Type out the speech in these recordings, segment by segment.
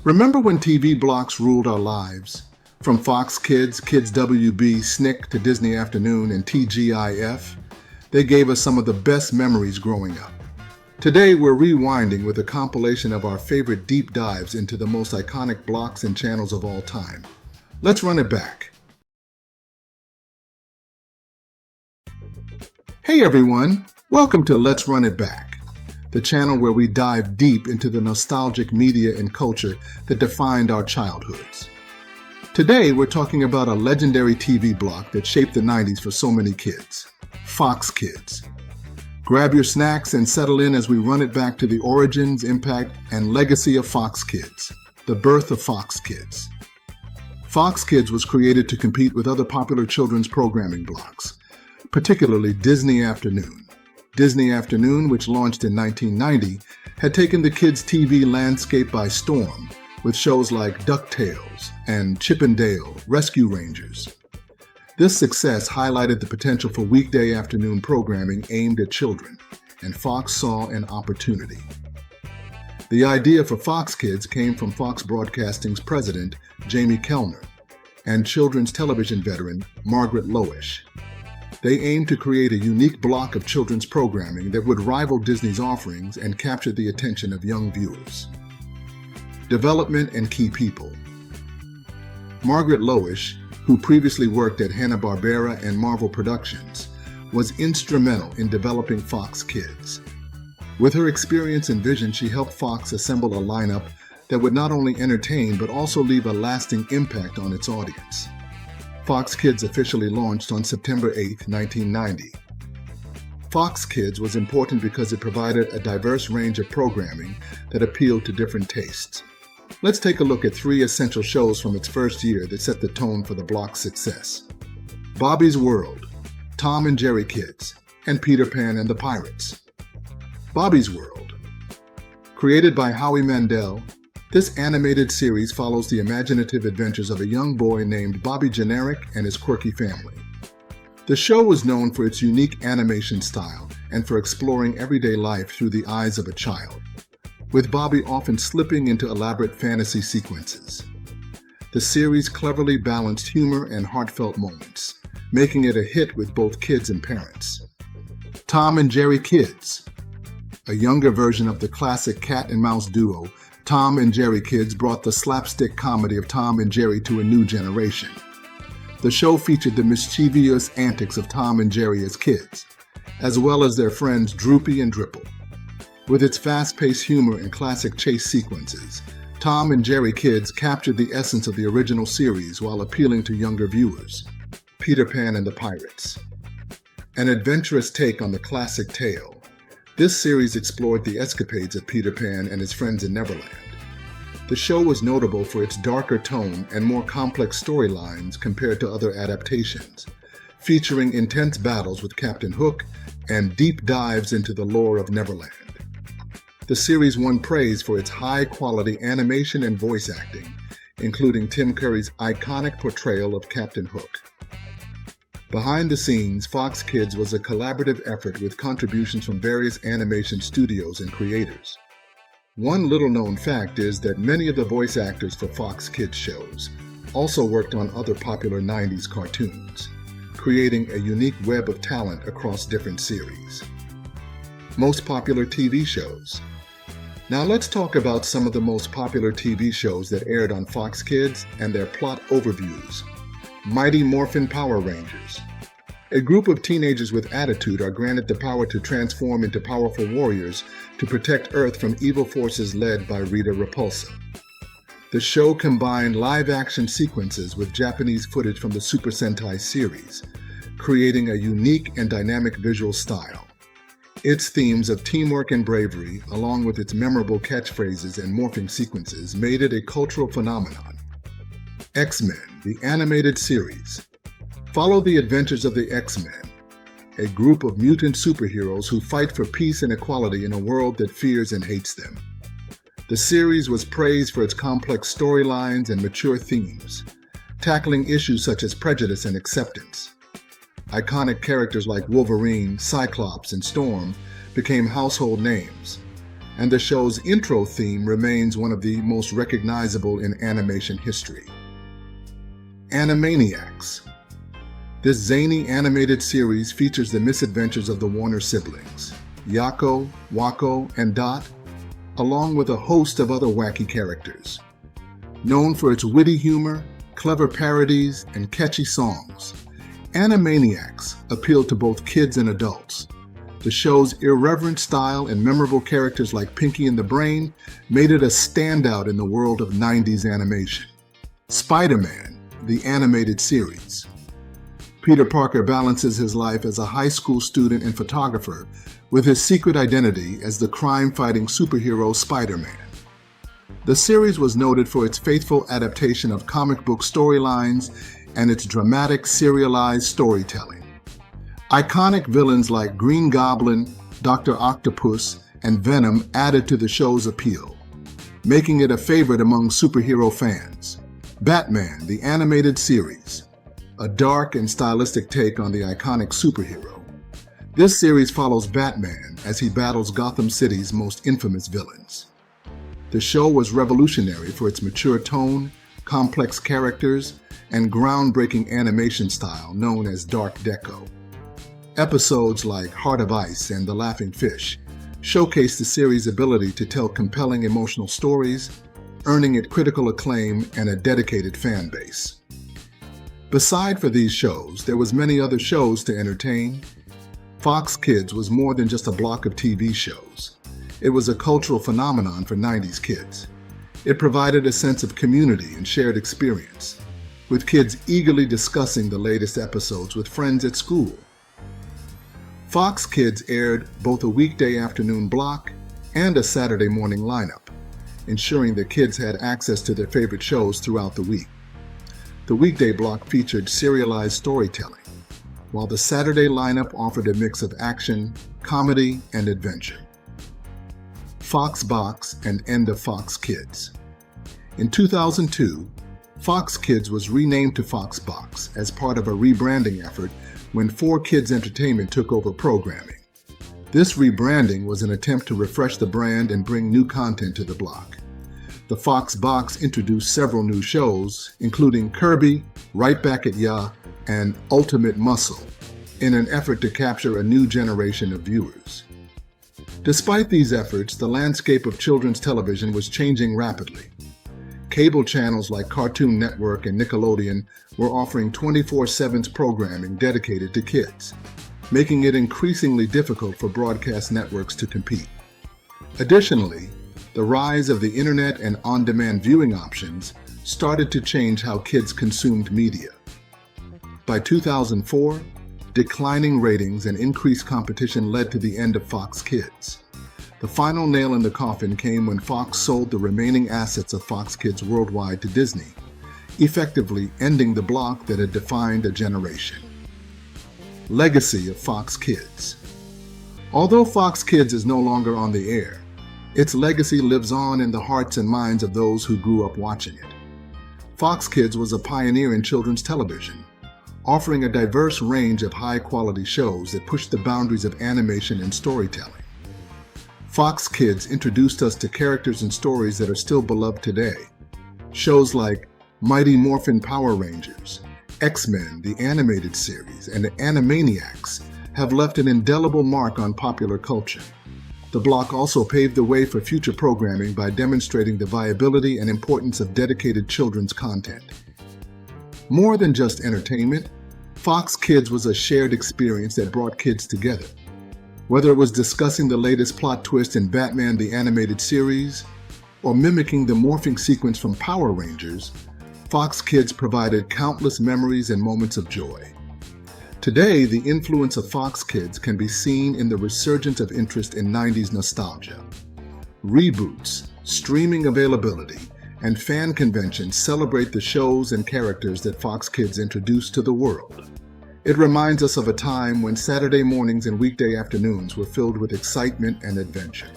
Remember when TV blocks ruled our lives? From Fox Kids, Kids WB, SNICK to Disney Afternoon and TGIF? They gave us some of the best memories growing up. Today we're rewinding with a compilation of our favorite deep dives into the most iconic blocks and channels of all time. Let's run it back. Hey everyone, welcome to Let's Run It Back, the channel where we dive deep into the nostalgic media and culture that defined our childhoods. Today we're talking about a legendary TV block that shaped the 90s for so many kids, Fox Kids. Grab your snacks and settle in as we run it back to the origins, impact, and legacy of Fox Kids, the birth of Fox Kids. Fox Kids was created to compete with other popular children's programming blocks, particularly Disney Afternoon. Disney Afternoon, which launched in 1990, had taken the kids' TV landscape by storm with shows like DuckTales and Chip 'n Dale, Rescue Rangers. This success highlighted the potential for weekday afternoon programming aimed at children, and Fox saw an opportunity. The idea for Fox Kids came from Fox Broadcasting's president, Jamie Kellner, and children's television veteran, Margaret Loesch. They aimed to create a unique block of children's programming that would rival Disney's offerings and capture the attention of young viewers. Development and key people. Margaret Loesch, who previously worked at Hanna-Barbera and Marvel Productions, was instrumental in developing Fox Kids. With her experience and vision, she helped Fox assemble a lineup that would not only entertain but also leave a lasting impact on its audience. Fox Kids officially launched on September 8, 1990. Fox Kids was important because it provided a diverse range of programming that appealed to different tastes. Let's take a look at 3 essential shows from its first year that set the tone for the block's success. Bobby's World, Tom and Jerry Kids, and Peter Pan and the Pirates. Bobby's World. Created by Howie Mandel, this animated series follows the imaginative adventures of a young boy named Bobby Generic and his quirky family. The show was known for its unique animation style and for exploring everyday life through the eyes of a child, with Bobby often slipping into elaborate fantasy sequences. The series cleverly balanced humor and heartfelt moments, making it a hit with both kids and parents. Tom and Jerry Kids. A younger version of the classic cat and mouse duo, Tom and Jerry Kids brought the slapstick comedy of Tom and Jerry to a new generation. The show featured the mischievous antics of Tom and Jerry as kids, as well as their friends Droopy and Dripple. With its fast-paced humor and classic chase sequences, Tom and Jerry Kids captured the essence of the original series while appealing to younger viewers. Peter Pan and the Pirates. An adventurous take on the classic tale, this series explored the escapades of Peter Pan and his friends in Neverland. The show was notable for its darker tone and more complex storylines compared to other adaptations, featuring intense battles with Captain Hook and deep dives into the lore of Neverland. The series won praise for its high-quality animation and voice acting, including Tim Curry's iconic portrayal of Captain Hook. Behind the scenes, Fox Kids was a collaborative effort with contributions from various animation studios and creators. One little-known fact is that many of the voice actors for Fox Kids shows also worked on other popular 90s cartoons, creating a unique web of talent across different series. Most popular TV shows. Now let's talk about some of the most popular TV shows that aired on Fox Kids and their plot overviews. Mighty Morphin Power Rangers. A group of teenagers with attitude are granted the power to transform into powerful warriors to protect Earth from evil forces led by Rita Repulsa. The show combined live-action sequences with Japanese footage from the Super Sentai series, creating a unique and dynamic visual style. Its themes of teamwork and bravery, along with its memorable catchphrases and morphing sequences, made it a cultural phenomenon. X-Men, the animated series. Follow the adventures of the X-Men, a group of mutant superheroes who fight for peace and equality in a world that fears and hates them. The series was praised for its complex storylines and mature themes, tackling issues such as prejudice and acceptance. Iconic characters like Wolverine, Cyclops, and Storm became household names, and the show's intro theme remains one of the most recognizable in animation history. Animaniacs. This zany animated series features the misadventures of the Warner siblings, Yakko, Wakko, and Dot, along with a host of other wacky characters. Known for its witty humor, clever parodies, and catchy songs, Animaniacs appealed to both kids and adults. The show's irreverent style and memorable characters like Pinky and the Brain made it a standout in the world of 90s animation. Spider-Man, the animated series. Peter Parker balances his life as a high school student and photographer with his secret identity as the crime-fighting superhero Spider-Man. The series was noted for its faithful adaptation of comic book storylines and its dramatic, serialized storytelling. Iconic villains like Green Goblin, Dr. Octopus, and Venom added to the show's appeal, making it a favorite among superhero fans. Batman, the animated series. A dark and stylistic take on the iconic superhero. This series follows Batman as he battles Gotham City's most infamous villains. The show was revolutionary for its mature tone, complex characters, and groundbreaking animation style known as Dark Deco. Episodes like Heart of Ice and The Laughing Fish showcased the series' ability to tell compelling emotional stories, earning it critical acclaim and a dedicated fan base. Beside for these shows, there was many other shows to entertain. Fox Kids was more than just a block of TV shows. It was a cultural phenomenon for 90s kids. It provided a sense of community and shared experience, with kids eagerly discussing the latest episodes with friends at school. Fox Kids aired both a weekday afternoon block and a Saturday morning lineup, ensuring that kids had access to their favorite shows throughout the week. The weekday block featured serialized storytelling, while the Saturday lineup offered a mix of action, comedy, and adventure. Fox Box and End of Fox Kids. In 2002, Fox Kids was renamed to Fox Box as part of a rebranding effort when 4Kids Entertainment took over programming. This rebranding was an attempt to refresh the brand and bring new content to the block. The Fox Box introduced several new shows, including Kirby, Right Back at Ya, and Ultimate Muscle, in an effort to capture a new generation of viewers. Despite these efforts, the landscape of children's television was changing rapidly. Cable channels like Cartoon Network and Nickelodeon were offering 24/7 programming dedicated to kids, making it increasingly difficult for broadcast networks to compete. Additionally, the rise of the internet and on-demand viewing options started to change how kids consumed media. By 2004, declining ratings and increased competition led to the end of Fox Kids. The final nail in the coffin came when Fox sold the remaining assets of Fox Kids worldwide to Disney, effectively ending the block that had defined a generation. Legacy of Fox Kids. Although Fox Kids is no longer on the air, its legacy lives on in the hearts and minds of those who grew up watching it. Fox Kids was a pioneer in children's television, offering a diverse range of high-quality shows that pushed the boundaries of animation and storytelling. Fox Kids introduced us to characters and stories that are still beloved today. Shows like Mighty Morphin Power Rangers, X-Men, the animated series, and Animaniacs have left an indelible mark on popular culture. The block also paved the way for future programming by demonstrating the viability and importance of dedicated children's content. More than just entertainment, Fox Kids was a shared experience that brought kids together. Whether it was discussing the latest plot twist in Batman the Animated Series, or mimicking the morphing sequence from Power Rangers, Fox Kids provided countless memories and moments of joy. Today, the influence of Fox Kids can be seen in the resurgence of interest in 90s nostalgia. Reboots, streaming availability, and fan conventions celebrate the shows and characters that Fox Kids introduced to the world. It reminds us of a time when Saturday mornings and weekday afternoons were filled with excitement and adventure.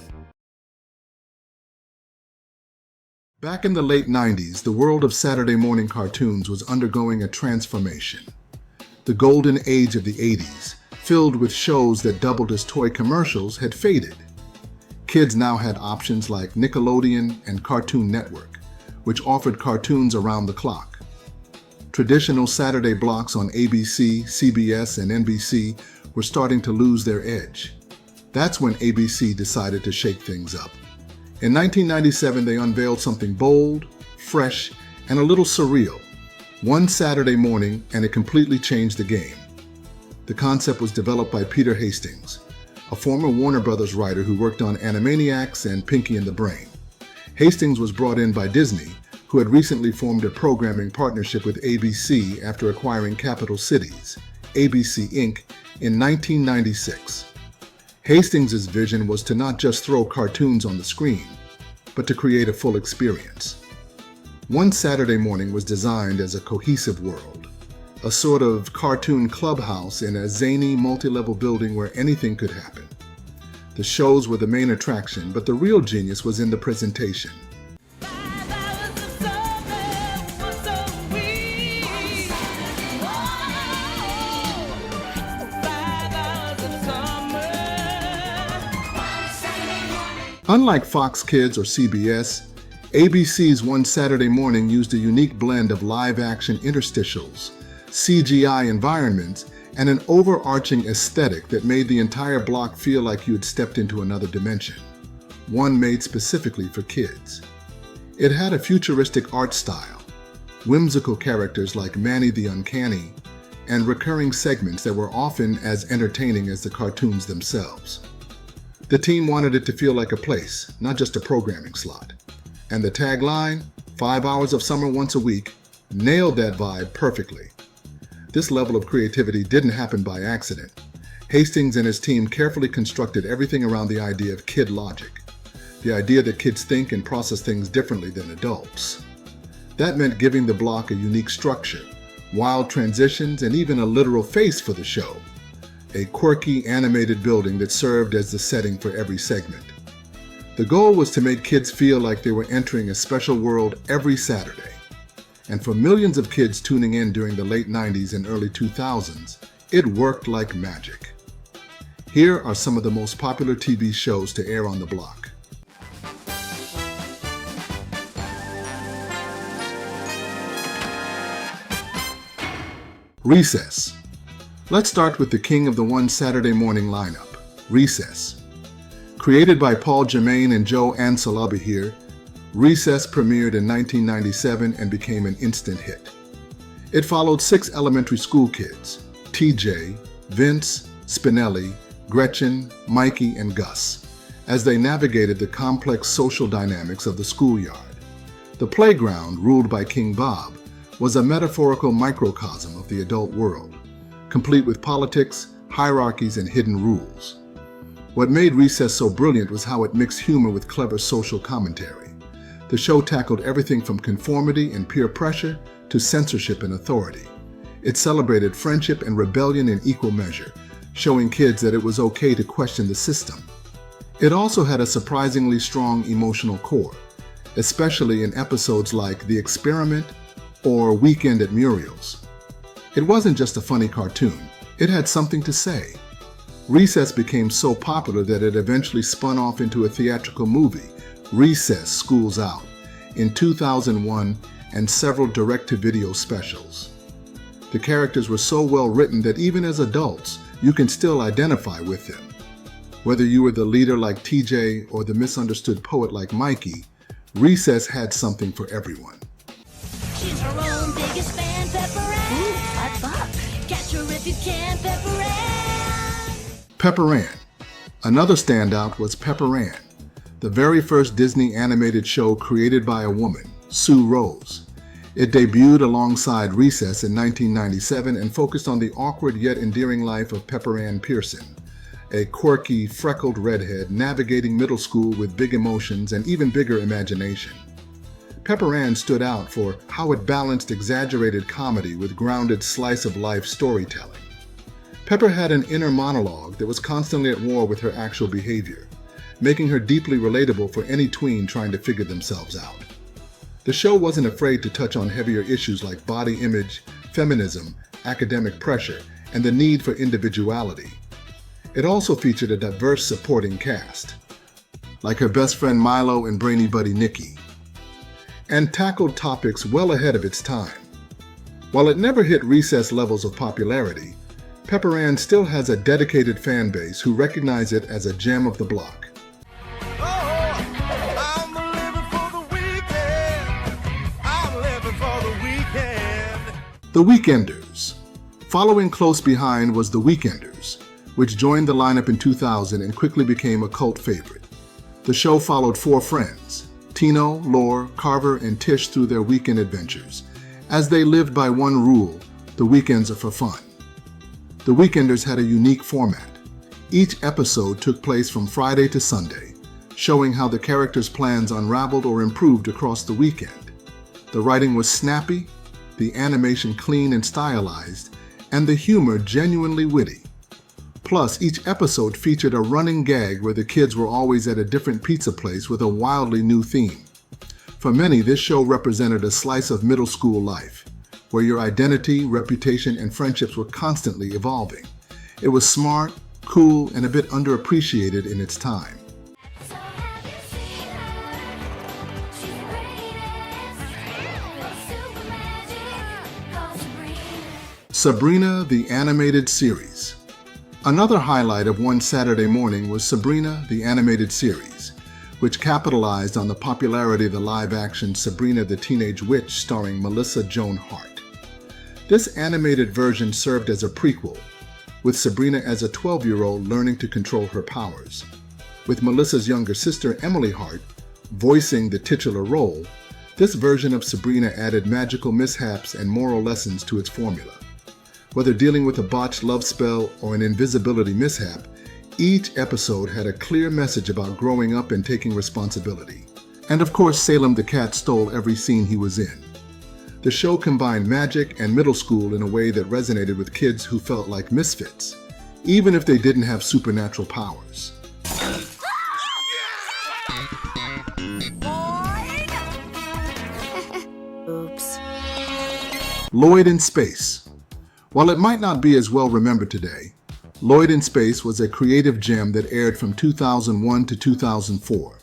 Back in the late 90s, the world of Saturday morning cartoons was undergoing a transformation. The golden age of the 80s, filled with shows that doubled as toy commercials, had faded. Kids now had options like Nickelodeon and Cartoon Network, which offered cartoons around the clock. Traditional Saturday blocks on ABC, CBS, and NBC were starting to lose their edge. That's when ABC decided to shake things up. In 1997, they unveiled something bold, fresh, and a little surreal. One Saturday morning, and it completely changed the game. The concept was developed by Peter Hastings, a former Warner Brothers writer who worked on Animaniacs and Pinky and the Brain. Hastings was brought in by Disney, who had recently formed a programming partnership with ABC after acquiring Capital Cities, ABC Inc., in 1996. Hastings' vision was to not just throw cartoons on the screen, but to create a full experience. One Saturday Morning was designed as a cohesive world, a sort of cartoon clubhouse in a zany, multi-level building where anything could happen. The shows were the main attraction, but the real genius was in the presentation. Unlike Fox Kids or CBS, ABC's One Saturday Morning used a unique blend of live-action interstitials, CGI environments, and an overarching aesthetic that made the entire block feel like you had stepped into another dimension, one made specifically for kids. It had a futuristic art style, whimsical characters like Manny the Uncanny, and recurring segments that were often as entertaining as the cartoons themselves. The team wanted it to feel like a place, not just a programming slot. And the tagline, 5 hours of summer once a week, nailed that vibe perfectly. This level of creativity didn't happen by accident. Hastings and his team carefully constructed everything around the idea of kid logic, the idea that kids think and process things differently than adults. That meant giving the block a unique structure, wild transitions, and even a literal face for the show. A quirky, animated building that served as the setting for every segment. The goal was to make kids feel like they were entering a special world every Saturday. And for millions of kids tuning in during the late 90s and early 2000s, it worked like magic. Here are some of the most popular TV shows to air on the block. Recess. Let's start with the king of the One Saturday Morning lineup, Recess. Created by Paul Germain and Joe Ansalabahir, Recess premiered in 1997 and became an instant hit. It followed 6 elementary school kids, TJ, Vince, Spinelli, Gretchen, Mikey, and Gus, as they navigated the complex social dynamics of the schoolyard. The playground, ruled by King Bob, was a metaphorical microcosm of the adult world, complete with politics, hierarchies, and hidden rules. What made Recess so brilliant was how it mixed humor with clever social commentary. The show tackled everything from conformity and peer pressure to censorship and authority. It celebrated friendship and rebellion in equal measure, showing kids that it was okay to question the system. It also had a surprisingly strong emotional core, especially in episodes like The Experiment or Weekend at Muriel's. It wasn't just a funny cartoon, it had something to say. Recess became so popular that it eventually spun off into a theatrical movie, Recess School's Out, in 2001, and several direct-to-video specials. The characters were so well written that even as adults, you can still identify with them. Whether you were the leader like TJ or the misunderstood poet like Mikey, Recess had something for everyone. She's her own biggest fan, Pepper Ann. Ooh, $5. Catch her if you can, Pepper Ann. Pepper Ann. Another standout was Pepper Ann, the very first Disney animated show created by a woman, Sue Rose. It debuted alongside Recess in 1997 and focused on the awkward yet endearing life of Pepper Ann Pearson, a quirky, freckled redhead navigating middle school with big emotions and even bigger imagination. Pepper Ann stood out for how it balanced exaggerated comedy with grounded slice-of-life storytelling. Pepper had an inner monologue that was constantly at war with her actual behavior, making her deeply relatable for any tween trying to figure themselves out. The show wasn't afraid to touch on heavier issues like body image, feminism, academic pressure, and the need for individuality. It also featured a diverse supporting cast. like her best friend Milo and brainy buddy Nikki, and tackled topics well ahead of its time. While it never hit Recess levels of popularity, Pepper Ann still has a dedicated fan base who recognize it as a gem of the block. The Weekenders. Following close behind was The Weekenders, which joined the lineup in 2000 and quickly became a cult favorite. The show followed four friends, Tino, Lore, Carver, and Tish, through their weekend adventures, as they lived by one rule: the weekends are for fun. The Weekenders had a unique format. Each episode took place from Friday to Sunday, showing how the characters' plans unraveled or improved across the weekend. The writing was snappy, the animation clean and stylized, and the humor genuinely witty. Plus, each episode featured a running gag where the kids were always at a different pizza place with a wildly new theme. For many, this show represented a slice of middle school life, where your identity, reputation, and friendships were constantly evolving. It was smart, cool, and a bit underappreciated in its time. Sabrina the Animated Series. Another highlight of one Saturday morning was Sabrina the Animated Series, which capitalized on the popularity of the live-action Sabrina the Teenage Witch starring Melissa Joan Hart. This animated version served as a prequel, with Sabrina as a 12-year-old learning to control her powers. With Melissa's younger sister Emily Hart voicing the titular role, this version of Sabrina added magical mishaps and moral lessons to its formula. Whether dealing with a botched love spell or an invisibility mishap, each episode had a clear message about growing up and taking responsibility. And of course, Salem the cat stole every scene he was in. The show combined magic and middle school in a way that resonated with kids who felt like misfits, even if they didn't have supernatural powers. Oops. Lloyd in Space. While it might not be as well remembered today, Lloyd in Space was a creative gem that aired from 2001 to 2004.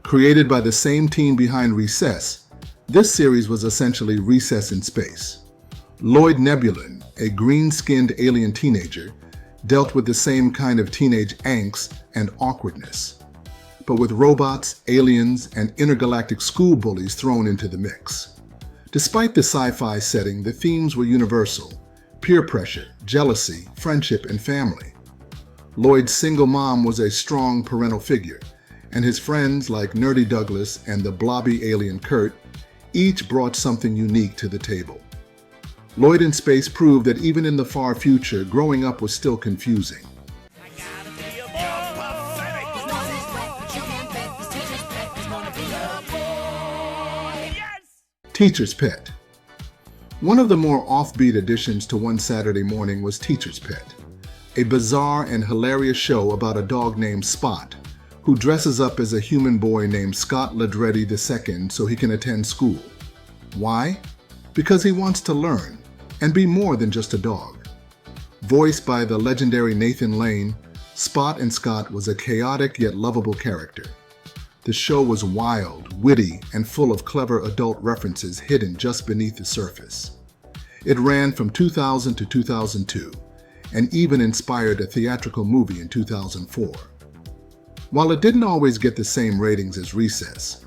Created by the same team behind Recess, this series was essentially Recess in Space. Lloyd Nebulin, a green-skinned alien teenager, dealt with the same kind of teenage angst and awkwardness, but with robots, aliens, and intergalactic school bullies thrown into the mix. Despite the sci-fi setting, the themes were universal: peer pressure, jealousy, friendship, and family. Lloyd's single mom was a strong parental figure, and his friends like Nerdy Douglas and the blobby alien Kurt each brought something unique to the table. Lloyd in Space proved that even in the far future, growing up was still confusing. Teacher's Pet. One of the more offbeat additions to One Saturday Morning was Teacher's Pet, a bizarre and hilarious show about a dog named Spot, who dresses up as a human boy named Scott Ledreddy II so he can attend school. Why? Because he wants to learn and be more than just a dog. Voiced by the legendary Nathan Lane, Spot and Scott was a chaotic yet lovable character. The show was wild, witty, and full of clever adult references hidden just beneath the surface. It ran from 2000 to 2002, and even inspired a theatrical movie in 2004. While it didn't always get the same ratings as Recess,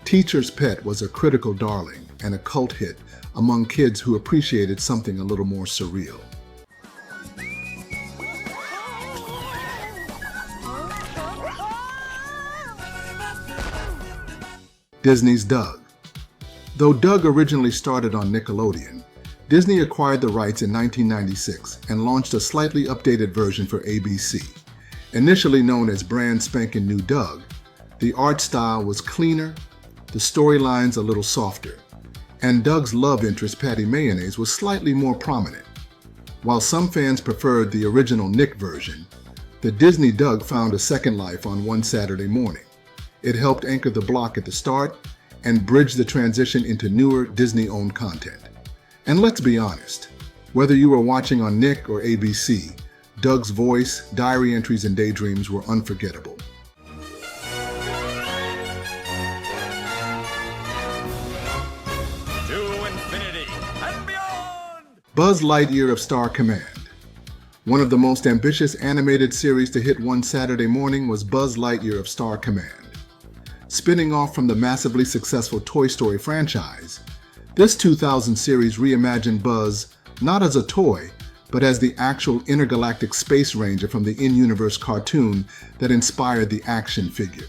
Teacher's Pet was a critical darling and a cult hit among kids who appreciated something a little more surreal. Disney's Doug. Though Doug originally started on Nickelodeon, Disney acquired the rights in 1996 and launched a slightly updated version for ABC. Initially known as Brand Spankin' New Doug, the art style was cleaner, the storylines a little softer, and Doug's love interest Patty Mayonnaise was slightly more prominent. While some fans preferred the original Nick version, the Disney Doug found a second life on One Saturday Morning. It helped anchor the block at the start and bridge the transition into newer Disney-owned content. And let's be honest, whether you were watching on Nick or ABC, Doug's voice, diary entries, and daydreams were unforgettable. infinity and beyond! Buzz Lightyear of Star Command. One of the most ambitious animated series to hit one Saturday morning was Buzz Lightyear of Star Command. Spinning off from the massively successful Toy Story franchise, this 2000 series reimagined Buzz not as a toy, but as the actual intergalactic space ranger from the in-universe cartoon that inspired the action figure.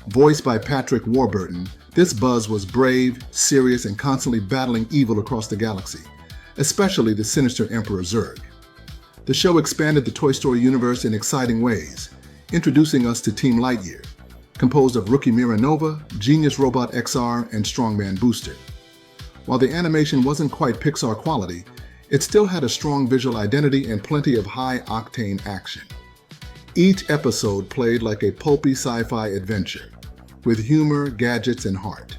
Voiced by Patrick Warburton, this Buzz was brave, serious, and constantly battling evil across the galaxy, especially the sinister Emperor Zurg. The show expanded the Toy Story universe in exciting ways, introducing us to Team Lightyear, composed of Rookie Miranova, Genius Robot XR, and Strongman Booster. While the animation wasn't quite Pixar quality, it still had a strong visual identity and plenty of high-octane action. Each episode played like a pulpy sci-fi adventure, with humor, gadgets, and heart.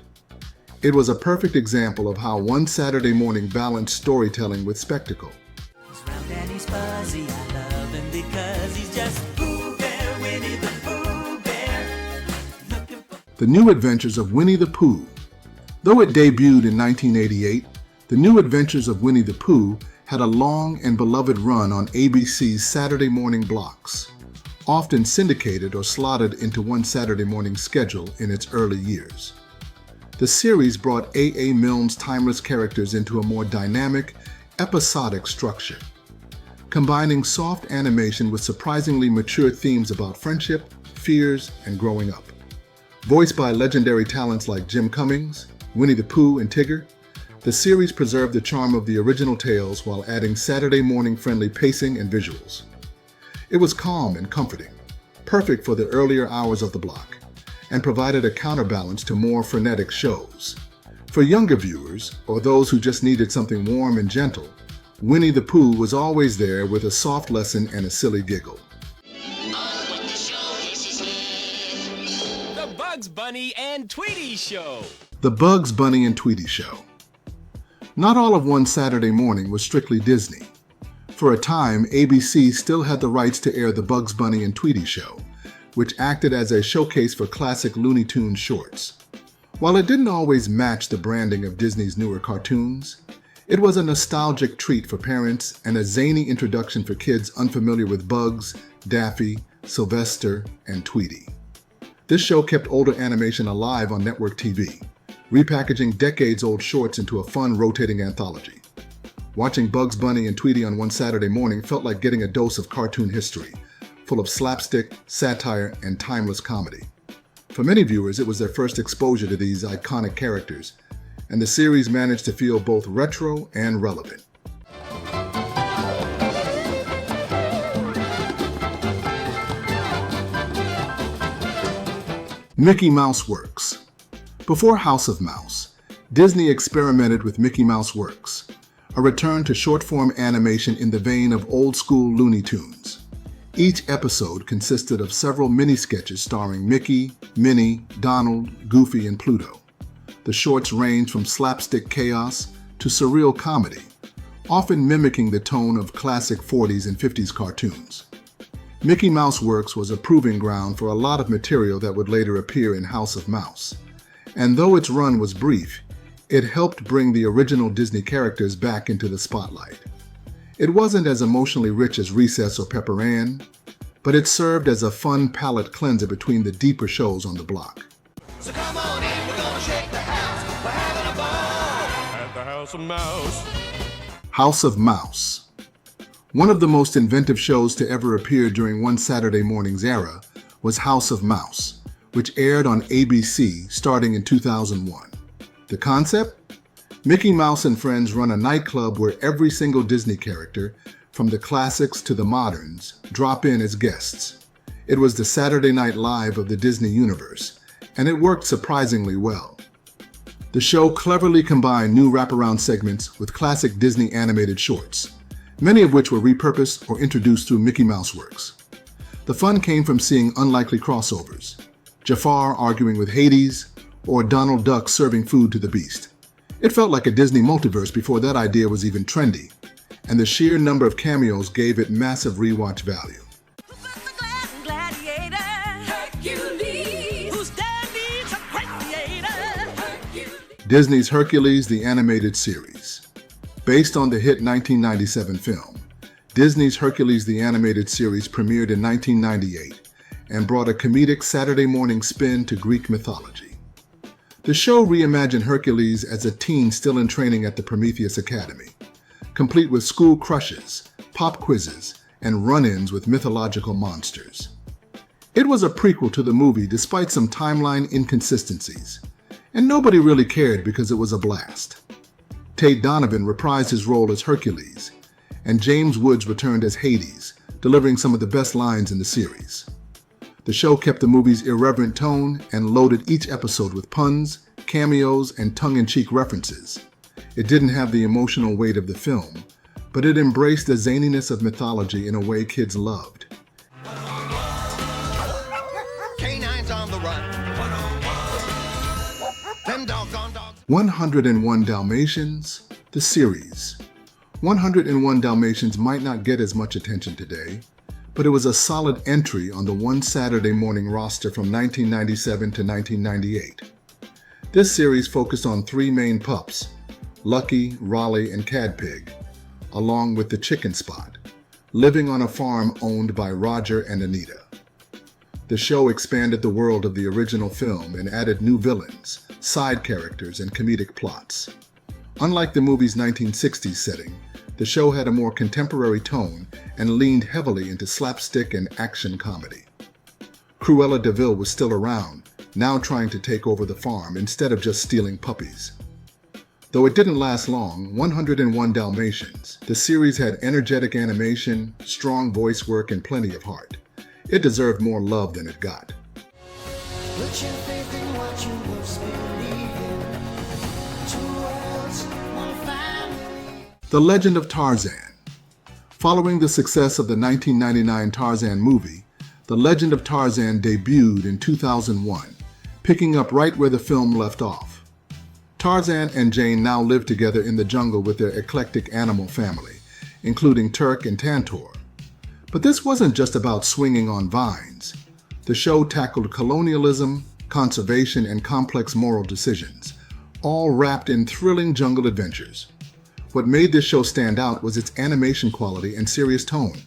It was a perfect example of how one Saturday morning balanced storytelling with spectacle. He's round and he's fuzzy, I love him because he's just Pooh Bear, Winnie the Pooh Bear. The New Adventures of Winnie the Pooh. Though it debuted in 1988, The New Adventures of Winnie the Pooh had a long and beloved run on ABC's Saturday morning blocks, often syndicated or slotted into one Saturday morning schedule in its early years. The series brought A.A. Milne's timeless characters into a more dynamic, episodic structure, combining soft animation with surprisingly mature themes about friendship, fears, and growing up. Voiced by legendary talents like Jim Cummings, Winnie the Pooh, and Tigger, the series preserved the charm of the original tales while adding Saturday morning-friendly pacing and visuals. It was calm and comforting, perfect for the earlier hours of the block, and provided a counterbalance to more frenetic shows. For younger viewers, or those who just needed something warm and gentle, Winnie the Pooh was always there with a soft lesson and a silly giggle. On with the show, this is it. The Bugs Bunny and Tweety Show! The Bugs Bunny and Tweety Show. Not all of one Saturday morning was strictly Disney. For a time, ABC still had the rights to air the Bugs Bunny and Tweety Show, which acted as a showcase for classic Looney Tunes shorts. While it didn't always match the branding of Disney's newer cartoons, it was a nostalgic treat for parents and a zany introduction for kids unfamiliar with Bugs, Daffy, Sylvester, and Tweety. This show kept older animation alive on network TV, repackaging decades-old shorts into a fun, rotating anthology. Watching Bugs Bunny and Tweety on one Saturday morning felt like getting a dose of cartoon history, full of slapstick, satire, and timeless comedy. For many viewers, it was their first exposure to these iconic characters, and the series managed to feel both retro and relevant. Mickey Mouse Works. Before House of Mouse, Disney experimented with Mickey Mouse Works, a return to short-form animation in the vein of old-school Looney Tunes. Each episode consisted of several mini-sketches starring Mickey, Minnie, Donald, Goofy, and Pluto. The shorts range from slapstick chaos to surreal comedy, often mimicking the tone of classic 40s and 50s cartoons. Mickey Mouse Works was a proving ground for a lot of material that would later appear in House of Mouse. And though its run was brief, it helped bring the original Disney characters back into the spotlight. It wasn't as emotionally rich as Recess or Pepper Ann, but it served as a fun palate cleanser between the deeper shows on the block. So come on in, we're gonna shake the house. We're having a ball at the House of Mouse. House of Mouse. One of the most inventive shows to ever appear during one Saturday morning's era was House of Mouse, which aired on ABC starting in 2001. The concept? Mickey Mouse and friends run a nightclub where every single Disney character, from the classics to the moderns, drop in as guests. It was the Saturday Night Live of the Disney universe, and it worked surprisingly well. The show cleverly combined new wraparound segments with classic Disney animated shorts, many of which were repurposed or introduced through Mickey Mouse Works. The fun came from seeing unlikely crossovers, Jafar arguing with Hades, or Donald Duck serving food to the Beast. It felt like a Disney multiverse before that idea was even trendy, and the sheer number of cameos gave it massive rewatch value. Disney's Hercules, the animated series. Based on the hit 1997 film, Disney's Hercules, the animated series premiered in 1998 and brought a comedic Saturday morning spin to Greek mythology. The show reimagined Hercules as a teen still in training at the Prometheus Academy, complete with school crushes, pop quizzes, and run-ins with mythological monsters. It was a prequel to the movie despite some timeline inconsistencies, and nobody really cared because it was a blast. Tate Donovan reprised his role as Hercules, and James Woods returned as Hades, delivering some of the best lines in the series. The show kept the movie's irreverent tone and loaded each episode with puns, cameos, and tongue-in-cheek references. It didn't have the emotional weight of the film, but it embraced the zaniness of mythology in a way kids loved. Canines on the run. Them doggone dogs. 101 Dalmatians, the series. 101 Dalmatians might not get as much attention today, but it was a solid entry on the One Saturday Morning roster from 1997 to 1998. This series focused on three main pups, Lucky, Raleigh, and Cadpig, along with the Chicken Spot, living on a farm owned by Roger and Anita. The show expanded the world of the original film and added new villains, side characters, and comedic plots. Unlike the movie's 1960s setting, the show had a more contemporary tone and leaned heavily into slapstick and action comedy. Cruella de Vil was still around, now trying to take over the farm instead of just stealing puppies. Though it didn't last long, 101 Dalmatians, the series had energetic animation, strong voice work, and plenty of heart. It deserved more love than it got. Put your faith in what you most believe in. Two worlds, one family. The Legend of Tarzan. Following the success of the 1999 Tarzan movie, The Legend of Tarzan debuted in 2001, picking up right where the film left off. Tarzan and Jane now live together in the jungle with their eclectic animal family, including Turk and Tantor. But this wasn't just about swinging on vines. The show tackled colonialism, conservation, and complex moral decisions, all wrapped in thrilling jungle adventures. What made this show stand out was its animation quality and serious tone.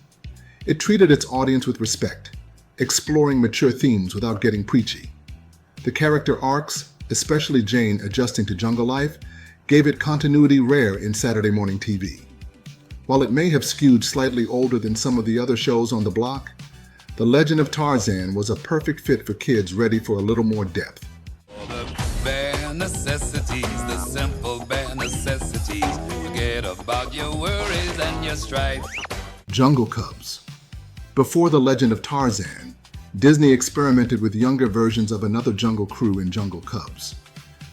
It treated its audience with respect, exploring mature themes without getting preachy. The character arcs, especially Jane adjusting to jungle life, gave it continuity rare in Saturday morning TV. While it may have skewed slightly older than some of the other shows on the block, The Legend of Tarzan was a perfect fit for kids ready for a little more depth. The bare necessities, the simple bare necessities. Forget about your worries and your strife. Jungle Cubs. Before The Legend of Tarzan, Disney experimented with younger versions of another jungle crew in Jungle Cubs.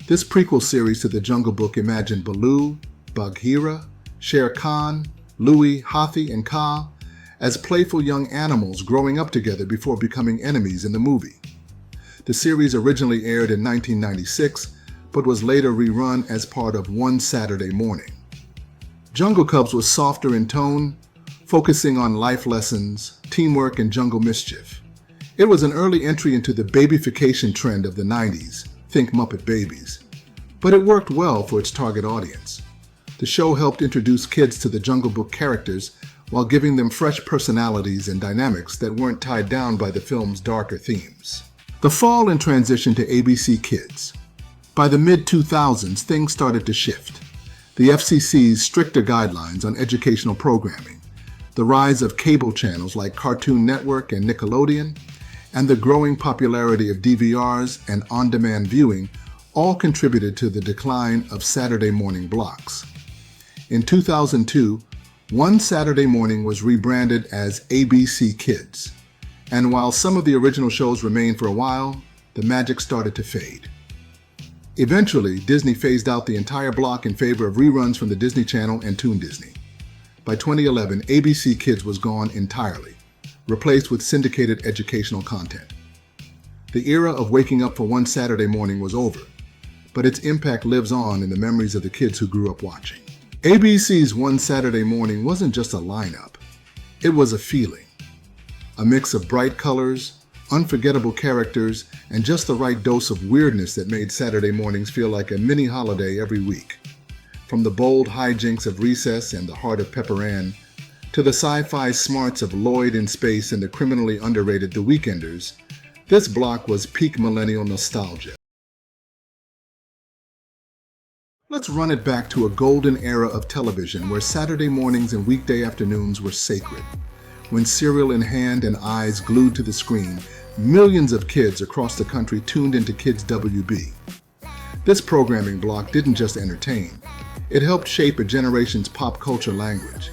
This prequel series to the Jungle Book imagined Baloo, Bagheera, Shere Khan, Louie, Hathi, and Kaa as playful young animals growing up together before becoming enemies in the movie. The series originally aired in 1996, but was later rerun as part of One Saturday Morning. Jungle Cubs was softer in tone, focusing on life lessons, teamwork, and jungle mischief. It was an early entry into the babyfication trend of the 90s, think Muppet Babies, but it worked well for its target audience. The show helped introduce kids to the Jungle Book characters while giving them fresh personalities and dynamics that weren't tied down by the film's darker themes. The fall and transition to ABC Kids. By the mid-2000s, things started to shift. The FCC's stricter guidelines on educational programming, the rise of cable channels like Cartoon Network and Nickelodeon, and the growing popularity of DVRs and on-demand viewing all contributed to the decline of Saturday morning blocks. In 2002, One Saturday Morning was rebranded as ABC Kids, and while some of the original shows remained for a while, the magic started to fade. Eventually, Disney phased out the entire block in favor of reruns from the Disney Channel and Toon Disney. By 2011, ABC Kids was gone entirely, replaced with syndicated educational content. The era of waking up for One Saturday Morning was over, but its impact lives on in the memories of the kids who grew up watching. ABC's One Saturday Morning wasn't just a lineup, it was a feeling. A mix of bright colors, unforgettable characters, and just the right dose of weirdness that made Saturday mornings feel like a mini holiday every week. From the bold hijinks of Recess and the heart of Pepper Ann, to the sci-fi smarts of Lloyd in Space and the criminally underrated The Weekenders, this block was peak millennial nostalgia. Let's run it back to a golden era of television where Saturday mornings and weekday afternoons were sacred. When cereal in hand and eyes glued to the screen, millions of kids across the country tuned into Kids WB. This programming block didn't just entertain, it helped shape a generation's pop culture language.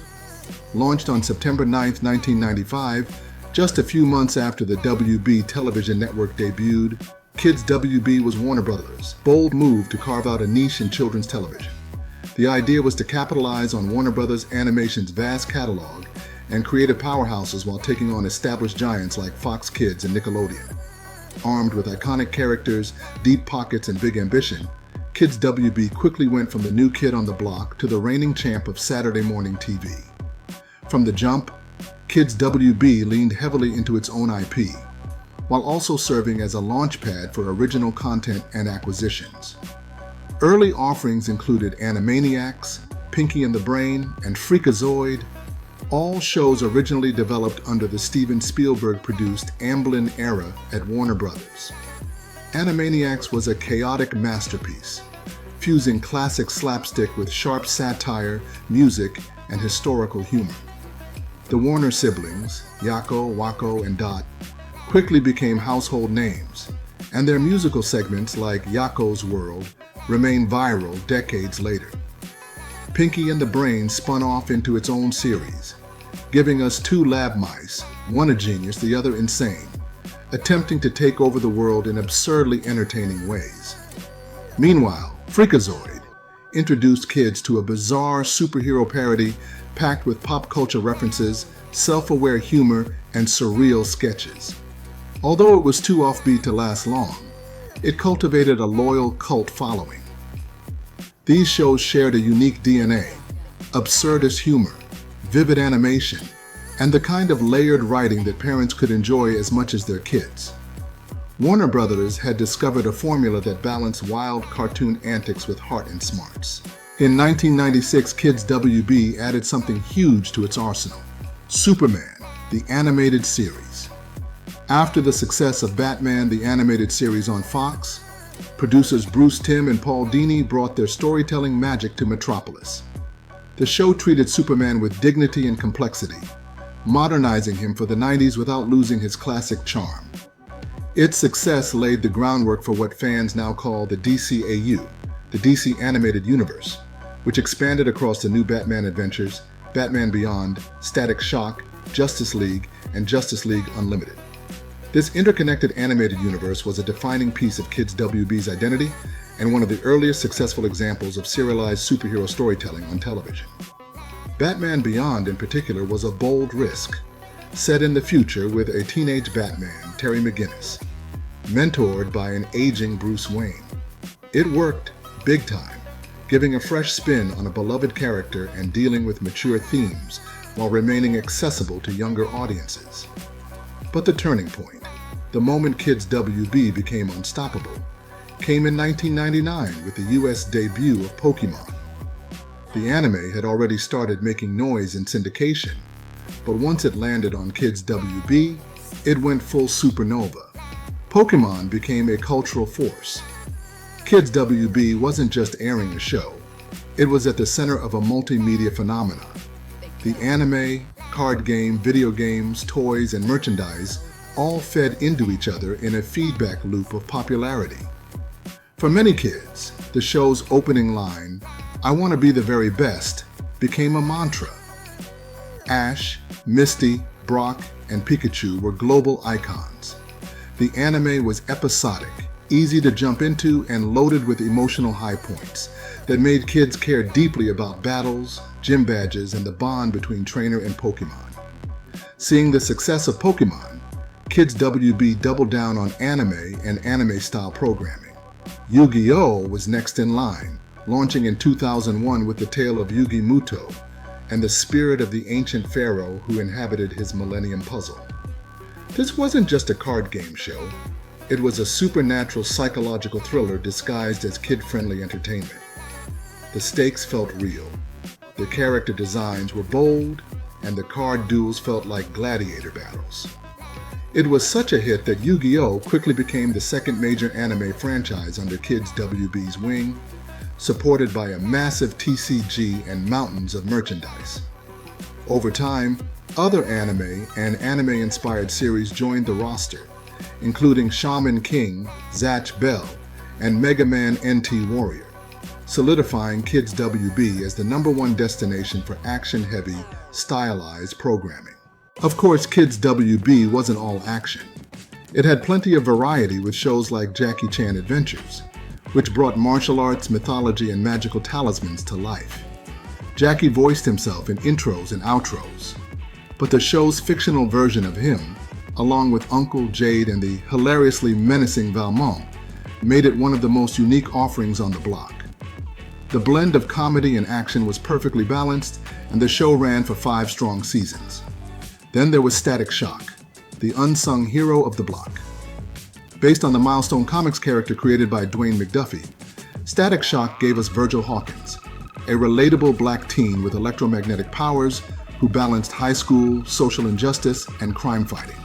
Launched on September 9, 1995, just a few months after the WB television network debuted, Kids WB was Warner Brothers' bold move to carve out a niche in children's television. The idea was to capitalize on Warner Brothers Animation's vast catalog and creative powerhouses while taking on established giants like Fox Kids and Nickelodeon. Armed with iconic characters, deep pockets, and big ambition, Kids WB quickly went from the new kid on the block to the reigning champ of Saturday morning TV. From the jump, Kids WB leaned heavily into its own IP, while also serving as a launchpad for original content and acquisitions. Early offerings included Animaniacs, Pinky and the Brain, and Freakazoid, all shows originally developed under the Steven Spielberg-produced Amblin era at Warner Brothers. Animaniacs was a chaotic masterpiece, fusing classic slapstick with sharp satire, music, and historical humor. The Warner siblings, Yakko, Wakko, and Dot, quickly became household names, and their musical segments like Yakko's World remain viral decades later. Pinky and the Brain spun off into its own series, giving us two lab mice, one a genius, the other insane, attempting to take over the world in absurdly entertaining ways. Meanwhile, Freakazoid introduced kids to a bizarre superhero parody packed with pop culture references, self-aware humor, and surreal sketches. Although it was too offbeat to last long, it cultivated a loyal cult following. These shows shared a unique DNA, absurdist humor, vivid animation, and the kind of layered writing that parents could enjoy as much as their kids. Warner Brothers had discovered a formula that balanced wild cartoon antics with heart and smarts. In 1996, Kids WB added something huge to its arsenal: Superman, the animated series. After the success of Batman, the animated series on Fox, producers Bruce Timm and Paul Dini brought their storytelling magic to Metropolis. The show treated Superman with dignity and complexity, modernizing him for the 90s without losing his classic charm. Its success laid the groundwork for what fans now call the DCAU, the DC Animated Universe, which expanded across the new Batman adventures, Batman Beyond, Static Shock, Justice League, and Justice League Unlimited. This interconnected animated universe was a defining piece of Kids WB's identity and one of the earliest successful examples of serialized superhero storytelling on television. Batman Beyond, in particular, was a bold risk, set in the future with a teenage Batman, Terry McGinnis, mentored by an aging Bruce Wayne. It worked big time, giving a fresh spin on a beloved character and dealing with mature themes while remaining accessible to younger audiences. But the turning point, the moment Kids WB became unstoppable, came in 1999 with the US debut of Pokemon. The anime had already started making noise in syndication, but once it landed on Kids WB, it went full supernova. Pokemon became a cultural force. Kids WB wasn't just airing a show, it was at the center of a multimedia phenomenon. The anime, card game, video games, toys, and merchandise all fed into each other in a feedback loop of popularity. For many kids, the show's opening line, "I want to be the very best," became a mantra. Ash, Misty, Brock, and Pikachu were global icons. The anime was episodic, easy to jump into, and loaded with emotional high points that made kids care deeply about battles, gym badges, and the bond between trainer and Pokemon. Seeing the success of Pokemon, Kids WB doubled down on anime and anime-style programming. Yu-Gi-Oh! Was next in line, launching in 2001 with the tale of Yugi Muto and the spirit of the ancient pharaoh who inhabited his Millennium Puzzle. This wasn't just a card game show. It was a supernatural psychological thriller disguised as kid-friendly entertainment. The stakes felt real. The character designs were bold, and the card duels felt like gladiator battles. It was such a hit that Yu-Gi-Oh! Quickly became the second major anime franchise under Kids WB's wing, supported by a massive TCG and mountains of merchandise. Over time, other anime and anime-inspired series joined the roster, including Shaman King, Zatch Bell, and Mega Man NT Warrior, solidifying Kids WB as the #1 destination for action-heavy, stylized programming. Of course, Kids WB wasn't all action. It had plenty of variety with shows like Jackie Chan Adventures, which brought martial arts, mythology, and magical talismans to life. Jackie voiced himself in intros and outros, but the show's fictional version of him, along with Uncle Jade and the hilariously menacing Valmont, made it one of the most unique offerings on the block. The blend of comedy and action was perfectly balanced, and the show ran for 5 strong seasons. Then there was Static Shock, the unsung hero of the block. Based on the Milestone Comics character created by Dwayne McDuffie, Static Shock gave us Virgil Hawkins, a relatable black teen with electromagnetic powers who balanced high school, social injustice, and crime fighting.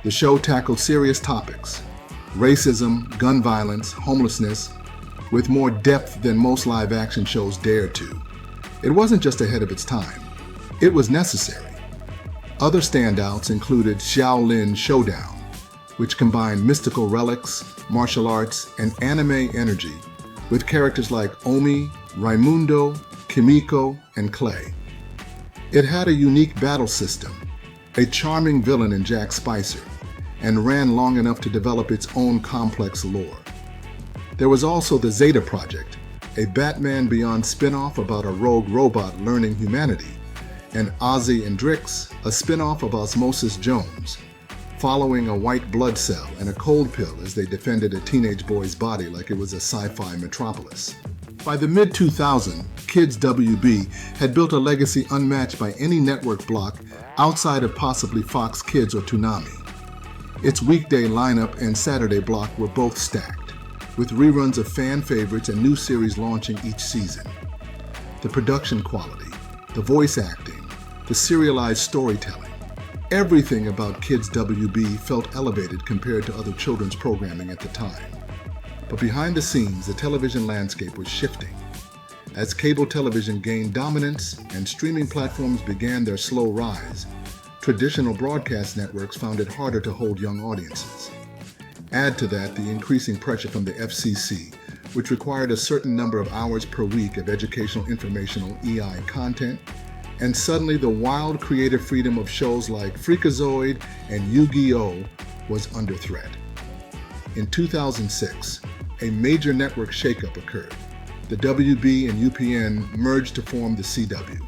The show tackled serious topics: racism, gun violence, homelessness, with more depth than most live-action shows dared to. It wasn't just ahead of its time, it was necessary. Other standouts included Shaolin Showdown, which combined mystical relics, martial arts, and anime energy with characters like Omi, Raimundo, Kimiko, and Clay. It had a unique battle system, a charming villain in Jack Spicer, and ran long enough to develop its own complex lore. There was also the Zeta Project, a Batman Beyond spin-off about a rogue robot learning humanity, and Ozzy and Drix, a spin-off of Osmosis Jones, following a white blood cell and a cold pill as they defended a teenage boy's body like it was a sci-fi metropolis. By the mid-2000s, Kids WB had built a legacy unmatched by any network block outside of possibly Fox Kids or Toonami. Its weekday lineup and Saturday block were both stacked, with reruns of fan favorites and new series launching each season. The production quality, the voice acting, the serialized storytelling, everything about Kids WB felt elevated compared to other children's programming at the time. But behind the scenes, the television landscape was shifting. As cable television gained dominance and streaming platforms began their slow rise, traditional broadcast networks found it harder to hold young audiences. Add to that the increasing pressure from the FCC, which required a certain number of hours per week of educational informational EI content, and suddenly the wild creative freedom of shows like Freakazoid and Yu-Gi-Oh! Was under threat. In 2006, a major network shakeup occurred. The WB and UPN merged to form the CW,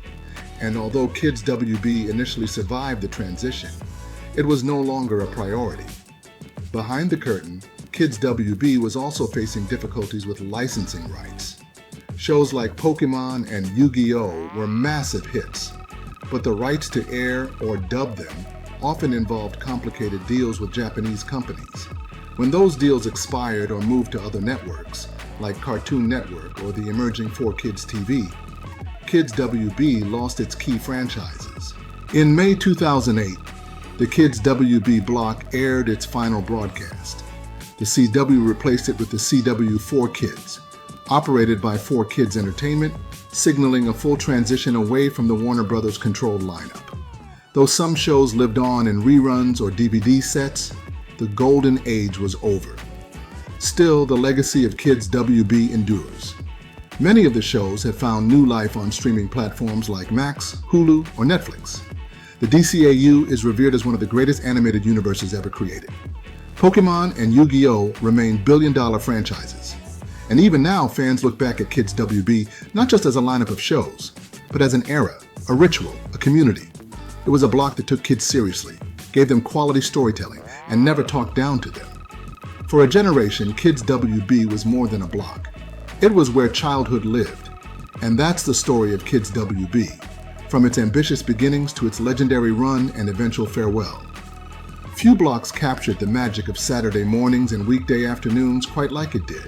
and although Kids WB initially survived the transition, it was no longer a priority. Behind the curtain, Kids WB was also facing difficulties with licensing rights. Shows like Pokemon and Yu-Gi-Oh! Were massive hits, but the rights to air or dub them often involved complicated deals with Japanese companies. When those deals expired or moved to other networks, like Cartoon Network or the emerging 4Kids TV, Kids WB lost its key franchises. In May 2008, the Kids WB block aired its final broadcast. The CW replaced it with the CW 4Kids, operated by 4Kids Entertainment, signaling a full transition away from the Warner Brothers controlled lineup. Though some shows lived on in reruns or DVD sets, the golden age was over. Still, the legacy of Kids WB endures. Many of the shows have found new life on streaming platforms like Max, Hulu, or Netflix. The DCAU is revered as one of the greatest animated universes ever created. Pokemon and Yu-Gi-Oh! Remain billion-dollar franchises. And even now, fans look back at Kids WB not just as a lineup of shows, but as an era, a ritual, a community. It was a block that took kids seriously, gave them quality storytelling, and never talked down to them. For a generation, Kids WB was more than a block. It was where childhood lived. And that's the story of Kids WB, from its ambitious beginnings to its legendary run and eventual farewell. Few blocks captured the magic of Saturday mornings and weekday afternoons quite like it did.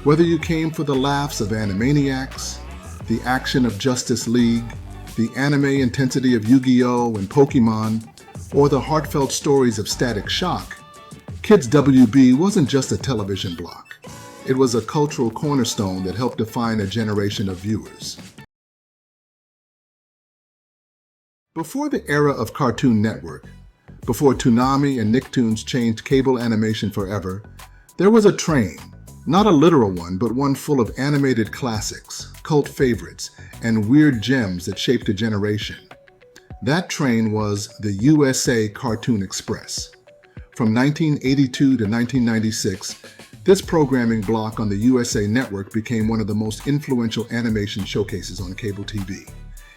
Whether you came for the laughs of Animaniacs, the action of Justice League, the anime intensity of Yu-Gi-Oh! And Pokemon, or the heartfelt stories of Static Shock, Kids WB wasn't just a television block. It was a cultural cornerstone that helped define a generation of viewers. Before the era of Cartoon Network, before Toonami and Nicktoons changed cable animation forever, there was a train, not a literal one, but one full of animated classics, cult favorites, and weird gems that shaped a generation. That train was the USA Cartoon Express. From 1982 to 1996, this programming block on the USA Network became one of the most influential animation showcases on cable TV.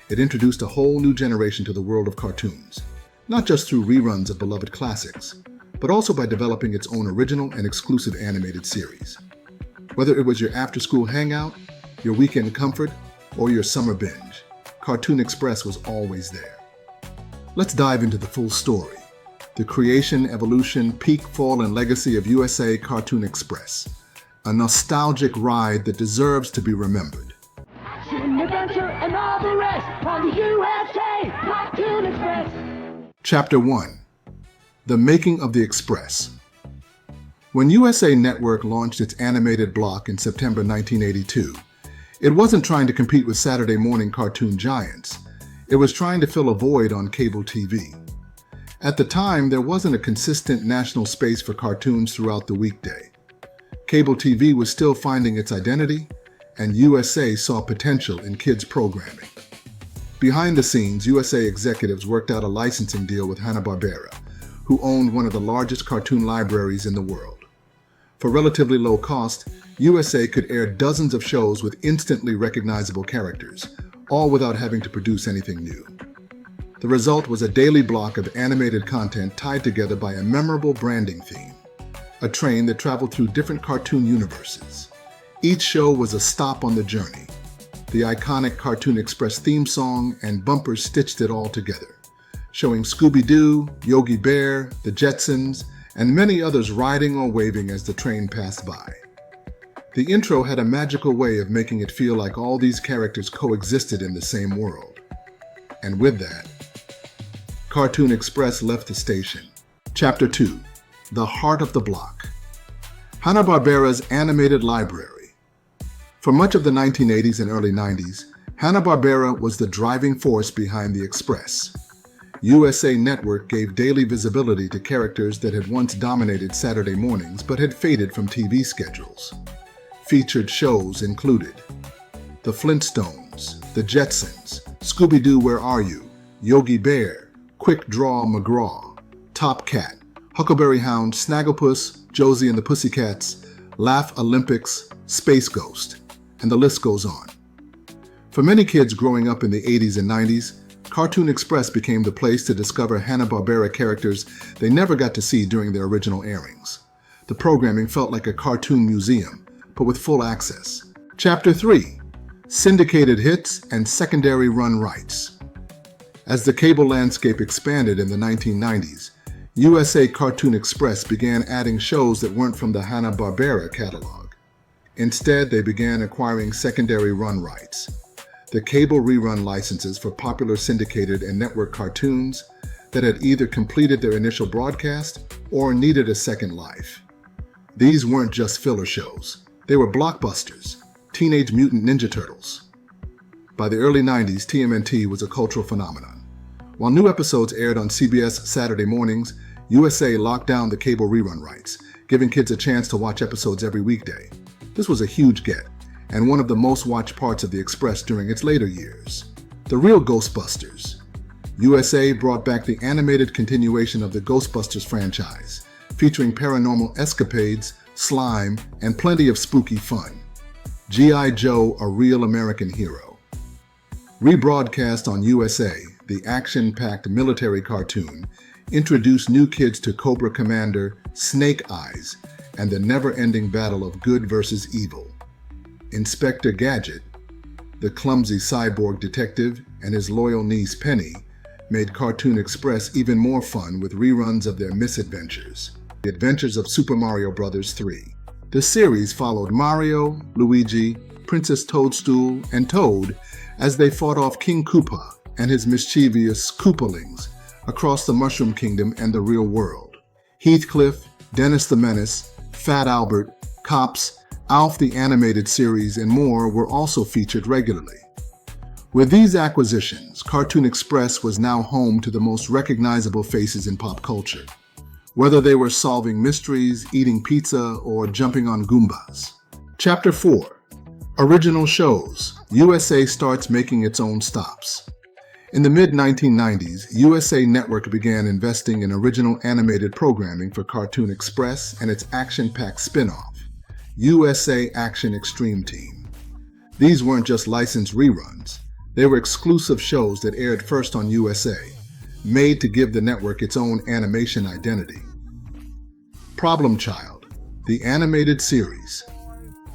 It introduced a whole new generation to the world of cartoons, not just through reruns of beloved classics, but also by developing its own original and exclusive animated series. Whether it was your after-school hangout, your weekend comfort, or your summer binge, Cartoon Express was always there. Let's dive into the full story. The creation, evolution, peak, fall, and legacy of USA Cartoon Express. A nostalgic ride that deserves to be remembered. Action, adventure, and all the rest on the USA Cartoon Express. Chapter 1. The Making of the Express. When USA Network launched its animated block in September 1982, it wasn't trying to compete with Saturday morning cartoon giants. It was trying to fill a void on cable TV. At the time, there wasn't a consistent national space for cartoons throughout the weekday. Cable TV was still finding its identity, and USA saw potential in kids' programming. Behind the scenes, USA executives worked out a licensing deal with Hanna-Barbera, who owned one of the largest cartoon libraries in the world. For relatively low cost, USA could air dozens of shows with instantly recognizable characters, all without having to produce anything new. The result was a daily block of animated content tied together by a memorable branding theme, a train that traveled through different cartoon universes. Each show was a stop on the journey. The iconic Cartoon Express theme song and bumpers stitched it all together, showing Scooby-Doo, Yogi Bear, the Jetsons, and many others riding or waving as the train passed by. The intro had a magical way of making it feel like all these characters coexisted in the same world. And with that, Cartoon Express left the station. Chapter 2. The Heart of the Block. Hanna-Barbera's Animated Library. For much of the 1980s and early 90s, Hanna-Barbera was the driving force behind the Express. USA Network gave daily visibility to characters that had once dominated Saturday mornings but had faded from TV schedules. Featured shows included The Flintstones, The Jetsons, Scooby-Doo Where Are You?, Yogi Bear, Quick Draw McGraw, Top Cat, Huckleberry Hound, Snagglepuss, Josie and the Pussycats, Laugh Olympics, Space Ghost, and the list goes on. For many kids growing up in the 80s and 90s, Cartoon Express became the place to discover Hanna-Barbera characters they never got to see during their original airings. The programming felt like a cartoon museum, but with full access. Chapter 3. Syndicated Hits and Secondary Run Rights. As the cable landscape expanded in the 1990s, USA Cartoon Express began adding shows that weren't from the Hanna-Barbera catalog. Instead, they began acquiring secondary run rights, the cable rerun licenses for popular syndicated and network cartoons that had either completed their initial broadcast or needed a second life. These weren't just filler shows. They were blockbusters, Teenage Mutant Ninja Turtles. By the early 90s, TMNT was a cultural phenomenon. While new episodes aired on CBS Saturday mornings, USA locked down the cable rerun rights, giving kids a chance to watch episodes every weekday. This was a huge get, and one of the most watched parts of the Express during its later years. The Real Ghostbusters. USA brought back the animated continuation of the Ghostbusters franchise, featuring paranormal escapades, slime, and plenty of spooky fun. G.I. Joe, A Real American Hero. Rebroadcast on USA, the action-packed military cartoon introduced new kids to Cobra Commander, Snake Eyes, and the never-ending battle of good versus evil. Inspector Gadget, the clumsy cyborg detective, and his loyal niece Penny made Cartoon Express even more fun with reruns of their misadventures. The Adventures of Super Mario Bros. 3. The series followed Mario, Luigi, Princess Toadstool, and Toad as they fought off King Koopa and his mischievous Koopalings across the Mushroom Kingdom and the real world. Heathcliff, Dennis the Menace, Fat Albert, Cops, Alf the Animated Series, and more were also featured regularly. With these acquisitions, Cartoon Express was now home to the most recognizable faces in pop culture, whether they were solving mysteries, eating pizza, or jumping on Goombas. Chapter 4. Original Shows. USA starts making its own stops. In the mid-1990s, USA Network began investing in original animated programming for Cartoon Express and its action-packed spin-off, USA Action Extreme Team. These weren't just licensed reruns. They were exclusive shows that aired first on USA, made to give the network its own animation identity. Problem Child, the animated series.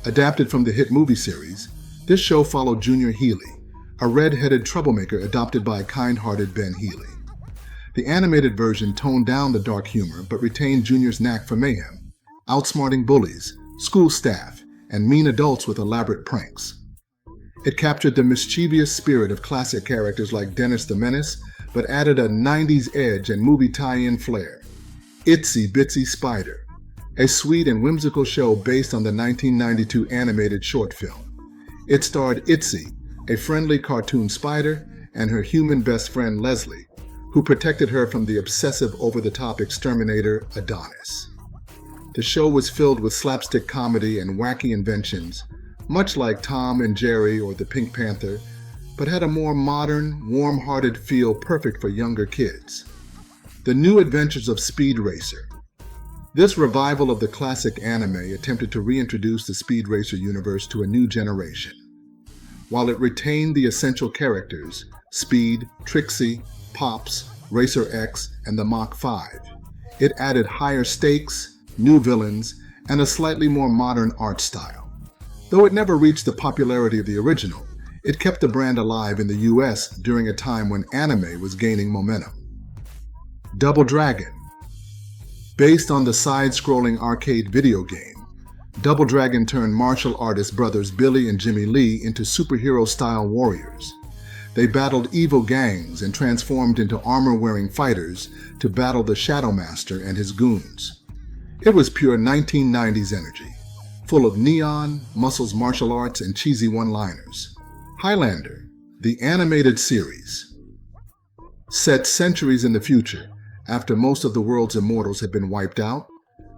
Adapted from the hit movie series, this show followed Junior Healy, a red-headed troublemaker adopted by kind-hearted Ben Healy. The animated version toned down the dark humor but retained Junior's knack for mayhem, outsmarting bullies, school staff, and mean adults with elaborate pranks. It captured the mischievous spirit of classic characters like Dennis the Menace, but added a 90s edge and movie tie-in flair. Itsy Bitsy Spider, a sweet and whimsical show based on the 1992 animated short film. It starred Itsy, a friendly cartoon spider, and her human best friend Leslie, who protected her from the obsessive over-the-top exterminator Adonis. The show was filled with slapstick comedy and wacky inventions, much like Tom and Jerry or the Pink Panther, but had a more modern, warm-hearted feel perfect for younger kids. The New Adventures of Speed Racer. This revival of the classic anime attempted to reintroduce the Speed Racer universe to a new generation. While it retained the essential characters, Speed, Trixie, Pops, Racer X, and the Mach 5, it added higher stakes, new villains, and a slightly more modern art style. Though it never reached the popularity of the original, it kept the brand alive in the US during a time when anime was gaining momentum. Double Dragon. Based on the side-scrolling arcade video game, Double Dragon turned martial artist brothers Billy and Jimmy Lee into superhero-style warriors. They battled evil gangs and transformed into armor-wearing fighters to battle the Shadow Master and his goons. It was pure 1990s energy, full of neon, muscles martial arts, and cheesy one-liners. Highlander, the animated series. Set centuries in the future, after most of the world's immortals had been wiped out,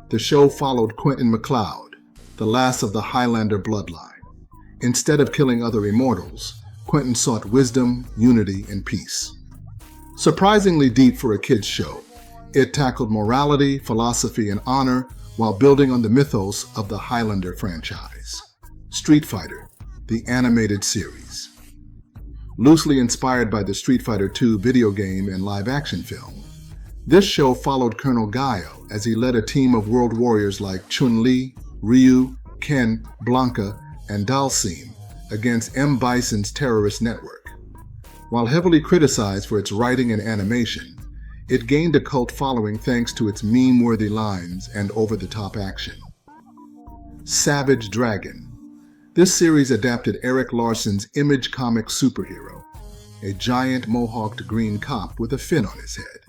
the show followed Quentin MacLeod, the last of the Highlander bloodline. Instead of killing other immortals, Quentin sought wisdom, unity, and peace. Surprisingly deep for a kids' show, it tackled morality, philosophy, and honor while building on the mythos of the Highlander franchise. Street Fighter, the animated series. Loosely inspired by the Street Fighter II video game and live-action film, this show followed Colonel Gaio as he led a team of world warriors like Chun-Li, Ryu, Ken, Blanca, and Dalsim against M. Bison's terrorist network. While heavily criticized for its writing and animation, it gained a cult following thanks to its meme-worthy lines and over-the-top action. Savage Dragon. This series adapted Eric Larson's Image comic superhero, a giant mohawked green cop with a fin on his head.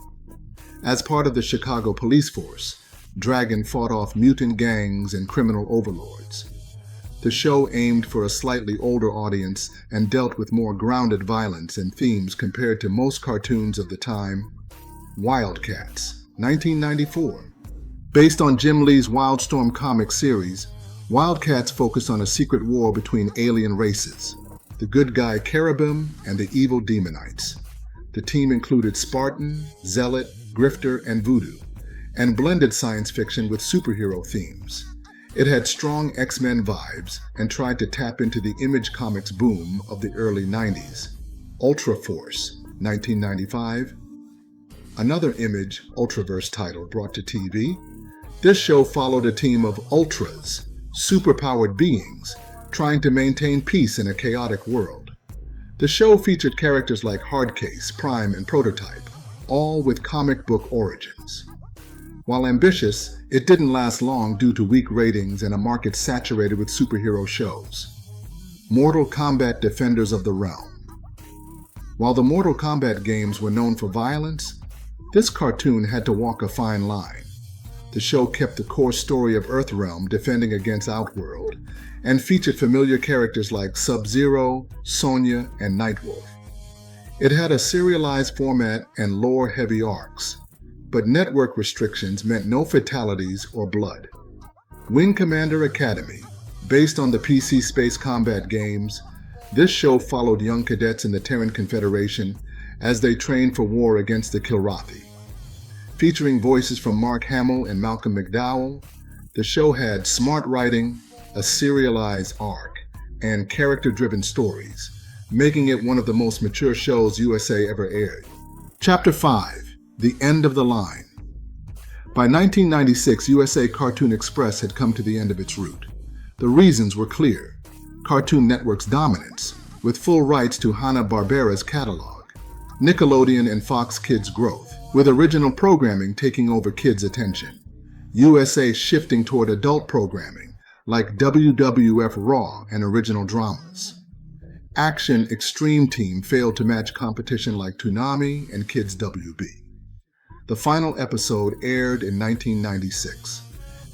As part of the Chicago police force, Dragon fought off mutant gangs and criminal overlords. The show aimed for a slightly older audience and dealt with more grounded violence and themes compared to most cartoons of the time. Wildcats, 1994. Based on Jim Lee's Wildstorm comic series, Wildcats focused on a secret war between alien races, the good guy Cherubim and the evil Demonites. The team included Spartan, Zealot, Grifter, and Voodoo, and blended science fiction with superhero themes. It had strong X-Men vibes and tried to tap into the Image Comics boom of the early 90s. Ultra Force, 1995. Another Image Ultraverse title brought to TV. This show followed a team of Ultras, superpowered beings, trying to maintain peace in a chaotic world. The show featured characters like Hardcase, Prime, and Prototype, all with comic book origins. While ambitious, it didn't last long due to weak ratings and a market saturated with superhero shows. Mortal Kombat Defenders of the Realm. While the Mortal Kombat games were known for violence, this cartoon had to walk a fine line. The show kept the core story of Earthrealm defending against Outworld, and featured familiar characters like Sub-Zero, Sonya, and Nightwolf. It had a serialized format and lore-heavy arcs, but network restrictions meant no fatalities or blood. Wing Commander Academy, based on the PC space combat games, this show followed young cadets in the Terran Confederation as they trained for war against the Kilrathi. Featuring voices from Mark Hamill and Malcolm McDowell, the show had smart writing, a serialized arc, and character-driven stories, making it one of the most mature shows USA ever aired. Chapter 5. The End of the Line. By 1996, USA Cartoon Express had come to the end of its route. The reasons were clear. Cartoon Network's dominance, with full rights to Hanna-Barbera's catalog. Nickelodeon and Fox Kids' growth, with original programming taking over kids' attention. USA shifting toward adult programming, like WWF Raw and original dramas. Action Extreme Team failed to match competition like Toonami and Kids WB. The final episode aired in 1996,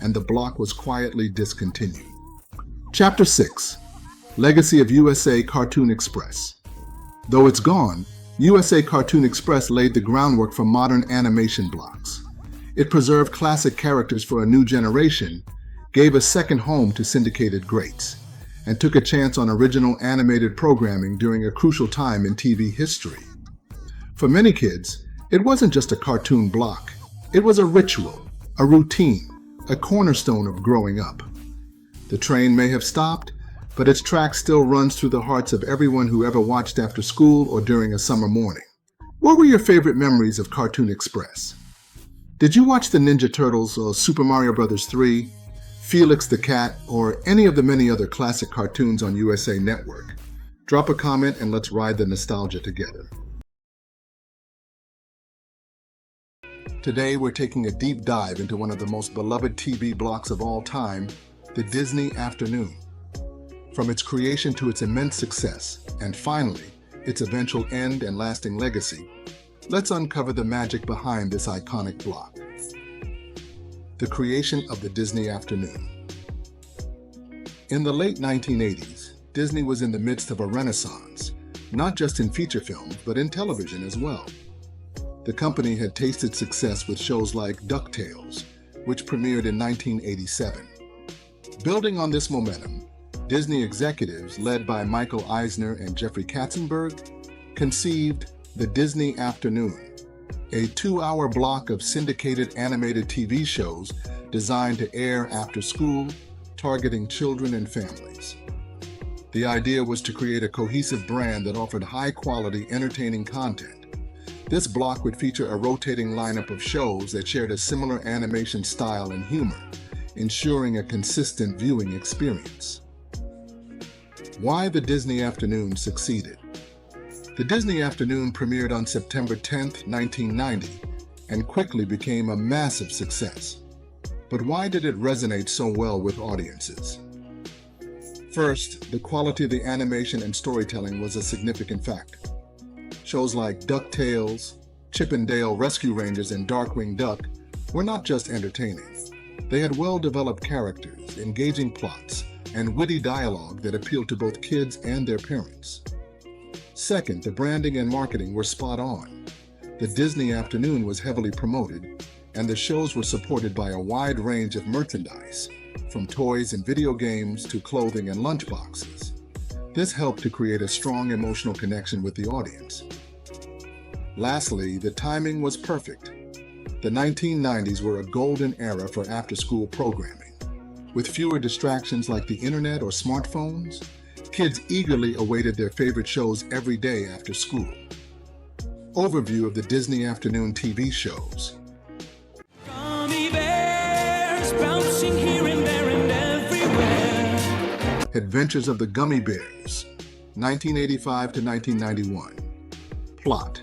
and the block was quietly discontinued. Chapter 6. Legacy of USA Cartoon Express. Though it's gone, USA Cartoon Express laid the groundwork for modern animation blocks. It preserved classic characters for a new generation, gave a second home to syndicated greats, and took a chance on original animated programming during a crucial time in TV history. For many kids, it wasn't just a cartoon block. It was a ritual, a routine, a cornerstone of growing up. The train may have stopped, but its track still runs through the hearts of everyone who ever watched after school or during a summer morning. What were your favorite memories of Cartoon Express? Did you watch the Ninja Turtles or Super Mario Bros. 3, Felix the Cat, or any of the many other classic cartoons on USA Network? Drop a comment and let's ride the nostalgia together. Today we're taking a deep dive into one of the most beloved TV blocks of all time, the Disney Afternoon. From its creation to its immense success, and finally, its eventual end and lasting legacy, let's uncover the magic behind this iconic block. The creation of the Disney Afternoon. In the late 1980s, Disney was in the midst of a renaissance, not just in feature films, but in television as well. The company had tasted success with shows like DuckTales, which premiered in 1987. Building on this momentum, Disney executives, led by Michael Eisner and Jeffrey Katzenberg, conceived the Disney Afternoon, a 2-hour block of syndicated animated TV shows designed to air after school, targeting children and families. The idea was to create a cohesive brand that offered high-quality, entertaining content. This block would feature a rotating lineup of shows that shared a similar animation style and humor, ensuring a consistent viewing experience. Why the Disney Afternoon succeeded. The Disney Afternoon premiered on September 10, 1990, and quickly became a massive success. But why did it resonate so well with audiences? First, the quality of the animation and storytelling was a significant factor. Shows like DuckTales, Chip and Dale Rescue Rangers, and Darkwing Duck were not just entertaining. They had well-developed characters, engaging plots, and witty dialogue that appealed to both kids and their parents. Second, the branding and marketing were spot on. The Disney Afternoon was heavily promoted, and the shows were supported by a wide range of merchandise, from toys and video games to clothing and lunchboxes. This helped to create a strong emotional connection with the audience. Lastly, the timing was perfect. The 1990s were a golden era for after-school programming. With fewer distractions like the internet or smartphones, kids eagerly awaited their favorite shows every day after school. Overview of the Disney Afternoon TV shows. Gummy bears bouncing here and there and everywhere. Adventures of the Gummy Bears, 1985 to 1991. Plot: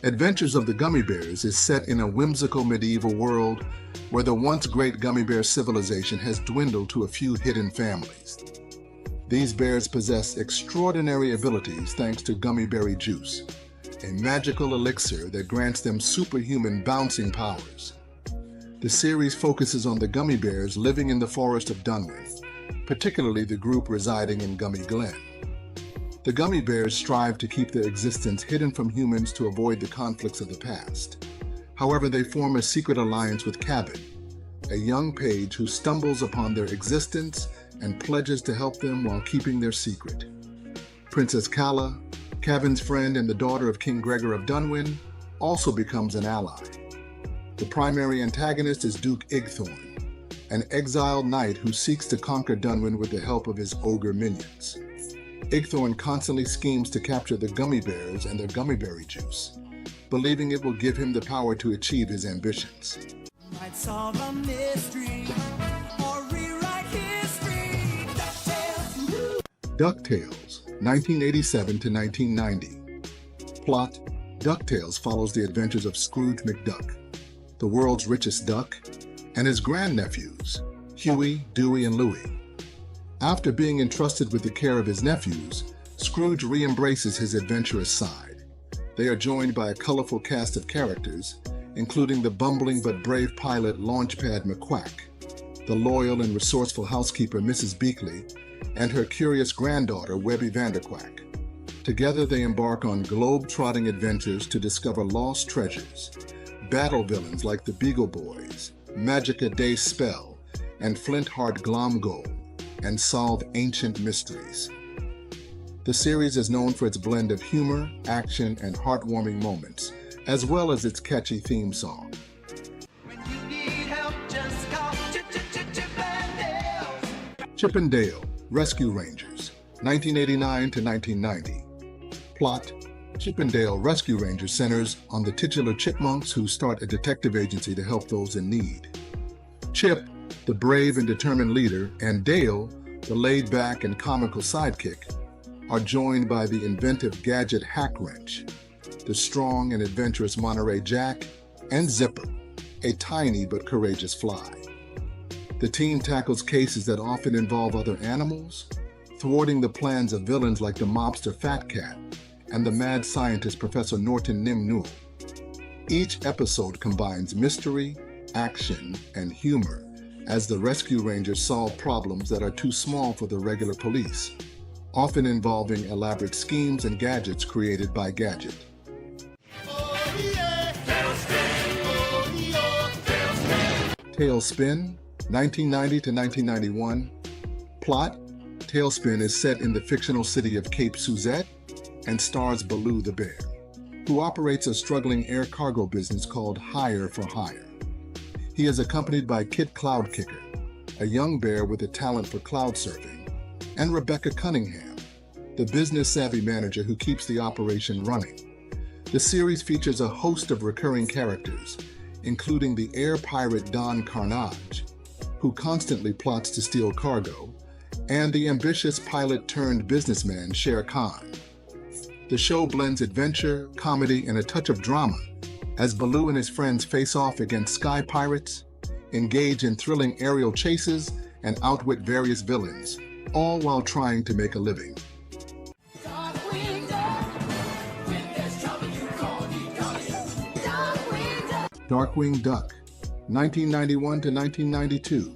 Adventures of the Gummy Bears is set in a whimsical medieval world where the once great gummy bear civilization has dwindled to a few hidden families. These bears possess extraordinary abilities thanks to gummy berry juice, a magical elixir that grants them superhuman bouncing powers. The series focuses on the gummy bears living in the forest of Dunwin, particularly the group residing in Gummy Glen. The gummy bears strive to keep their existence hidden from humans to avoid the conflicts of the past. However, they form a secret alliance with Cabin, a young page who stumbles upon their existence and pledges to help them while keeping their secret. Princess Calla, Cabin's friend and the daughter of King Gregor of Dunwin, also becomes an ally. The primary antagonist is Duke Igthorn, an exiled knight who seeks to conquer Dunwin with the help of his ogre minions. Igthorn constantly schemes to capture the gummy bears and their gummy berry juice, believing it will give him the power to achieve his ambitions. Might solve a mystery or rewrite history. DuckTales, 1987 to 1990. Plot: DuckTales follows the adventures of Scrooge McDuck, the world's richest duck, and his grandnephews, Huey, Dewey, and Louie. After being entrusted with the care of his nephews, Scrooge re-embraces his adventurous side. They are joined by a colorful cast of characters, including the bumbling but brave pilot Launchpad McQuack, the loyal and resourceful housekeeper Mrs. Beakley, and her curious granddaughter Webby Vanderquack. Together they embark on globe-trotting adventures to discover lost treasures, battle villains like the Beagle Boys, Magica Day Spell, and Flintheart Glomgold, and solve ancient mysteries. The series is known for its blend of humor, action, and heartwarming moments, as well as its catchy theme song. When you need help, just call Chip and Dale. Chip and Dale, Rescue Rangers, 1989 to 1990. Plot: Chip and Dale Rescue Rangers centers on the titular chipmunks who start a detective agency to help those in need. Chip, the brave and determined leader, and Dale, the laid-back and comical sidekick, are joined by the inventive gadget Hack Wrench, the strong and adventurous Monterey Jack, and Zipper, a tiny but courageous fly. The team tackles cases that often involve other animals, thwarting the plans of villains like the mobster Fat Cat and the mad scientist Professor Norton Nimnul. Each episode combines mystery, action, and humor as the Rescue Rangers solve problems that are too small for the regular police, often involving elaborate schemes and gadgets created by Gadget. Tailspin, 1990 to 1991. Plot: Tailspin is set in the fictional city of Cape Suzette and stars Baloo the Bear, who operates a struggling air cargo business called Hire for Hire. He is accompanied by Kit Cloudkicker, a young bear with a talent for cloud surfing, and Rebecca Cunningham, the business-savvy manager who keeps the operation running. The series features a host of recurring characters, including the air pirate Don Carnage, who constantly plots to steal cargo, and the ambitious pilot-turned-businessman Shere Khan. The show blends adventure, comedy, and a touch of drama as Baloo and his friends face off against sky pirates, engage in thrilling aerial chases, and outwit various villains, all while trying to make a living. Darkwing Duck. When there's trouble, you call DW. Darkwing Duck. Darkwing Duck, 1991 to 1992.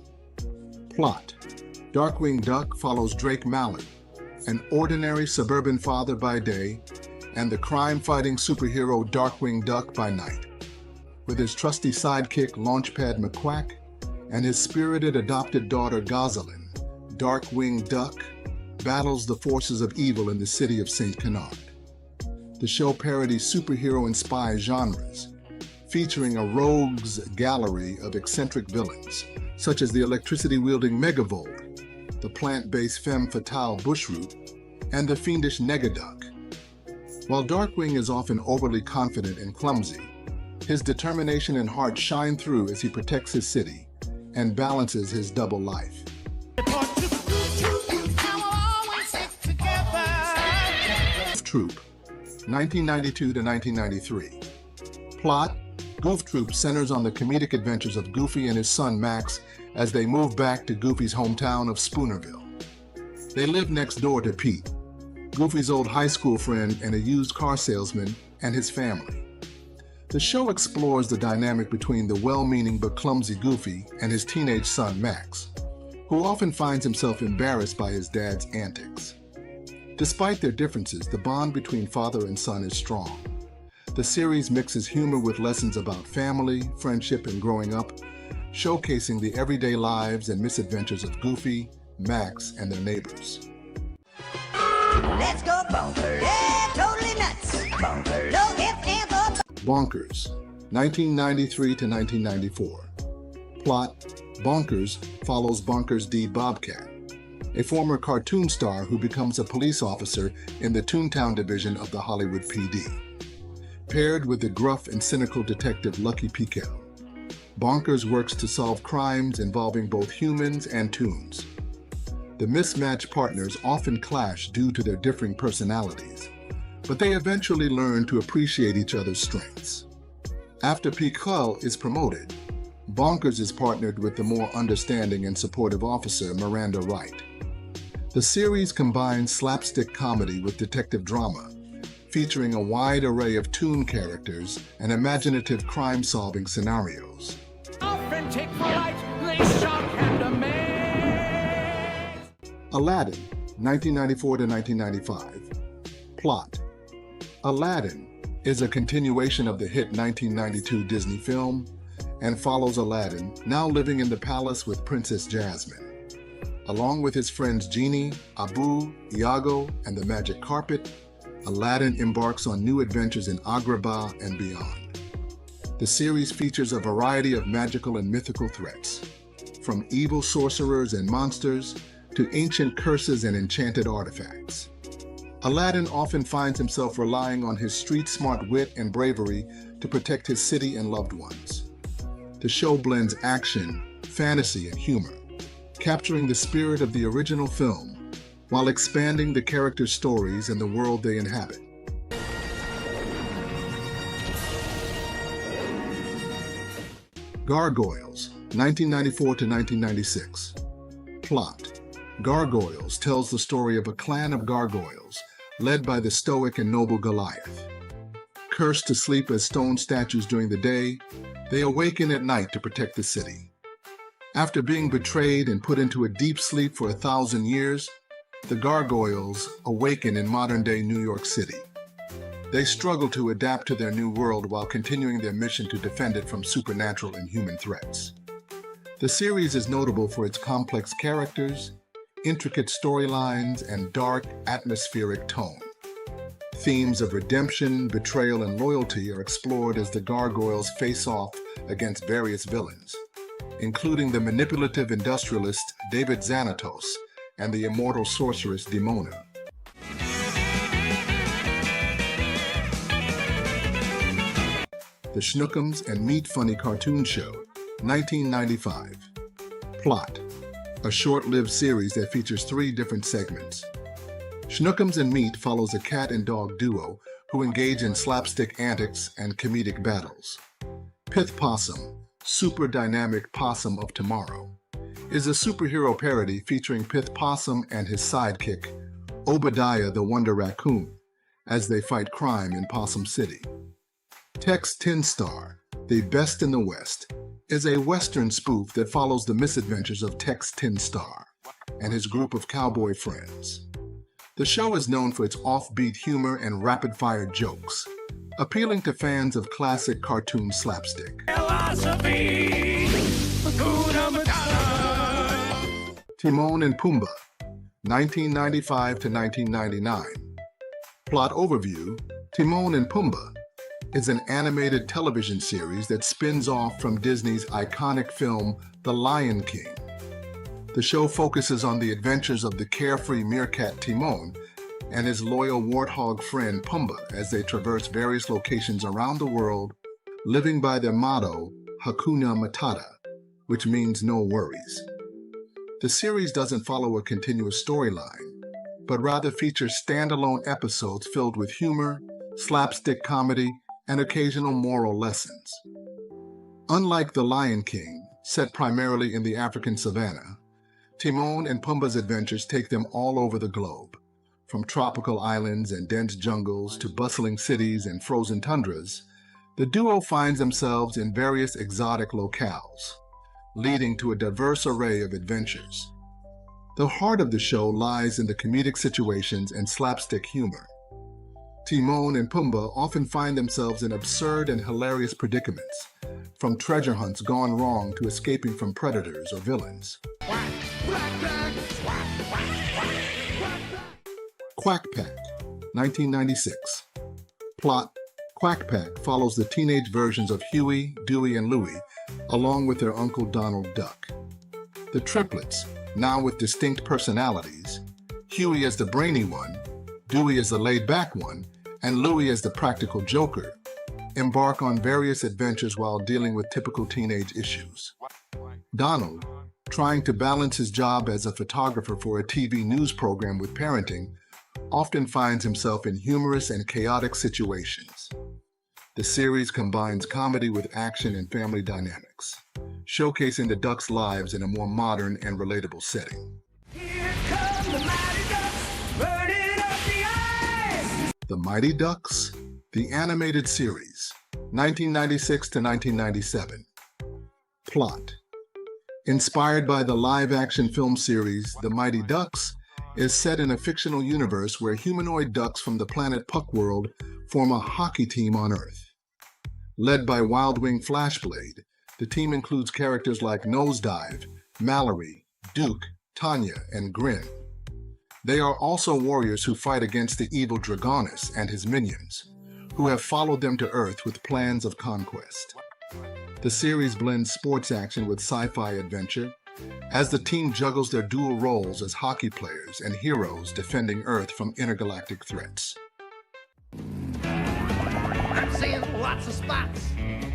Plot: Darkwing Duck follows Drake Mallard, an ordinary suburban father by day, and the crime-fighting superhero Darkwing Duck by night. With his trusty sidekick Launchpad McQuack and his spirited adopted daughter Gosselin, Darkwing Duck battles the forces of evil in the city of St. Canard. The show parodies superhero and spy genres, featuring a rogues gallery of eccentric villains, such as the electricity-wielding Megavolt, the plant-based femme fatale Bushroot, and the fiendish Negaduck. While Darkwing is often overly confident and clumsy, his determination and heart shine through as he protects his city and balances his double life. Troop, 1992 to 1993. Plot: Goof Troop centers on the comedic adventures of Goofy and his son Max as they move back to Goofy's hometown of Spoonerville. They live next door to Pete, Goofy's old high school friend and a used car salesman, and his family. The show explores the dynamic between the well-meaning but clumsy Goofy and his teenage son Max, who often finds himself embarrassed by his dad's antics. Despite their differences, the bond between father and son is strong. The series mixes humor with lessons about family, friendship, and growing up, showcasing the everyday lives and misadventures of Goofy, Max, and their neighbors. Let's go bonkers. Yeah, totally nuts. Bonkers. No ifs, ands, or Bonkers, 1993 to 1994. Plot: Bonkers follows Bonkers D. Bobcat, a former cartoon star who becomes a police officer in the Toontown division of the Hollywood PD. Paired with the gruff and cynical detective Lucky Piquel, Bonkers works to solve crimes involving both humans and toons. The mismatched partners often clash due to their differing personalities, but they eventually learn to appreciate each other's strengths. After Piquel is promoted, Bonkers is partnered with the more understanding and supportive officer Miranda Wright. The series combines slapstick comedy with detective drama, featuring a wide array of toon characters and imaginative crime-solving scenarios. Authentic, polite, they shock and amaze. Aladdin, 1994 to 1995. Plot: Aladdin is a continuation of the hit 1992 Disney film and follows Aladdin, now living in the palace with Princess Jasmine. Along with his friends Genie, Abu, Iago, and the Magic Carpet, Aladdin embarks on new adventures in Agrabah and beyond. The series features a variety of magical and mythical threats, from evil sorcerers and monsters to ancient curses and enchanted artifacts. Aladdin often finds himself relying on his street-smart wit and bravery to protect his city and loved ones. The show blends action, fantasy, and humor, capturing the spirit of the original film while expanding the characters' stories and the world they inhabit. Gargoyles, 1994 to 1996. Plot: Gargoyles tells the story of a clan of gargoyles led by the stoic and noble Goliath. Cursed to sleep as stone statues during the day, they awaken at night to protect the city. After being betrayed and put into a deep sleep for 1,000 years, the gargoyles awaken in modern-day New York City. They struggle to adapt to their new world while continuing their mission to defend it from supernatural and human threats. The series is notable for its complex characters, intricate storylines, and dark, atmospheric tone. Themes of redemption, betrayal, and loyalty are explored as the gargoyles face off against various villains, including the manipulative industrialist David Xanatos and the immortal sorceress Demona. The Schnookums and Meat Funny cartoon show, 1995. Plot: a short-lived series that features 3 different segments. Schnookums and Meat follows a cat and dog duo who engage in slapstick antics and comedic battles. Pith Possum, Super Dynamic Possum of Tomorrow, is a superhero parody featuring Pith Possum and his sidekick, Obadiah the Wonder Raccoon, as they fight crime in Possum City. Tex Tin Star, the Best in the West, is a Western spoof that follows the misadventures of Tex Tin Star and his group of cowboy friends. The show is known for its offbeat humor and rapid-fire jokes, appealing to fans of classic cartoon slapstick. Philosophy, Hakuna Matata. Timon and Pumbaa, 1995 to 1999. Plot overview: Timon and Pumbaa is an animated television series that spins off from Disney's iconic film The Lion King. The show focuses on the adventures of the carefree meerkat Timon and his loyal warthog friend Pumbaa as they traverse various locations around the world, living by their motto, Hakuna Matata, which means no worries. The series doesn't follow a continuous storyline. but rather features standalone episodes filled with humor, slapstick comedy, and occasional moral lessons. Unlike The Lion King, set primarily in the African savannah, Timon and Pumbaa's adventures take them all over the globe, from tropical islands and dense jungles to bustling cities and frozen tundras. The duo finds themselves in various exotic locales, leading to a diverse array of adventures. The heart of the show lies in the comedic situations and slapstick humor. Timon and Pumbaa often find themselves in absurd and hilarious predicaments, from treasure hunts gone wrong to escaping from predators or villains. Quack Pack, 1996. Plot: Quack Pack follows the teenage versions of Huey, Dewey, and Louie, along with their uncle Donald Duck. The triplets, now with distinct personalities, Huey as the brainy one, Dewey as the laid-back one, and Louie as the practical joker, embark on various adventures while dealing with typical teenage issues. Donald, trying to balance his job as a photographer for a TV news program with parenting, often finds himself in humorous and chaotic situations. The series combines comedy with action and family dynamics, showcasing the Ducks' lives in a more modern and relatable setting. Here come the mighty ducks, burning up the ice. The Mighty Ducks, the animated series, 1996 to 1997. Plot: Inspired by the live-action film series The Mighty Ducks, is set in a fictional universe where humanoid ducks from the planet Puckworld form a hockey team on Earth. Led by Wildwing Flashblade, the team includes characters like Nosedive, Mallory, Duke, Tanya, and Grin. They are also warriors who fight against the evil Dragonus and his minions, who have followed them to Earth with plans of conquest. The series blends sports action with sci-fi adventure, as the team juggles their dual roles as hockey players and heroes defending Earth from intergalactic threats. I'm seeing lots of spots,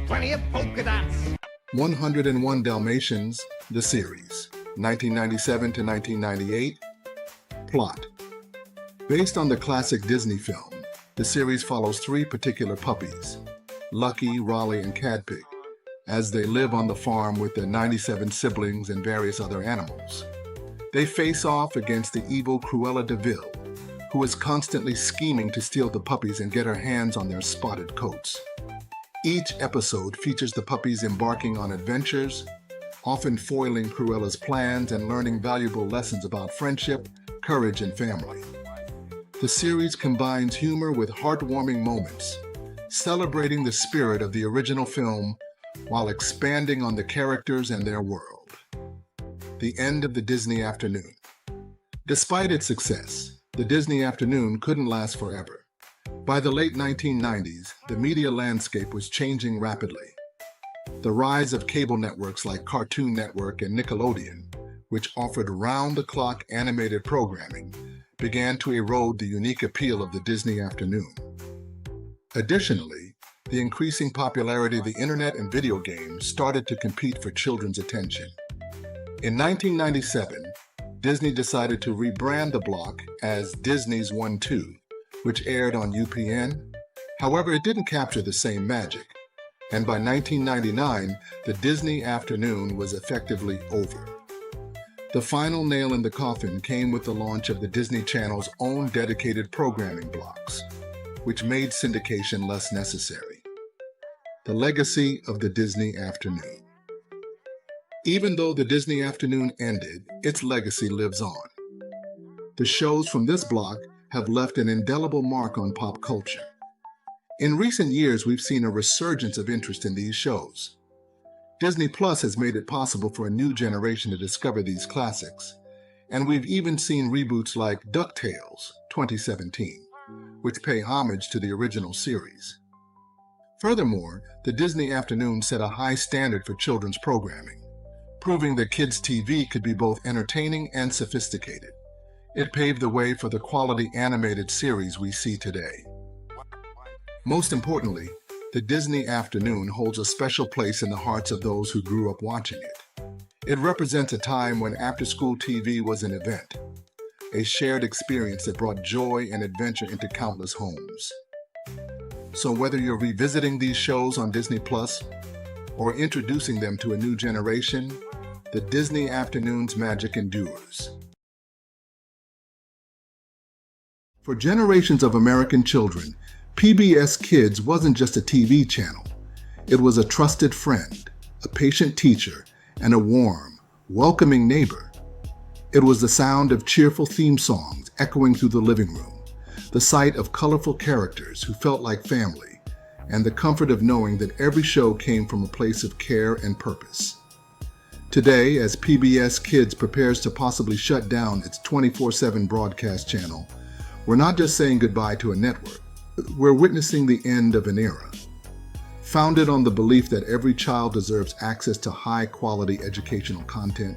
plenty of polka dots. 101 Dalmatians, the series, 1997 to 1998. Plot: Based on the classic Disney film, the series follows three particular puppies, Lucky, Raleigh, and Cadpig, as they live on the farm with their 97 siblings and various other animals. They face off against the evil Cruella de Vil, who is constantly scheming to steal the puppies and get her hands on their spotted coats. Each episode features the puppies embarking on adventures, often foiling Cruella's plans and learning valuable lessons about friendship, courage, and family. The series combines humor with heartwarming moments, celebrating the spirit of the original film while expanding on the characters and their world. The end of the Disney afternoon. Despite its success, the Disney afternoon couldn't last forever. By the late 1990s, the media landscape was changing rapidly. The rise of cable networks like Cartoon Network and Nickelodeon, which offered round-the-clock animated programming, began to erode the unique appeal of the Disney afternoon. Additionally, the increasing popularity of the internet and video games started to compete for children's attention. In 1997, Disney decided to rebrand the block as Disney's 1-2, which aired on UPN. However, it didn't capture the same magic, and by 1999, the Disney afternoon was effectively over. The final nail in the coffin came with the launch of the Disney Channel's own dedicated programming blocks, which made syndication less necessary. The legacy of the Disney afternoon. Even though the Disney afternoon ended, its legacy lives on. The shows from this block have left an indelible mark on pop culture. In recent years, we've seen a resurgence of interest in these shows. Disney Plus has made it possible for a new generation to discover these classics, and we've even seen reboots like DuckTales 2017, which pay homage to the original series. Furthermore, the Disney afternoon set a high standard for children's programming, proving that kids' TV could be both entertaining and sophisticated. It paved the way for the quality animated series we see today. Most importantly, the Disney afternoon holds a special place in the hearts of those who grew up watching it. It represents a time when after-school TV was an event, a shared experience that brought joy and adventure into countless homes. So whether you're revisiting these shows on Disney Plus or introducing them to a new generation, the Disney afternoon's magic endures. For generations of American children, PBS Kids wasn't just a TV channel. It was a trusted friend, a patient teacher, and a warm, welcoming neighbor. It was the sound of cheerful theme songs echoing through the living room, the sight of colorful characters who felt like family, and the comfort of knowing that every show came from a place of care and purpose. Today, as PBS Kids prepares to possibly shut down its 24/7 broadcast channel, we're not just saying goodbye to a network, we're witnessing the end of an era. Founded on the belief that every child deserves access to high-quality educational content,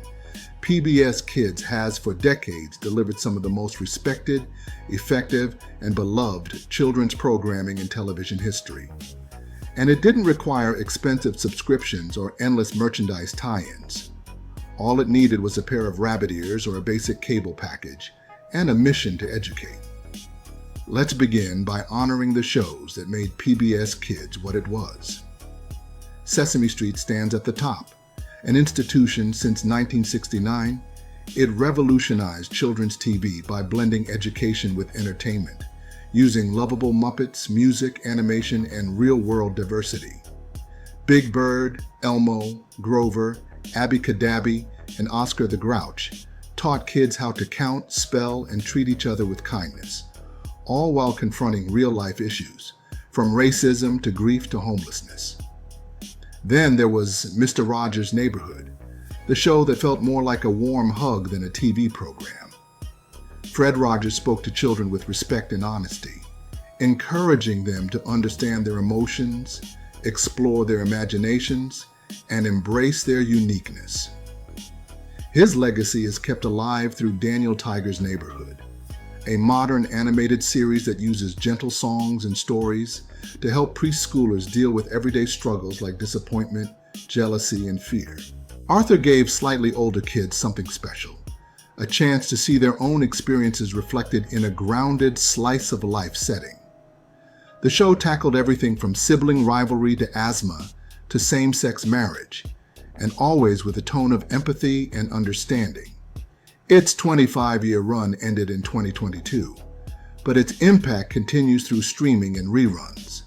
PBS Kids has for decades delivered some of the most respected, effective, and beloved children's programming in television history. And it didn't require expensive subscriptions or endless merchandise tie-ins. All it needed was a pair of rabbit ears or a basic cable package, and a mission to educate. Let's begin by honoring the shows that made PBS Kids what it was. Sesame Street stands at the top. An institution since 1969, it revolutionized children's TV by blending education with entertainment, using lovable Muppets, music, animation, and real-world diversity. Big Bird, Elmo, Grover, Abby Cadabby, and Oscar the Grouch taught kids how to count, spell, and treat each other with kindness, all while confronting real-life issues, from racism to grief to homelessness. Then there was Mr. Rogers' Neighborhood, the show that felt more like a warm hug than a TV program. Fred Rogers spoke to children with respect and honesty, encouraging them to understand their emotions, explore their imaginations, and embrace their uniqueness. His legacy is kept alive through Daniel Tiger's Neighborhood, a modern animated series that uses gentle songs and stories to help preschoolers deal with everyday struggles like disappointment, jealousy, and fear. Arthur gave slightly older kids something special, a chance to see their own experiences reflected in a grounded slice-of-life setting. The show tackled everything from sibling rivalry to asthma to same-sex marriage, and always with a tone of empathy and understanding. Its 25-year run ended in 2022, but its impact continues through streaming and reruns.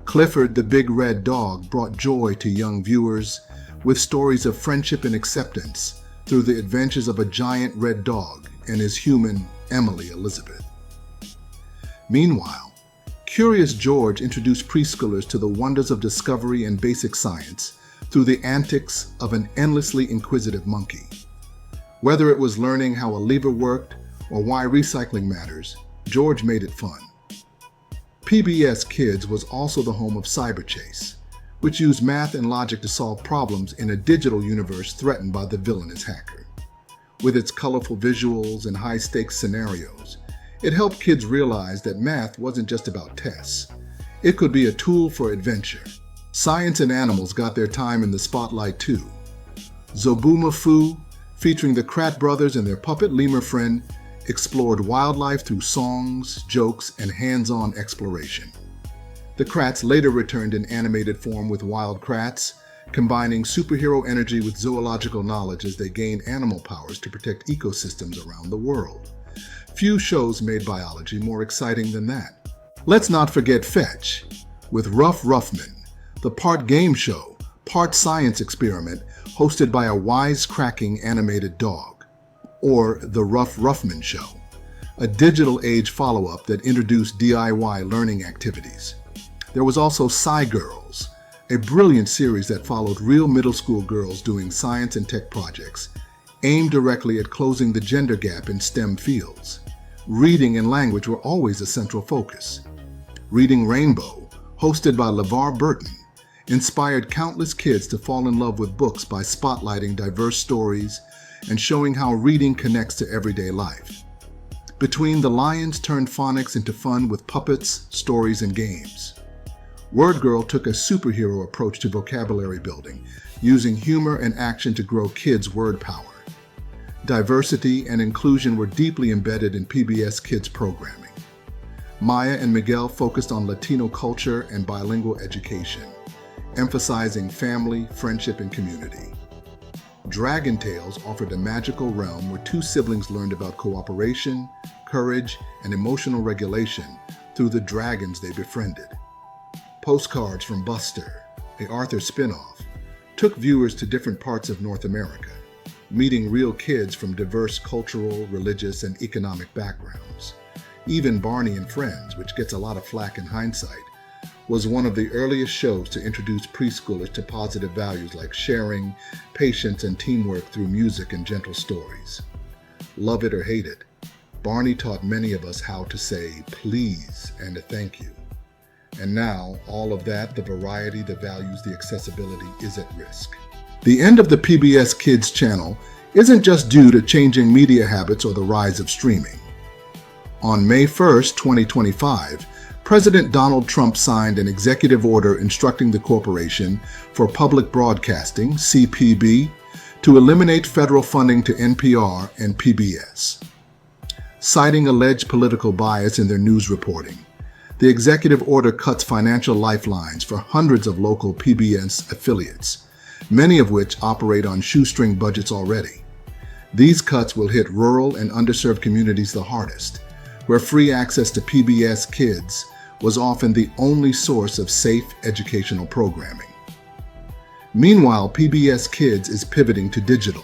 Clifford the Big Red Dog brought joy to young viewers with stories of friendship and acceptance through the adventures of a giant red dog and his human, Emily Elizabeth. Meanwhile, Curious George introduced preschoolers to the wonders of discovery and basic science through the antics of an endlessly inquisitive monkey. Whether it was learning how a lever worked or why recycling matters, George made it fun. PBS Kids was also the home of Cyber Chase, which used math and logic to solve problems in a digital universe threatened by the villainous hacker. With its colorful visuals and high-stakes scenarios, it helped kids realize that math wasn't just about tests. It could be a tool for adventure. Science and animals got their time in the spotlight too. Zobuma Fu, featuring the Krat brothers and their puppet lemur friend, explored wildlife through songs, jokes, and hands-on exploration. The Krats later returned in animated form with Wild Kratts, combining superhero energy with zoological knowledge as they gained animal powers to protect ecosystems around the world. Few shows made biology more exciting than that. Let's not forget Fetch, with Ruff Ruffman, the part game show, part science experiment hosted by a wisecracking animated dog, or The Ruff Ruffman Show, a digital age follow-up that introduced DIY learning activities. There was also Sci Girls, a brilliant series that followed real middle school girls doing science and tech projects, aimed directly at closing the gender gap in STEM fields. Reading and language were always a central focus. Reading Rainbow, hosted by LeVar Burton, inspired countless kids to fall in love with books by spotlighting diverse stories and showing how reading connects to everyday life. Between the Lions turned phonics into fun with puppets, stories, and games. Word Girl took a superhero approach to vocabulary building, using humor and action to grow kids' word power. Diversity and inclusion were deeply embedded in PBS Kids programming. Maya and Miguel focused on Latino culture and bilingual education, emphasizing family, friendship, and community. Dragon Tales offered a magical realm where two siblings learned about cooperation, courage, and emotional regulation through the dragons they befriended. Postcards from Buster, a Arthur spinoff, took viewers to different parts of North America, meeting real kids from diverse cultural, religious, and economic backgrounds. Even Barney and Friends, which gets a lot of flack in hindsight, was one of the earliest shows to introduce preschoolers to positive values like sharing, patience, and teamwork through music and gentle stories. Love it or hate it, Barney taught many of us how to say please and a thank you. And now, all of that, the variety, the values, the accessibility, is at risk. The end of the PBS Kids channel isn't just due to changing media habits or the rise of streaming. On May 1st, 2025, President Donald Trump signed an executive order instructing the Corporation for Public Broadcasting, CPB, to eliminate federal funding to NPR and PBS. Citing alleged political bias in their news reporting, the executive order cuts financial lifelines for hundreds of local PBS affiliates, many of which operate on shoestring budgets already. These cuts will hit rural and underserved communities the hardest, where free access to PBS Kids was often the only source of safe educational programming. Meanwhile, PBS Kids is pivoting to digital.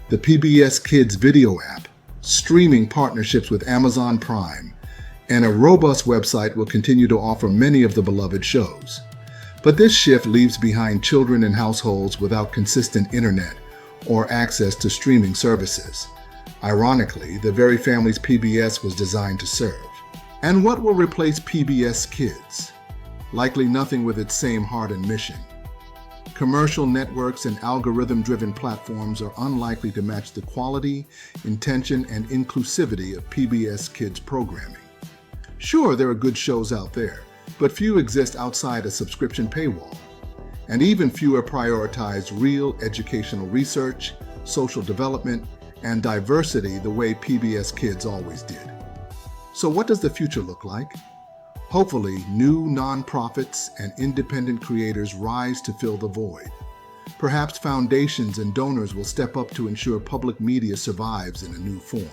The PBS Kids video app, streaming partnerships with Amazon Prime, and a robust website will continue to offer many of the beloved shows. But this shift leaves behind children in households without consistent internet or access to streaming services. Ironically, the very families PBS was designed to serve. And what will replace PBS Kids? Likely nothing with its same heart and mission. Commercial networks and algorithm-driven platforms are unlikely to match the quality, intention, and inclusivity of PBS Kids programming. Sure, there are good shows out there, but few exist outside a subscription paywall. And even fewer prioritize real educational research, social development, and diversity the way PBS Kids always did. So what does the future look like? Hopefully, new nonprofits and independent creators rise to fill the void. Perhaps foundations and donors will step up to ensure public media survives in a new form.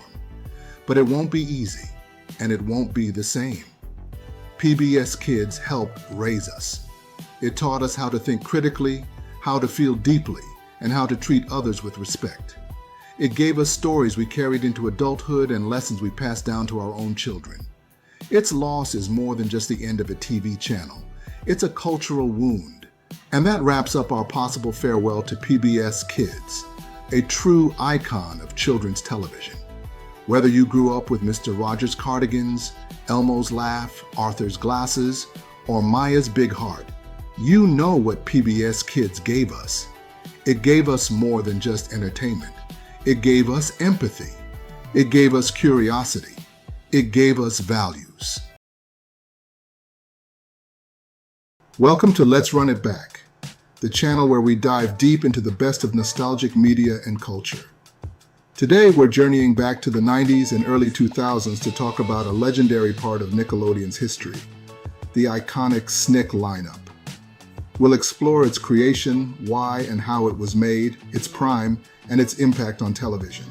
But it won't be easy, and it won't be the same. PBS Kids helped raise us. It taught us how to think critically, how to feel deeply, and how to treat others with respect. It gave us stories we carried into adulthood and lessons we passed down to our own children. Its loss is more than just the end of a TV channel. It's a cultural wound. And that wraps up our possible farewell to PBS Kids, a true icon of children's television. Whether you grew up with Mr. Rogers' Cardigans, Elmo's Laugh, Arthur's Glasses, or Maya's Big Heart, you know what PBS Kids gave us. It gave us more than just entertainment. It gave us empathy. It gave us curiosity. It gave us values. Welcome to Let's Run It Back, the channel where we dive deep into the best of nostalgic media and culture. Today, we're journeying back to the 90s and early 2000s to talk about a legendary part of Nickelodeon's history, the iconic SNICK lineup. We'll explore its creation, why and how it was made, its prime, and its impact on television.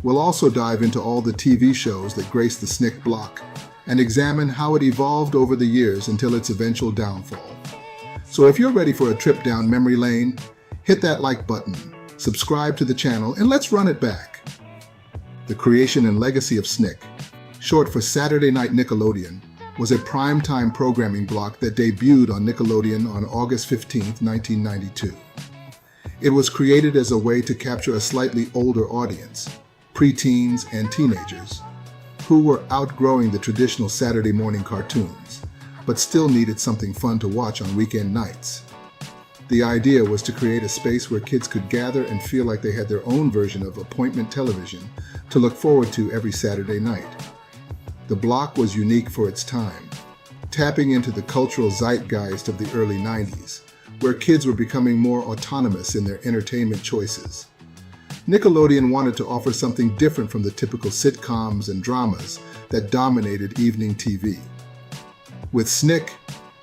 We'll also dive into all the TV shows that graced the SNICK block and examine how it evolved over the years until its eventual downfall. So if you're ready for a trip down memory lane, hit that like button, subscribe to the channel, and let's run it back. The creation and legacy of SNICK, short for Saturday Night Nickelodeon, was a primetime programming block that debuted on Nickelodeon on August 15, 1992. It was created as a way to capture a slightly older audience, preteens and teenagers, who were outgrowing the traditional Saturday morning cartoons, but still needed something fun to watch on weekend nights. The idea was to create a space where kids could gather and feel like they had their own version of appointment television to look forward to every Saturday night. The block was unique for its time, tapping into the cultural zeitgeist of the early 90s, where kids were becoming more autonomous in their entertainment choices. Nickelodeon wanted to offer something different from the typical sitcoms and dramas that dominated evening TV. With SNICK,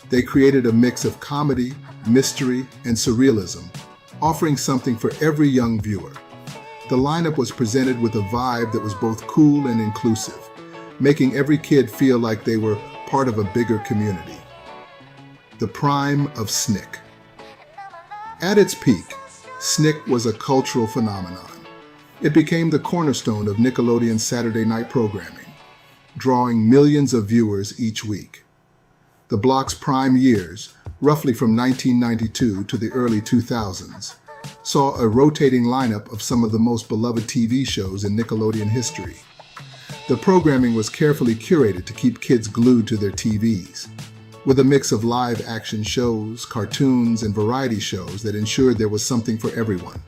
they created a mix of comedy, mystery, and surrealism, offering something for every young viewer. The lineup was presented with a vibe that was both cool and inclusive, making every kid feel like they were part of a bigger community. The prime of SNICK. At its peak, SNICK was a cultural phenomenon. It became the cornerstone of Nickelodeon's Saturday night programming, drawing millions of viewers each week. The block's prime years, roughly from 1992 to the early 2000s, saw a rotating lineup of some of the most beloved TV shows in Nickelodeon history. The programming was carefully curated to keep kids glued to their TVs, with a mix of live-action shows, cartoons, and variety shows that ensured there was something for everyone.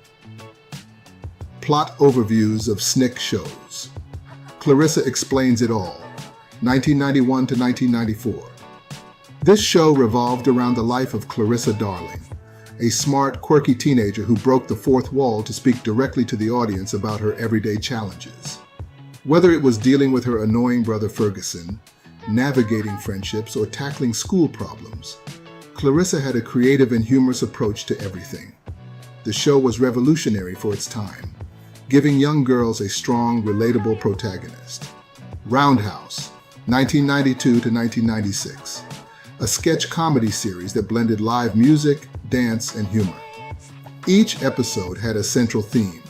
Plot overviews of SNICK shows. Clarissa Explains It All, 1991 to 1994. This show revolved around the life of Clarissa Darling, a smart, quirky teenager who broke the fourth wall to speak directly to the audience about her everyday challenges. Whether it was dealing with her annoying brother Ferguson, navigating friendships, or tackling school problems, Clarissa had a creative and humorous approach to everything. The show was revolutionary for its time, giving young girls a strong, relatable protagonist. Roundhouse, 1992 to 1996. A sketch comedy series that blended live music, dance, and humor. Each episode had a central theme,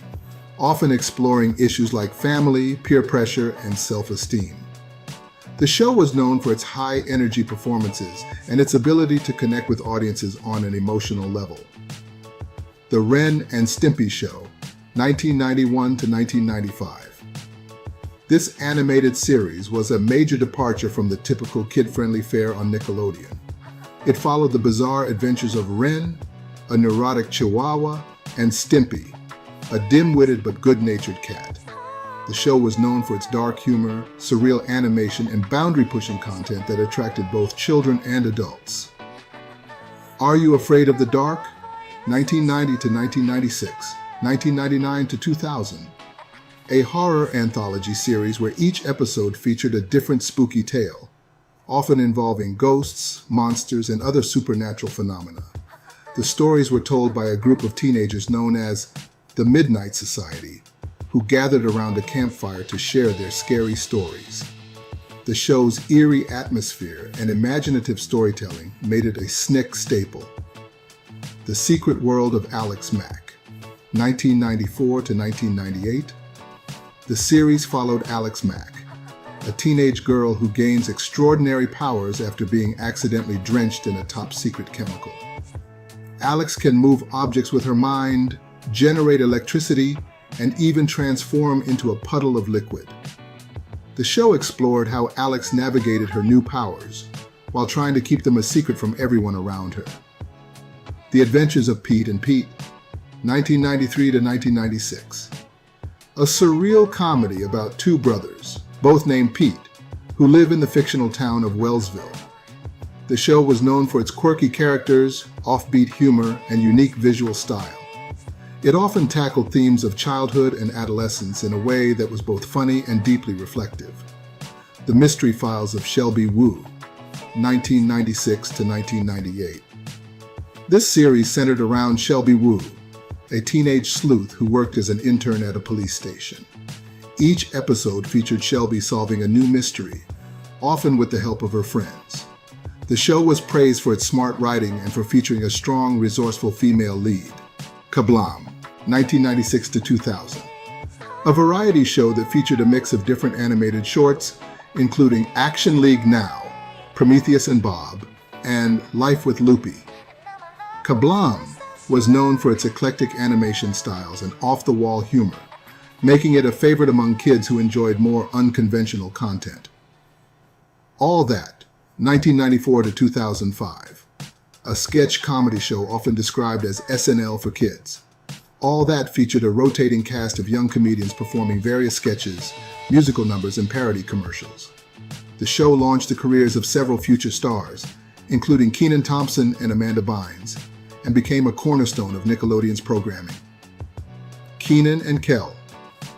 often exploring issues like family, peer pressure, and self-esteem. The show was known for its high-energy performances and its ability to connect with audiences on an emotional level. The Ren and Stimpy Show, 1991 to 1995. This animated series was a major departure from the typical kid-friendly fare on Nickelodeon. It followed the bizarre adventures of Ren, a neurotic chihuahua, and Stimpy, a dim-witted but good-natured cat. The show was known for its dark humor, surreal animation, and boundary-pushing content that attracted both children and adults. Are You Afraid of the Dark? 1990 to 1996, 1999 to 2000. A horror anthology series where each episode featured a different spooky tale, often involving ghosts, monsters, and other supernatural phenomena. The stories were told by a group of teenagers known as the Midnight Society, who gathered around a campfire to share their scary stories. The show's eerie atmosphere and imaginative storytelling made it a SNICK staple. The Secret World of Alex Mack, 1994 to 1998. The series followed Alex Mack, a teenage girl who gains extraordinary powers after being accidentally drenched in a top-secret chemical. Alex can move objects with her mind, generate electricity, and even transform into a puddle of liquid. The show explored how Alex navigated her new powers while trying to keep them a secret from everyone around her. The Adventures of Pete and Pete, 1993 to 1996. A surreal comedy about two brothers, both named Pete, who live in the fictional town of Wellsville. The show was known for its quirky characters, offbeat humor, and unique visual style. It often tackled themes of childhood and adolescence in a way that was both funny and deeply reflective. The Mystery Files of Shelby Woo, 1996 to 1998. This series centered around Shelby Woo, a teenage sleuth who worked as an intern at a police station. Each episode featured Shelby solving a new mystery, often with the help of her friends. The show was praised for its smart writing and for featuring a strong, resourceful female lead. Kablam, 1996 to 2000. A variety show that featured a mix of different animated shorts, including Action League Now, Prometheus and Bob, and Life with Loopy. Kablam was known for its eclectic animation styles and off-the-wall humor, making it a favorite among kids who enjoyed more unconventional content. All That, 1994 to 2005. A sketch comedy show often described as SNL for kids. All That featured a rotating cast of young comedians performing various sketches, musical numbers, and parody commercials. The show launched the careers of several future stars, including Kenan Thompson and Amanda Bynes, and became a cornerstone of Nickelodeon's programming. Kenan and Kel,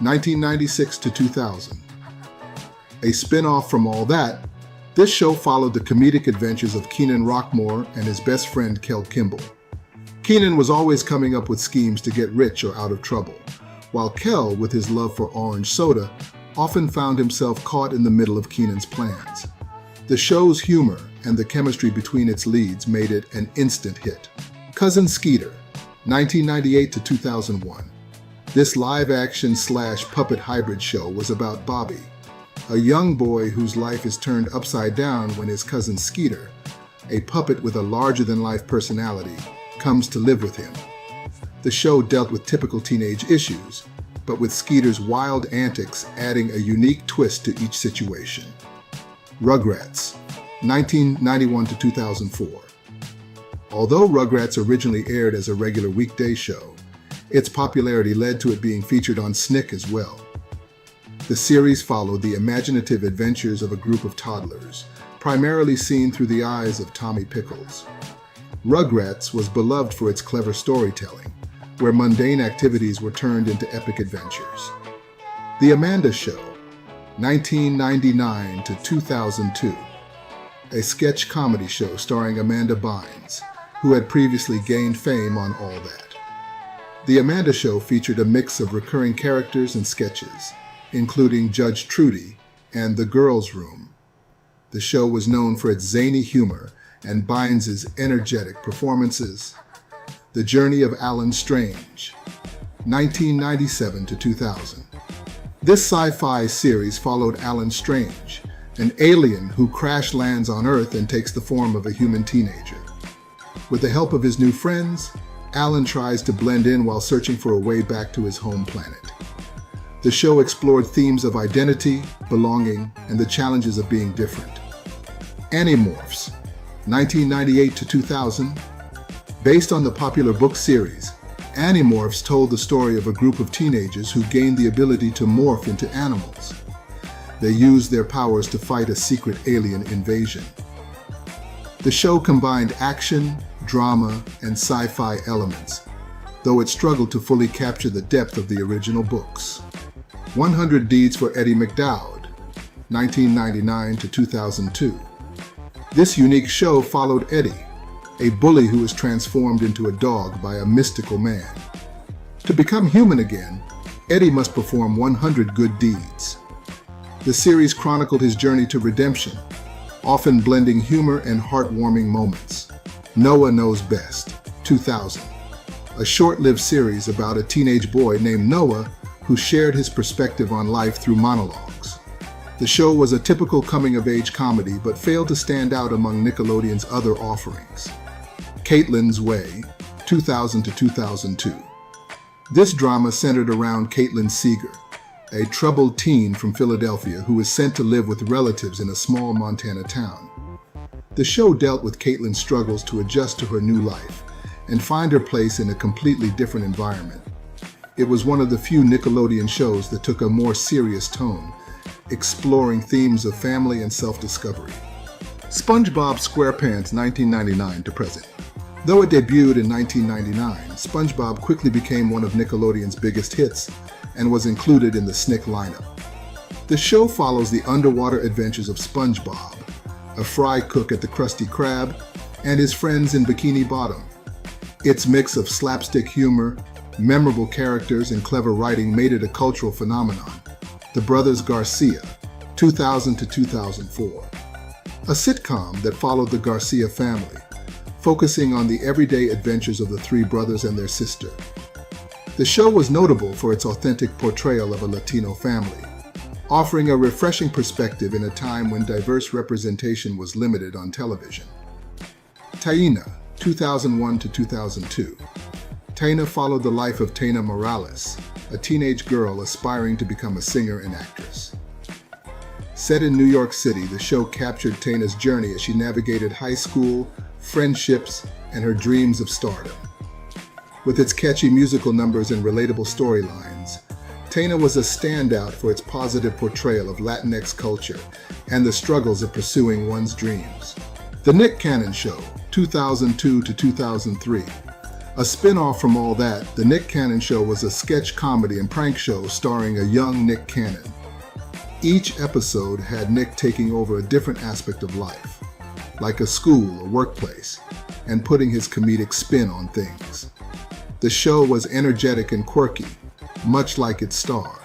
1996 to 2000. A spin-off from all that, this show followed the comedic adventures of Kenan Rockmore and his best friend Kel Kimball. Kenan was always coming up with schemes to get rich or out of trouble, while Kel, with his love for orange soda, often found himself caught in the middle of Kenan's plans. The show's humor and the chemistry between its leads made it an instant hit. Cousin Skeeter, 1998 to 2001. This live-action / puppet hybrid show was about Bobby, a young boy whose life is turned upside down when his cousin Skeeter, a puppet with a larger-than-life personality, comes to live with him. The show dealt with typical teenage issues, but with Skeeter's wild antics adding a unique twist to each situation. Rugrats, 1991 to 2004. Although Rugrats originally aired as a regular weekday show, its popularity led to it being featured on SNICK as well. The series followed the imaginative adventures of a group of toddlers, primarily seen through the eyes of Tommy Pickles. Rugrats was beloved for its clever storytelling, where mundane activities were turned into epic adventures. The Amanda Show, 1999 to 2002. A sketch comedy show starring Amanda Bynes, who had previously gained fame on All That. The Amanda Show featured a mix of recurring characters and sketches, including Judge Trudy and The Girls' Room. The show was known for its zany humor and Bynes' energetic performances. The Journey of Alan Strange, 1997 to 2000. This sci-fi series followed Alan Strange, an alien who crash lands on Earth and takes the form of a human teenager. With the help of his new friends, Alan tries to blend in while searching for a way back to his home planet. The show explored themes of identity, belonging, and the challenges of being different. Animorphs, 1998 to 2000. Based on the popular book series, Animorphs told the story of a group of teenagers who gained the ability to morph into animals. They used their powers to fight a secret alien invasion. The show combined action, drama, and sci-fi elements, though it struggled to fully capture the depth of the original books. 100 Deeds for Eddie McDowd, 1999 to 2002. This unique show followed Eddie, a bully who is transformed into a dog by a mystical man. To become human again, Eddie must perform 100 good deeds. The series chronicled his journey to redemption, often blending humor and heartwarming moments. Noah Knows Best, 2000. A short-lived series about a teenage boy named Noah who shared his perspective on life through monologues. The show was a typical coming-of-age comedy but failed to stand out among Nickelodeon's other offerings. Caitlin's Way, 2000 to 2002. This drama centered around Caitlin Seeger, a troubled teen from Philadelphia who is sent to live with relatives in a small Montana town. The show dealt with Caitlin's struggles to adjust to her new life and find her place in a completely different environment. It was one of the few Nickelodeon shows that took a more serious tone, exploring themes of family and self-discovery. SpongeBob SquarePants 1999 to present. Though it debuted in 1999, SpongeBob quickly became one of Nickelodeon's biggest hits and was included in the SNICK lineup. The show follows the underwater adventures of SpongeBob, a fry cook at the Krusty Krab, and his friends in Bikini Bottom. Its mix of slapstick humor, memorable characters, and clever writing made it a cultural phenomenon. The Brothers Garcia, 2000 to 2004. A sitcom that followed the Garcia family, focusing on the everyday adventures of the three brothers and their sister. The show was notable for its authentic portrayal of a Latino family, offering a refreshing perspective in a time when diverse representation was limited on television. Taina, 2001 to 2002. Taina followed the life of Taina Morales, a teenage girl aspiring to become a singer and actress. Set in New York City, the show captured Taina's journey as she navigated high school, friendships, and her dreams of stardom. With its catchy musical numbers and relatable storylines, Taina was a standout for its positive portrayal of Latinx culture and the struggles of pursuing one's dreams. The Nick Cannon Show, 2002 to 2003. A spin-off from all that, The Nick Cannon Show was a sketch comedy and prank show starring a young Nick Cannon. Each episode had Nick taking over a different aspect of life, like a school or workplace, and putting his comedic spin on things. The show was energetic and quirky, much like its star,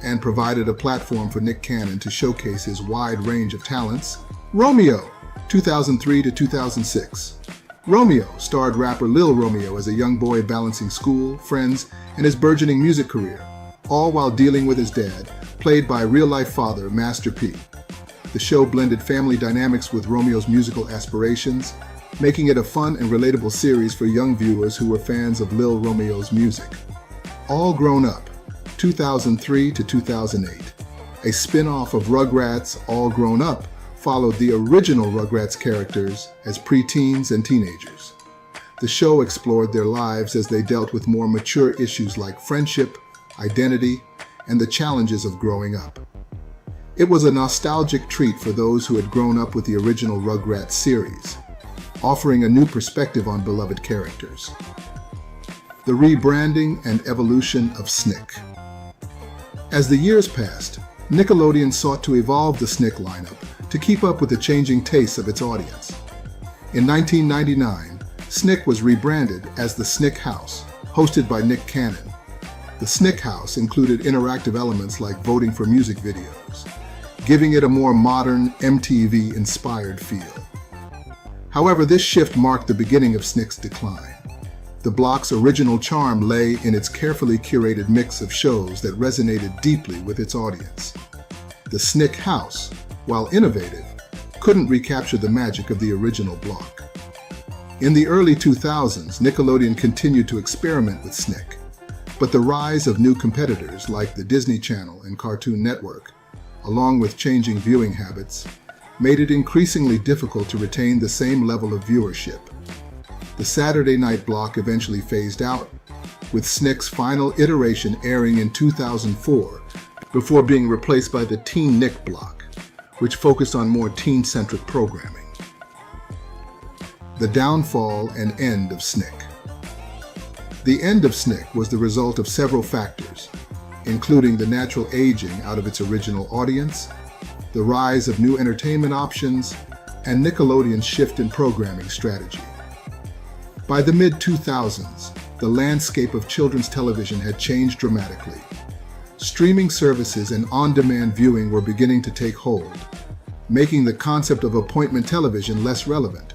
and provided a platform for Nick Cannon to showcase his wide range of talents. Romeo, 2003 to 2006. Romeo starred rapper Lil Romeo as a young boy balancing school, friends, and his burgeoning music career, all while dealing with his dad, played by real-life father Master P. The show blended family dynamics with Romeo's musical aspirations, making it a fun and relatable series for young viewers who were fans of Lil Romeo's music. All Grown Up, 2003 to 2008. A spin-off of Rugrats All Grown Up followed the original Rugrats characters as preteens and teenagers. The show explored their lives as they dealt with more mature issues like friendship, identity, and the challenges of growing up. It was a nostalgic treat for those who had grown up with the original Rugrats series, offering a new perspective on beloved characters. The rebranding and evolution of SNICK. As the years passed, Nickelodeon sought to evolve the SNICK lineup to keep up with the changing tastes of its audience. In 1999, SNICK was rebranded as the SNICK House, hosted by Nick Cannon. The SNICK House included interactive elements like voting for music videos, giving it a more modern, MTV-inspired feel. However, this shift marked the beginning of SNICK's decline. The block's original charm lay in its carefully curated mix of shows that resonated deeply with its audience. The SNICK House, while innovative, couldn't recapture the magic of the original block. In the early 2000s, Nickelodeon continued to experiment with SNICK, but the rise of new competitors like the Disney Channel and Cartoon Network, along with changing viewing habits, made it increasingly difficult to retain the same level of viewership. The Saturday night block eventually phased out, with SNICK's final iteration airing in 2004 before being replaced by the Teen Nick block, which focused on more teen-centric programming. The downfall and end of SNICK. The end of SNICK was the result of several factors, including the natural aging out of its original audience, the rise of new entertainment options, and Nickelodeon's shift in programming strategy. By the mid-2000s, the landscape of children's television had changed dramatically. Streaming services and on-demand viewing were beginning to take hold, making the concept of appointment television less relevant.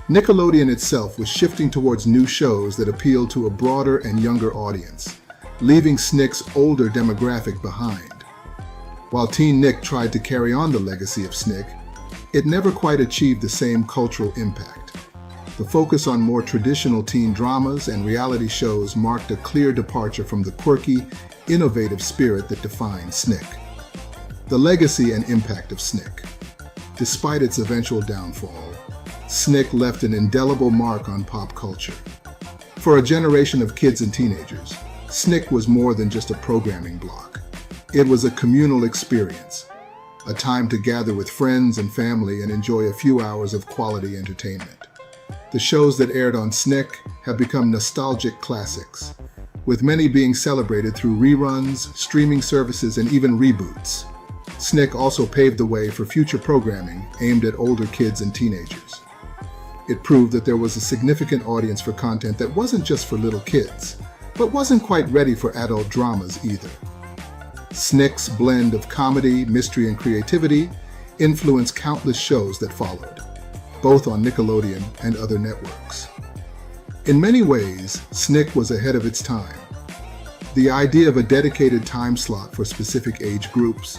Nickelodeon itself was shifting towards new shows that appealed to a broader and younger audience, leaving SNICK's older demographic behind. While Teen Nick tried to carry on the legacy of SNICK, it never quite achieved the same cultural impact. The focus on more traditional teen dramas and reality shows marked a clear departure from the quirky, innovative spirit that defined SNICK. The legacy and impact of SNICK. Despite its eventual downfall, SNICK left an indelible mark on pop culture. For a generation of kids and teenagers, SNICK was more than just a programming block. It was a communal experience, a time to gather with friends and family and enjoy a few hours of quality entertainment. The shows that aired on SNICK have become nostalgic classics, with many being celebrated through reruns, streaming services, and even reboots. SNICK also paved the way for future programming aimed at older kids and teenagers. It proved that there was a significant audience for content that wasn't just for little kids, but wasn't quite ready for adult dramas either. SNICK's blend of comedy, mystery, and creativity influenced countless shows that followed, both on Nickelodeon and other networks. In many ways, SNICK was ahead of its time. The idea of a dedicated time slot for specific age groups,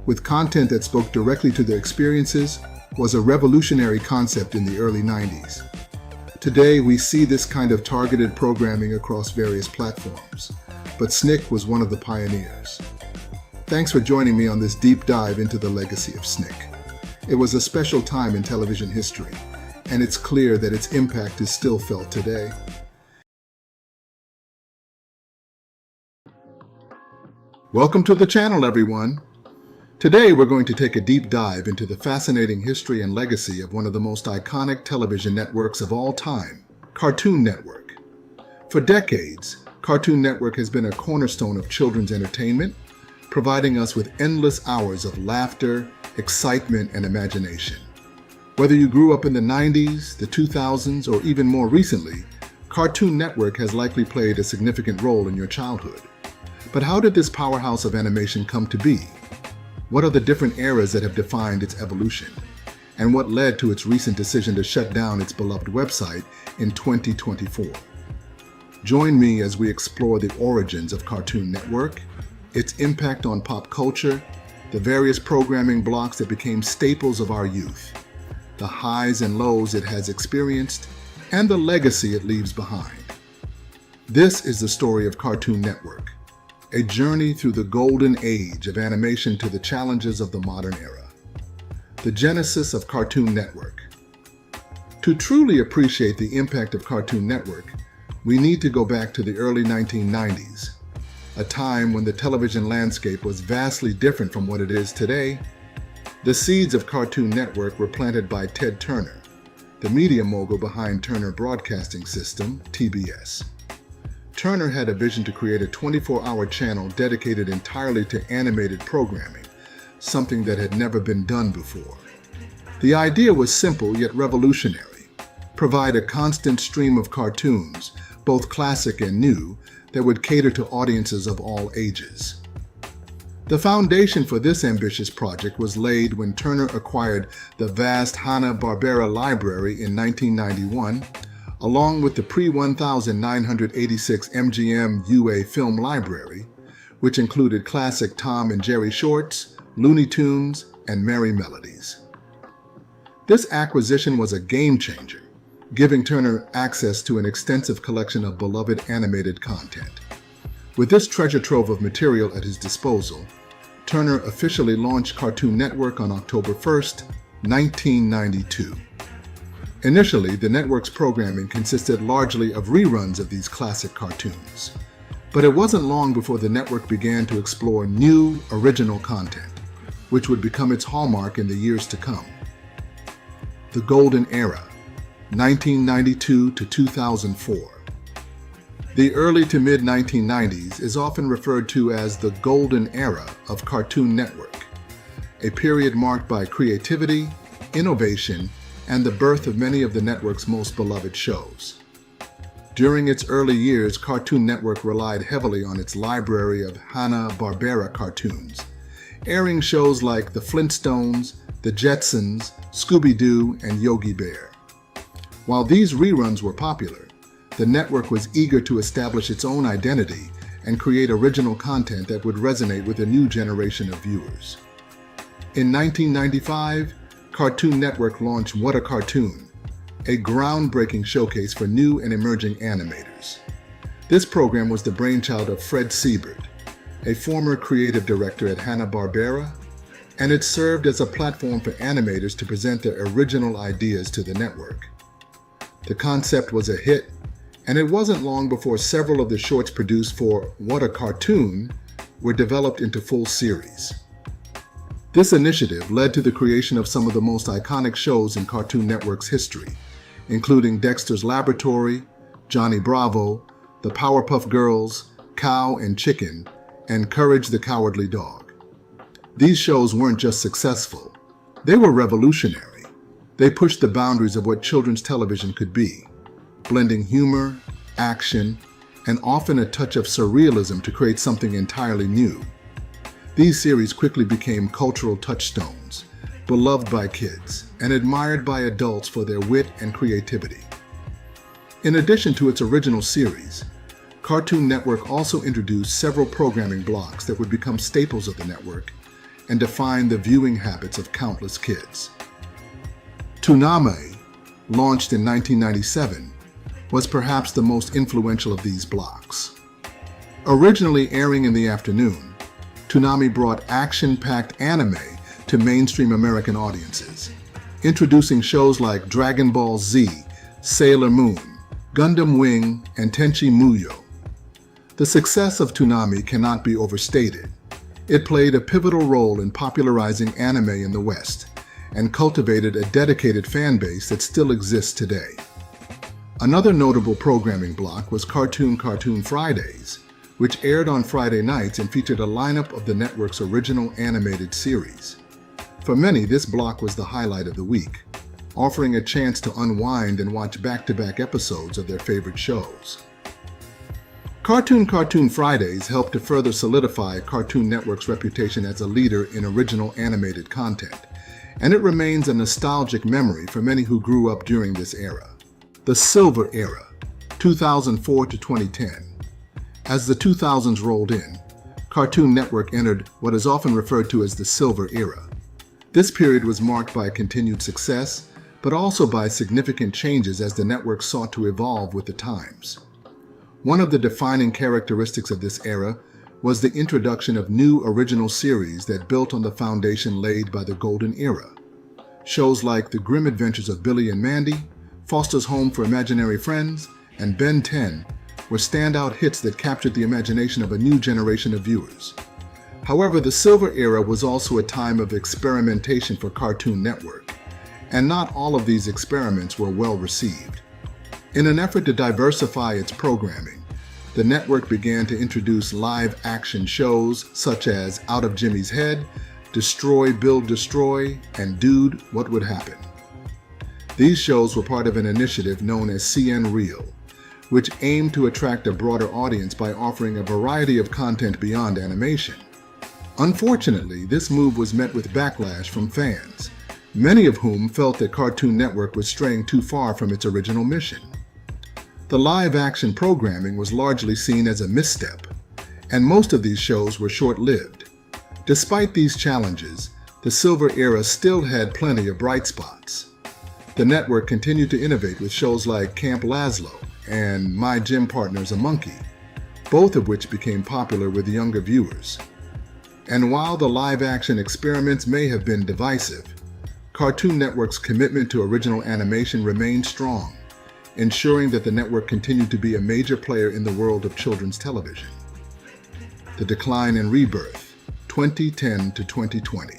with content that spoke directly to their experiences, was a revolutionary concept in the early 90s. Today, we see this kind of targeted programming across various platforms, but SNICK was one of the pioneers. Thanks for joining me on this deep dive into the legacy of SNICK. It was a special time in television history, and it's clear that its impact is still felt today. Welcome to the channel, everyone. Today, we're going to take a deep dive into the fascinating history and legacy of one of the most iconic television networks of all time, Cartoon Network. For decades, Cartoon Network has been a cornerstone of children's entertainment, providing us with endless hours of laughter, excitement, and imagination. Whether you grew up in the 90s, the 2000s, or even more recently, Cartoon Network has likely played a significant role in your childhood. But how did this powerhouse of animation come to be? What are the different eras that have defined its evolution? And what led to its recent decision to shut down its beloved website in 2024? Join me as we explore the origins of Cartoon Network, its impact on pop culture, the various programming blocks that became staples of our youth, the highs and lows it has experienced, and the legacy it leaves behind. This is the story of Cartoon Network, a journey through the golden age of animation to the challenges of the modern era. The genesis of Cartoon Network. To truly appreciate the impact of Cartoon Network, we need to go back to the early 1990s, a time when the television landscape was vastly different from what it is today. The seeds of Cartoon Network were planted by Ted Turner, the media mogul behind Turner Broadcasting System, TBS. Turner had a vision to create a 24-hour channel dedicated entirely to animated programming, something that had never been done before. The idea was simple yet revolutionary: provide a constant stream of cartoons, both classic and new, that would cater to audiences of all ages. The foundation for this ambitious project was laid when Turner acquired the vast Hanna-Barbera library in 1991, along with the pre-1986 MGM UA film library, which included classic Tom and Jerry shorts, Looney Tunes, and Merry Melodies. This acquisition was a game changer, giving Turner access to an extensive collection of beloved animated content. With this treasure trove of material at his disposal, Turner officially launched Cartoon Network on October 1st, 1992. Initially, the network's programming consisted largely of reruns of these classic cartoons. But it wasn't long before the network began to explore new, original content, which would become its hallmark in the years to come. The Golden Era, 1992 to 2004. The early to mid-1990s is often referred to as the Golden Era of Cartoon Network, a period marked by creativity, innovation, and the birth of many of the network's most beloved shows. During its early years, Cartoon Network relied heavily on its library of Hanna-Barbera cartoons, airing shows like The Flintstones, The Jetsons, Scooby-Doo, and Yogi Bear. While these reruns were popular, the network was eager to establish its own identity and create original content that would resonate with a new generation of viewers. In 1995, Cartoon Network launched What a Cartoon, a groundbreaking showcase for new and emerging animators. This program was the brainchild of Fred Siebert, a former creative director at Hanna-Barbera, and it served as a platform for animators to present their original ideas to the network. The concept was a hit, and it wasn't long before several of the shorts produced for What a Cartoon were developed into full series. This initiative led to the creation of some of the most iconic shows in Cartoon Network's history, including Dexter's Laboratory, Johnny Bravo, The Powerpuff Girls, Cow and Chicken, and Courage the Cowardly Dog. These shows weren't just successful, they were revolutionary. They pushed the boundaries of what children's television could be, blending humor, action, and often a touch of surrealism to create something entirely new. These series quickly became cultural touchstones, beloved by kids and admired by adults for their wit and creativity. In addition to its original series, Cartoon Network also introduced several programming blocks that would become staples of the network and define the viewing habits of countless kids. Toonami, launched in 1997, was perhaps the most influential of these blocks. Originally airing in the afternoon, Toonami brought action-packed anime to mainstream American audiences, introducing shows like Dragon Ball Z, Sailor Moon, Gundam Wing, and Tenchi Muyo. The success of Toonami cannot be overstated. It played a pivotal role in popularizing anime in the West and cultivated a dedicated fan base that still exists today. Another notable programming block was Cartoon Fridays, which aired on Friday nights and featured a lineup of the network's original animated series. For many, this block was the highlight of the week, offering a chance to unwind and watch back-to-back episodes of their favorite shows. Cartoon Fridays helped to further solidify Cartoon Network's reputation as a leader in original animated content, and it remains a nostalgic memory for many who grew up during this era. The Silver Era, 2004 to 2010. As the 2000s rolled in, Cartoon Network entered what is often referred to as the Silver Era. This period was marked by continued success, but also by significant changes as the network sought to evolve with the times. One of the defining characteristics of this era was the introduction of new original series that built on the foundation laid by the Golden Era. Shows like The Grim Adventures of Billy and Mandy, Foster's Home for Imaginary Friends, and Ben 10 were standout hits that captured the imagination of a new generation of viewers. However, the Silver Era was also a time of experimentation for Cartoon Network, and not all of these experiments were well received. In an effort to diversify its programming, the network began to introduce live-action shows such as Out of Jimmy's Head, Destroy, Build, Destroy, and Dude, What Would Happen? These shows were part of an initiative known as CN Reel, which aimed to attract a broader audience by offering a variety of content beyond animation. Unfortunately, this move was met with backlash from fans, many of whom felt that Cartoon Network was straying too far from its original mission. The live-action programming was largely seen as a misstep, and most of these shows were short-lived. Despite these challenges, the Silver Era still had plenty of bright spots. The network continued to innovate with shows like Camp Lazlo and My Gym Partner's a Monkey, both of which became popular with younger viewers. And while the live-action experiments may have been divisive, Cartoon Network's commitment to original animation remained strong, ensuring that the network continued to be a major player in the world of children's television. The decline and rebirth, 2010 to 2020.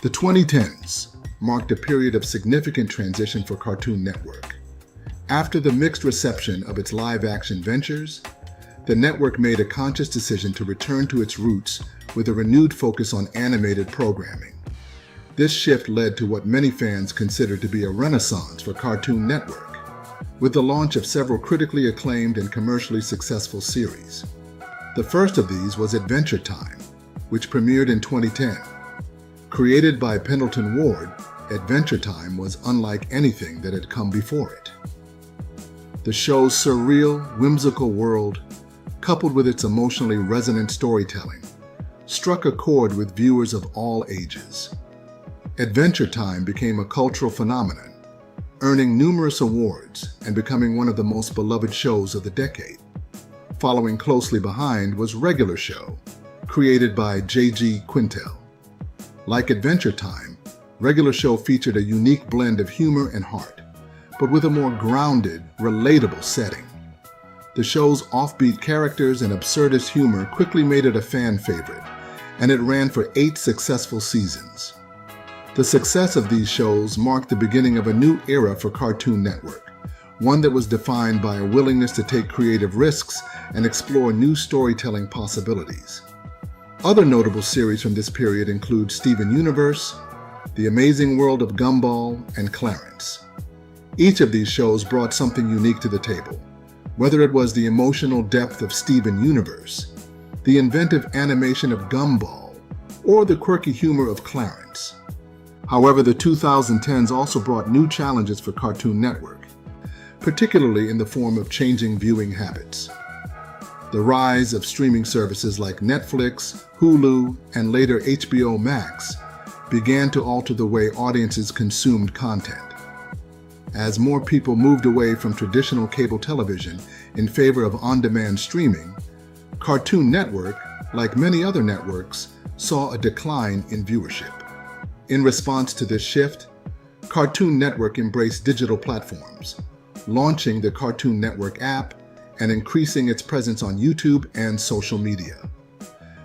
The 2010s marked a period of significant transition for Cartoon Network. After the mixed reception of its live-action ventures, the network made a conscious decision to return to its roots with a renewed focus on animated programming. This shift led to what many fans consider to be a renaissance for Cartoon Network, with the launch of several critically acclaimed and commercially successful series. The first of these was Adventure Time, which premiered in 2010. Created by Pendleton Ward, Adventure Time was unlike anything that had come before it. The show's surreal, whimsical world, coupled with its emotionally resonant storytelling, struck a chord with viewers of all ages. Adventure Time became a cultural phenomenon, earning numerous awards and becoming one of the most beloved shows of the decade. Following closely behind was Regular Show, created by J.G. Quintel. Like Adventure Time, Regular Show featured a unique blend of humor and heart, but with a more grounded, relatable setting. The show's offbeat characters and absurdist humor quickly made it a fan favorite, and it ran for 8 successful seasons. The success of these shows marked the beginning of a new era for Cartoon Network, one that was defined by a willingness to take creative risks and explore new storytelling possibilities. Other notable series from this period include Steven Universe, The Amazing World of Gumball, and Clarence. Each of these shows brought something unique to the table, whether it was the emotional depth of Steven Universe, the inventive animation of Gumball, or the quirky humor of Clarence. However, the 2010s also brought new challenges for Cartoon Network, particularly in the form of changing viewing habits. The rise of streaming services like Netflix, Hulu, and later HBO Max began to alter the way audiences consumed content. As more people moved away from traditional cable television in favor of on-demand streaming, Cartoon Network, like many other networks, saw a decline in viewership. In response to this shift, Cartoon Network embraced digital platforms, launching the Cartoon Network app and increasing its presence on YouTube and social media.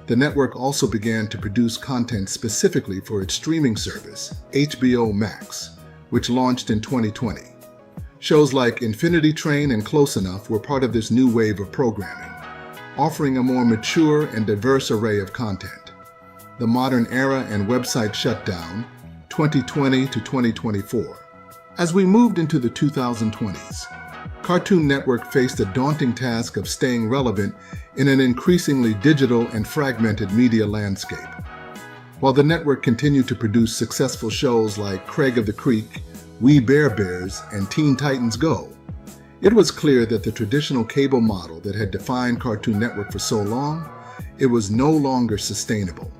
The network also began to produce content specifically for its streaming service, HBO Max, which launched in 2020. Shows like Infinity Train and Close Enough were part of this new wave of programming, offering a more mature and diverse array of content. The Modern Era and Website Shutdown, 2020 to 2024. As we moved into the 2020s, Cartoon Network faced the daunting task of staying relevant in an increasingly digital and fragmented media landscape. While the network continued to produce successful shows like Craig of the Creek, We Bare Bears, and Teen Titans Go, it was clear that the traditional cable model that had defined Cartoon Network for so long, it was no longer sustainable.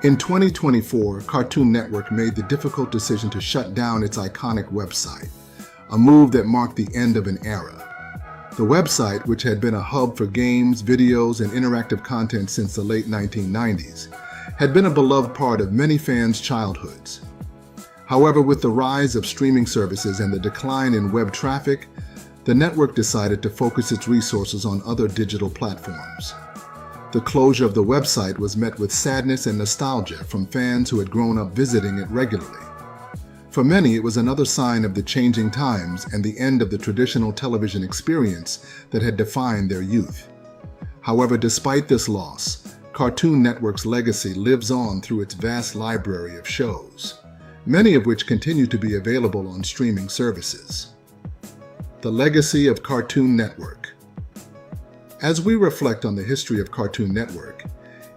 In 2024, Cartoon Network made the difficult decision to shut down its iconic website, a move that marked the end of an era. The website, which had been a hub for games, videos, and interactive content since the late 1990s, had been a beloved part of many fans' childhoods. However, with the rise of streaming services and the decline in web traffic, the network decided to focus its resources on other digital platforms. The closure of the website was met with sadness and nostalgia from fans who had grown up visiting it regularly. For many, it was another sign of the changing times and the end of the traditional television experience that had defined their youth. However, despite this loss, Cartoon Network's legacy lives on through its vast library of shows, many of which continue to be available on streaming services. The legacy of Cartoon Network. As we reflect on the history of Cartoon Network,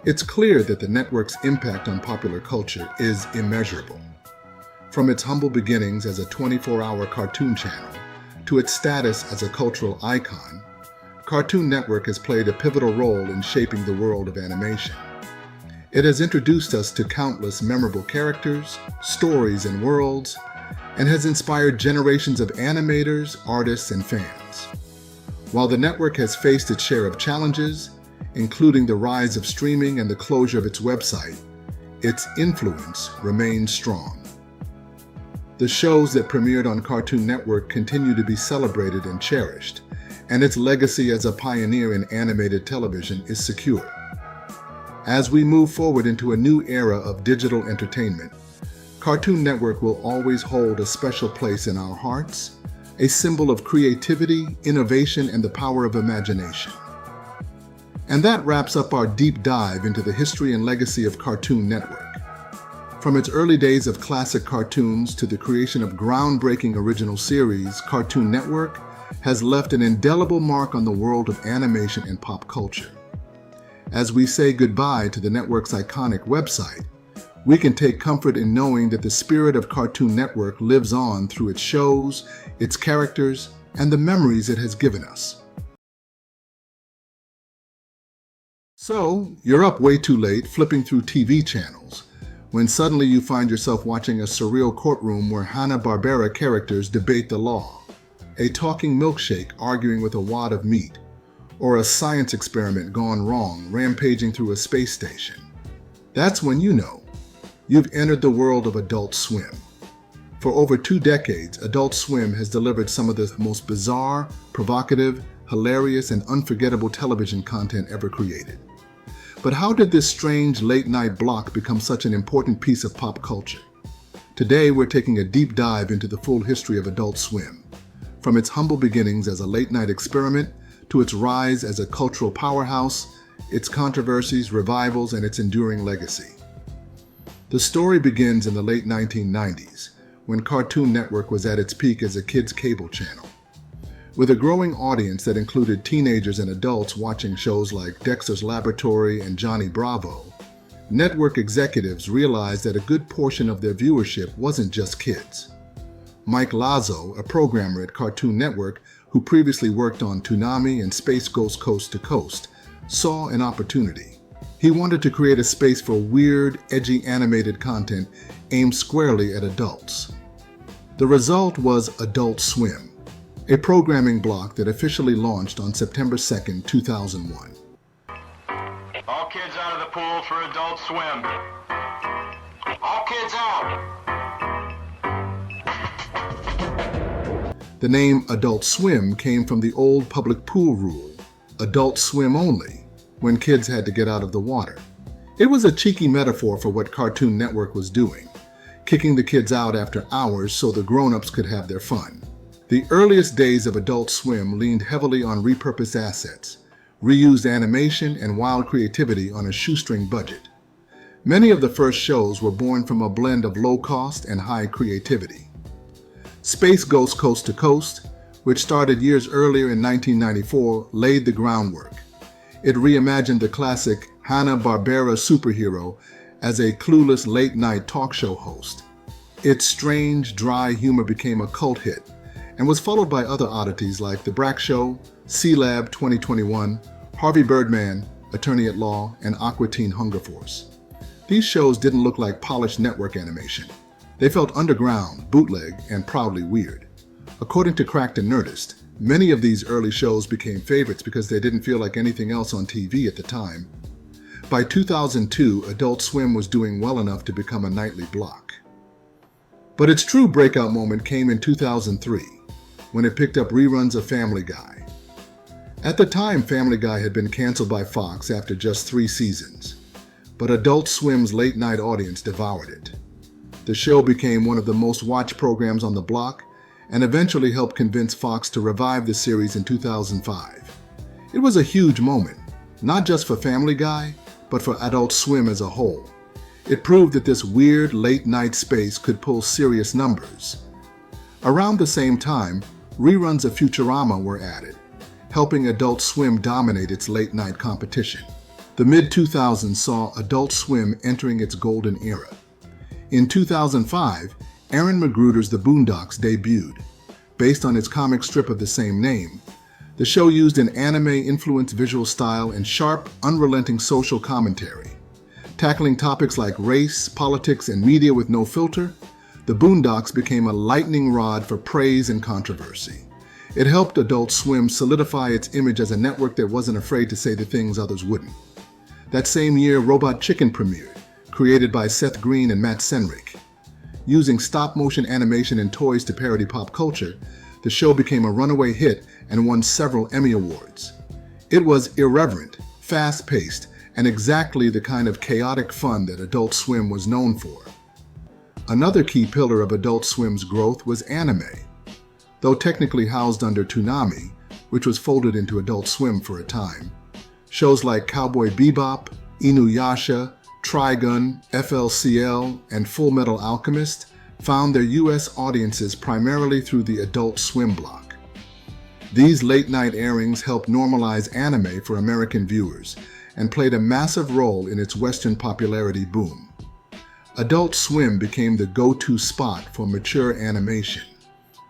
it's clear that the network's impact on popular culture is immeasurable. From its humble beginnings as a 24-hour cartoon channel to its status as a cultural icon, Cartoon Network has played a pivotal role in shaping the world of animation. It has introduced us to countless memorable characters, stories, and worlds, and has inspired generations of animators, artists, and fans. While the network has faced its share of challenges, including the rise of streaming and the closure of its website, its influence remains strong. The shows that premiered on Cartoon Network continue to be celebrated and cherished, and its legacy as a pioneer in animated television is secure. As we move forward into a new era of digital entertainment, Cartoon Network will always hold a special place in our hearts, a symbol of creativity, innovation, and the power of imagination. And that wraps up our deep dive into the history and legacy of Cartoon Network. From its early days of classic cartoons to the creation of groundbreaking original series, Cartoon Network has left an indelible mark on the world of animation and pop culture. As we say goodbye to the network's iconic website, we can take comfort in knowing that the spirit of Cartoon Network lives on through its shows, its characters, and the memories it has given us. So, you're up way too late flipping through TV channels, when suddenly you find yourself watching a surreal courtroom where Hanna-Barbera characters debate the law, a talking milkshake arguing with a wad of meat, or a science experiment gone wrong rampaging through a space station. That's when you know you've entered the world of Adult Swim. For over 2 decades, Adult Swim has delivered some of the most bizarre, provocative, hilarious, and unforgettable television content ever created. But how did this strange late-night block become such an important piece of pop culture? Today, we're taking a deep dive into the full history of Adult Swim, from its humble beginnings as a late-night experiment to its rise as a cultural powerhouse, its controversies, revivals, and its enduring legacy. The story begins in the late 1990s, when Cartoon Network was at its peak as a kids' cable channel. With a growing audience that included teenagers and adults watching shows like Dexter's Laboratory and Johnny Bravo, network executives realized that a good portion of their viewership wasn't just kids. Mike Lazo, a programmer at Cartoon Network who previously worked on Toonami and Space Ghost Coast to Coast, saw an opportunity. He wanted to create a space for weird, edgy animated content aimed squarely at adults. The result was Adult Swim, a programming block that officially launched on September 2, 2001. All kids out of the pool for Adult Swim. All kids out. The name Adult Swim came from the old public pool rule, Adult Swim only, when kids had to get out of the water. It was a cheeky metaphor for what Cartoon Network was doing, kicking the kids out after hours so the grown-ups could have their fun. The earliest days of Adult Swim leaned heavily on repurposed assets, reused animation, and wild creativity on a shoestring budget. Many of the first shows were born from a blend of low cost and high creativity. Space Ghost Coast to Coast, which started years earlier in 1994, laid the groundwork. It reimagined the classic Hanna-Barbera superhero as a clueless late-night talk show host. Its strange, dry humor became a cult hit and was followed by other oddities like The Brack Show, C-Lab 2021, Harvey Birdman, Attorney at Law, and Aqua Teen Hunger Force. These shows didn't look like polished network animation. They felt underground, bootleg, and proudly weird. According to Cracked and Nerdist, many of these early shows became favorites because they didn't feel like anything else on TV at the time. By 2002, Adult Swim was doing well enough to become a nightly block. But its true breakout moment came in 2003, when it picked up reruns of Family Guy. At the time, Family Guy had been canceled by Fox after just 3 seasons, but Adult Swim's late-night audience devoured it. The show became one of the most watched programs on the block and eventually helped convince Fox to revive the series in 2005. It was a huge moment, not just for Family Guy, but for Adult Swim as a whole. It proved that this weird late-night space could pull serious numbers. Around the same time, reruns of Futurama were added, helping Adult Swim dominate its late-night competition. The mid-2000s saw Adult Swim entering its golden era. In 2005, Aaron McGruder's The Boondocks debuted. Based on its comic strip of the same name, the show used an anime-influenced visual style and sharp, unrelenting social commentary. Tackling topics like race, politics, and media with no filter, The Boondocks became a lightning rod for praise and controversy. It helped Adult Swim solidify its image as a network that wasn't afraid to say the things others wouldn't. That same year, Robot Chicken premiered, created by Seth Green and Matt Senrick. Using stop-motion animation and toys to parody pop culture, the show became a runaway hit and won several Emmy Awards. It was irreverent, fast-paced, and exactly the kind of chaotic fun that Adult Swim was known for. Another key pillar of Adult Swim's growth was anime. Though technically housed under Toonami, which was folded into Adult Swim for a time, shows like Cowboy Bebop, Inuyasha, Trigun, FLCL, and Full Metal Alchemist found their U.S. audiences primarily through the Adult Swim block. These late-night airings helped normalize anime for American viewers and played a massive role in its Western popularity boom. Adult Swim became the go-to spot for mature animation,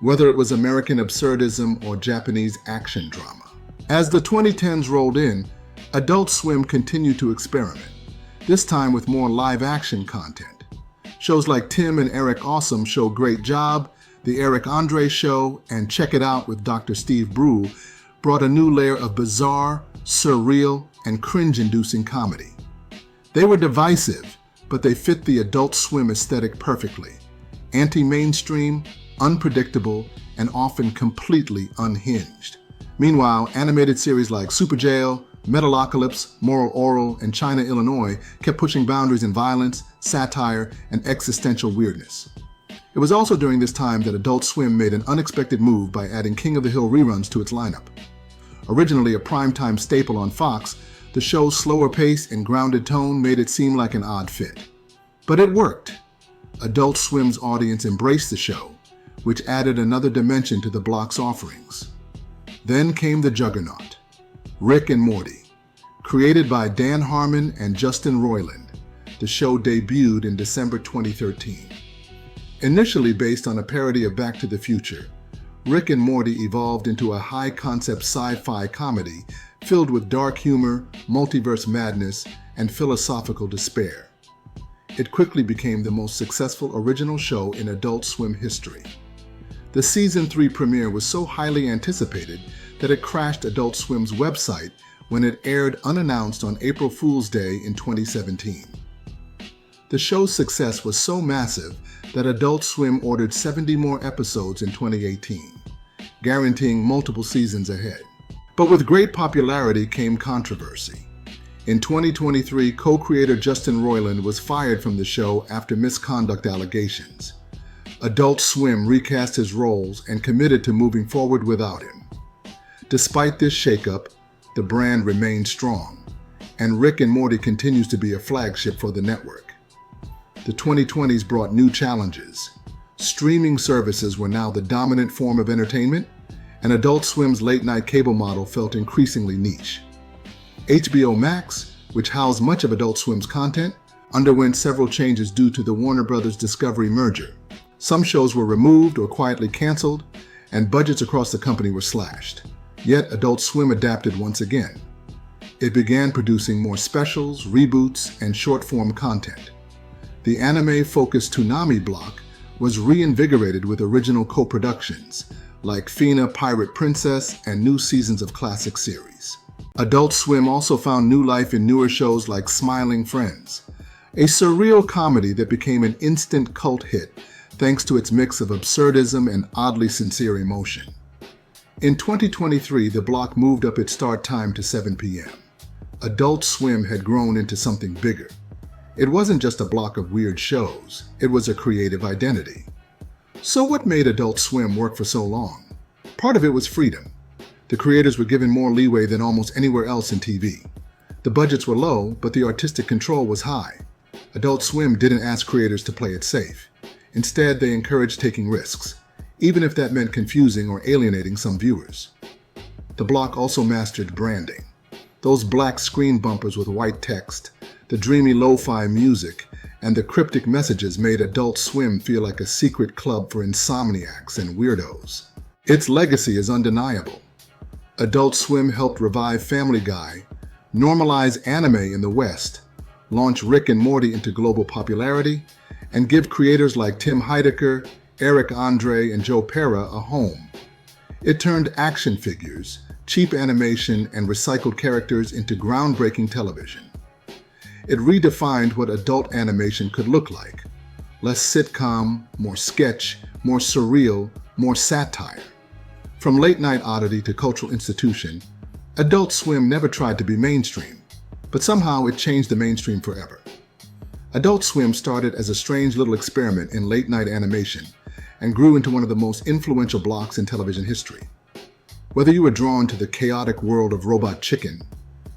whether it was American absurdism or Japanese action drama. As the 2010s rolled in, Adult Swim continued to experiment, this time with more live-action content. Shows like Tim and Eric Awesome Show Great Job, The Eric Andre Show, and Check It Out with Dr. Steve Brule brought a new layer of bizarre, surreal, and cringe-inducing comedy. They were divisive, but they fit the Adult Swim aesthetic perfectly. Anti-mainstream, unpredictable, and often completely unhinged. Meanwhile, animated series like Super Jail, Metalocalypse, Moral Oral, and China, Illinois kept pushing boundaries in violence, satire, and existential weirdness. It was also during this time that Adult Swim made an unexpected move by adding King of the Hill reruns to its lineup. Originally a primetime staple on Fox, the show's slower pace and grounded tone made it seem like an odd fit. But it worked. Adult Swim's audience embraced the show, which added another dimension to the block's offerings. Then came the juggernaut, Rick and Morty. Created by Dan Harmon and Justin Roiland, the show debuted in December 2013. Initially based on a parody of Back to the Future, Rick and Morty evolved into a high-concept sci-fi comedy filled with dark humor, multiverse madness, and philosophical despair. It quickly became the most successful original show in Adult Swim history. The Season 3 premiere was so highly anticipated that it crashed Adult Swim's website when it aired unannounced on April Fool's Day in 2017. The show's success was so massive that Adult Swim ordered 70 more episodes in 2018, guaranteeing multiple seasons ahead. But with great popularity came controversy. In 2023, co-creator Justin Roiland was fired from the show after misconduct allegations. Adult Swim recast his roles and committed to moving forward without him. Despite this shakeup, the brand remained strong, and Rick and Morty continues to be a flagship for the network. The 2020s brought new challenges. Streaming services were now the dominant form of entertainment, and Adult Swim's late-night cable model felt increasingly niche. HBO Max, which housed much of Adult Swim's content, underwent several changes due to the Warner Bros. Discovery merger. Some shows were removed or quietly canceled, and budgets across the company were slashed. Yet Adult Swim adapted once again. It began producing more specials, reboots, and short-form content. The anime-focused Toonami block was reinvigorated with original co-productions, like Fina Pirate Princess and new seasons of classic series. Adult Swim also found new life in newer shows like Smiling Friends, a surreal comedy that became an instant cult hit thanks to its mix of absurdism and oddly sincere emotion. In 2023, the block moved up its start time to 7 p.m. Adult Swim had grown into something bigger. It wasn't just a block of weird shows, it was a creative identity. So what made Adult Swim work for so long? Part of it was freedom. The creators were given more leeway than almost anywhere else in TV. The budgets were low, but the artistic control was high. Adult Swim didn't ask creators to play it safe. Instead, they encouraged taking risks, even if that meant confusing or alienating some viewers. The block also mastered branding. Those black screen bumpers with white text, the dreamy lo-fi music, and the cryptic messages made Adult Swim feel like a secret club for insomniacs and weirdos. Its legacy is undeniable. Adult Swim helped revive Family Guy, normalize anime in the West, launch Rick and Morty into global popularity, and give creators like Tim Heidecker, Eric Andre, and Joe Pera a home. It turned action figures, cheap animation, and recycled characters into groundbreaking television. It redefined what adult animation could look like. Less sitcom, more sketch, more surreal, more satire. From late-night oddity to cultural institution, Adult Swim never tried to be mainstream, but somehow it changed the mainstream forever. Adult Swim started as a strange little experiment in late-night animation and grew into one of the most influential blocks in television history. Whether you were drawn to the chaotic world of Robot Chicken,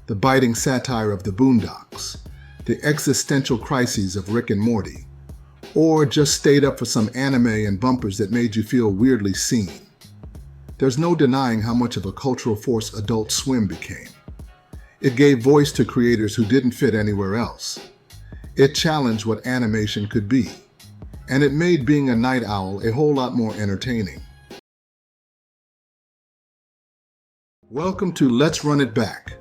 the biting satire of the Boondocks, the existential crises of Rick and Morty, or just stayed up for some anime and bumpers that made you feel weirdly seen, there's no denying how much of a cultural force Adult Swim became. It gave voice to creators who didn't fit anywhere else. It challenged what animation could be, and it made being a night owl a whole lot more entertaining. Welcome to Let's Run It Back,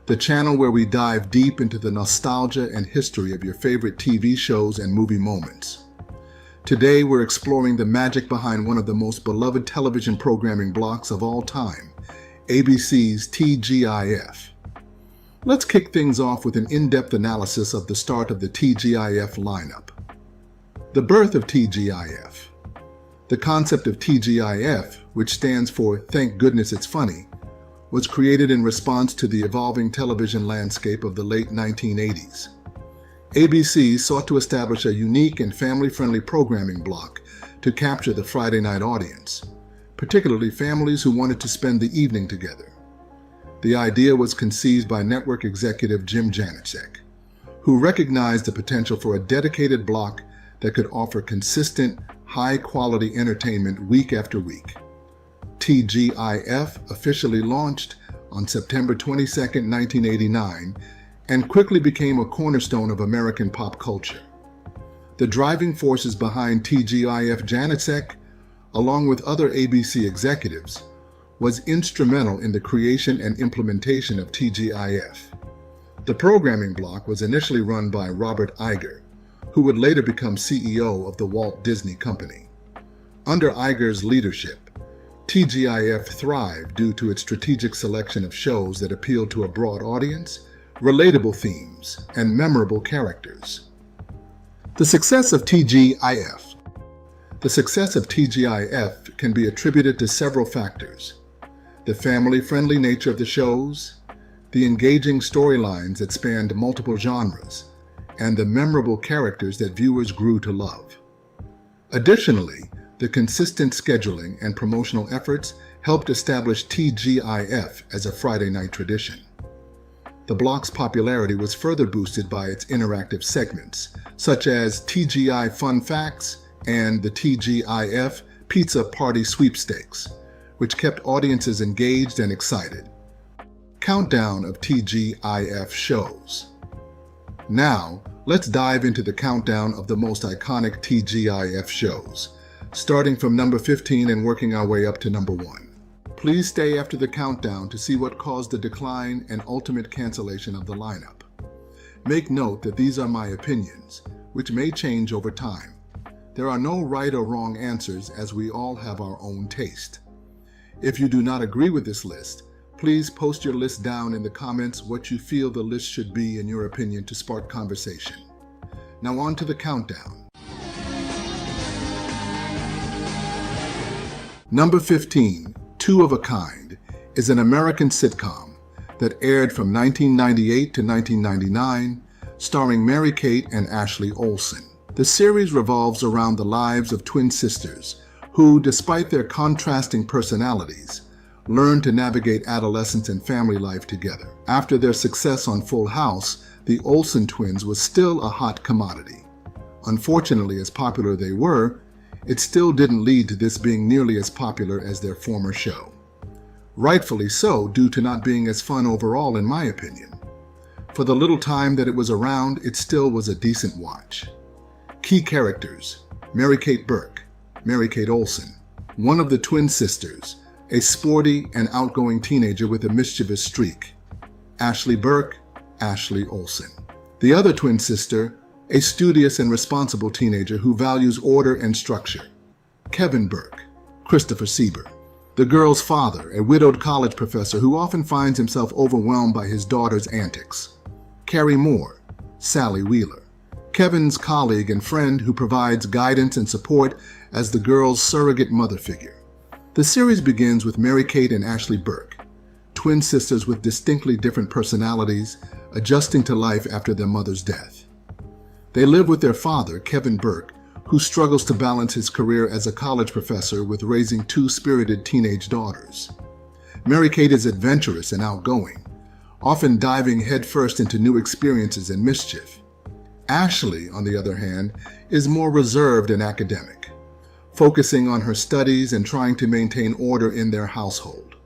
the channel where we dive deep into the nostalgia and history of your favorite TV shows and movie moments. Today we're exploring the magic behind one of the most beloved television programming blocks of all time, ABC's TGIF. Let's kick things off with an in-depth analysis of the start of the TGIF lineup. The birth of TGIF. The concept of TGIF, which stands for Thank Goodness It's Funny, was created in response to the evolving television landscape of the late 1980s. ABC sought to establish a unique and family-friendly programming block to capture the Friday night audience, particularly families who wanted to spend the evening together. The idea was conceived by network executive Jim Janicek, who recognized the potential for a dedicated block that could offer consistent, high-quality entertainment week after week. TGIF officially launched on September 22, 1989, and quickly became a cornerstone of American pop culture. The driving forces behind TGIF Janicek, along with other ABC executives, was instrumental in the creation and implementation of TGIF. The programming block was initially run by Robert Iger, who would later become CEO of the Walt Disney Company. Under Iger's leadership, TGIF thrived due to its strategic selection of shows that appealed to a broad audience, relatable themes, and memorable characters. The success of TGIF. The success of TGIF can be attributed to several factors: the family-friendly nature of the shows, the engaging storylines that spanned multiple genres, and the memorable characters that viewers grew to love. Additionally, the consistent scheduling and promotional efforts helped establish TGIF as a Friday night tradition. The block's popularity was further boosted by its interactive segments, such as TGI Fun Facts and the TGIF Pizza Party Sweepstakes, which kept audiences engaged and excited. Countdown of TGIF shows. Now, let's dive into the countdown of the most iconic TGIF shows, starting from number 15 and working our way up to number 1. Please stay after the countdown to see what caused the decline and ultimate cancellation of the lineup. Make note that these are my opinions, which may change over time. There are no right or wrong answers, as we all have our own taste. If you do not agree with this list, please post your list down in the comments what you feel the list should be in your opinion to spark conversation. Now on to the countdown. Number 15, Two of a Kind, is an American sitcom that aired from 1998 to 1999, starring Mary-Kate and Ashley Olsen. The series revolves around the lives of twin sisters who, despite their contrasting personalities, learn to navigate adolescence and family life together. After their success on Full House, the Olsen twins was still a hot commodity. Unfortunately, as popular they were, it still didn't lead to this being nearly as popular as their former show. Rightfully so, due to not being as fun overall, in my opinion. For the little time that it was around, it still was a decent watch. Key characters: Mary-Kate Burke, Mary-Kate Olsen, one of the twin sisters, a sporty and outgoing teenager with a mischievous streak; Ashley Burke, Ashley Olsen. The other twin sister, a studious and responsible teenager who values order and structure; Kevin Burke, Christopher Sieber. The girl's father, a widowed college professor who often finds himself overwhelmed by his daughter's antics; Carrie Moore, Sally Wheeler. Kevin's colleague and friend who provides guidance and support as the girl's surrogate mother figure. The series begins with Mary-Kate and Ashley Burke, twin sisters with distinctly different personalities, adjusting to life after their mother's death. They live with their father, Kevin Burke, who struggles to balance his career as a college professor with raising two spirited teenage daughters. Mary-Kate is adventurous and outgoing, often diving headfirst into new experiences and mischief. Ashley, on the other hand, is more reserved and academic, focusing on her studies and trying to maintain order in their household.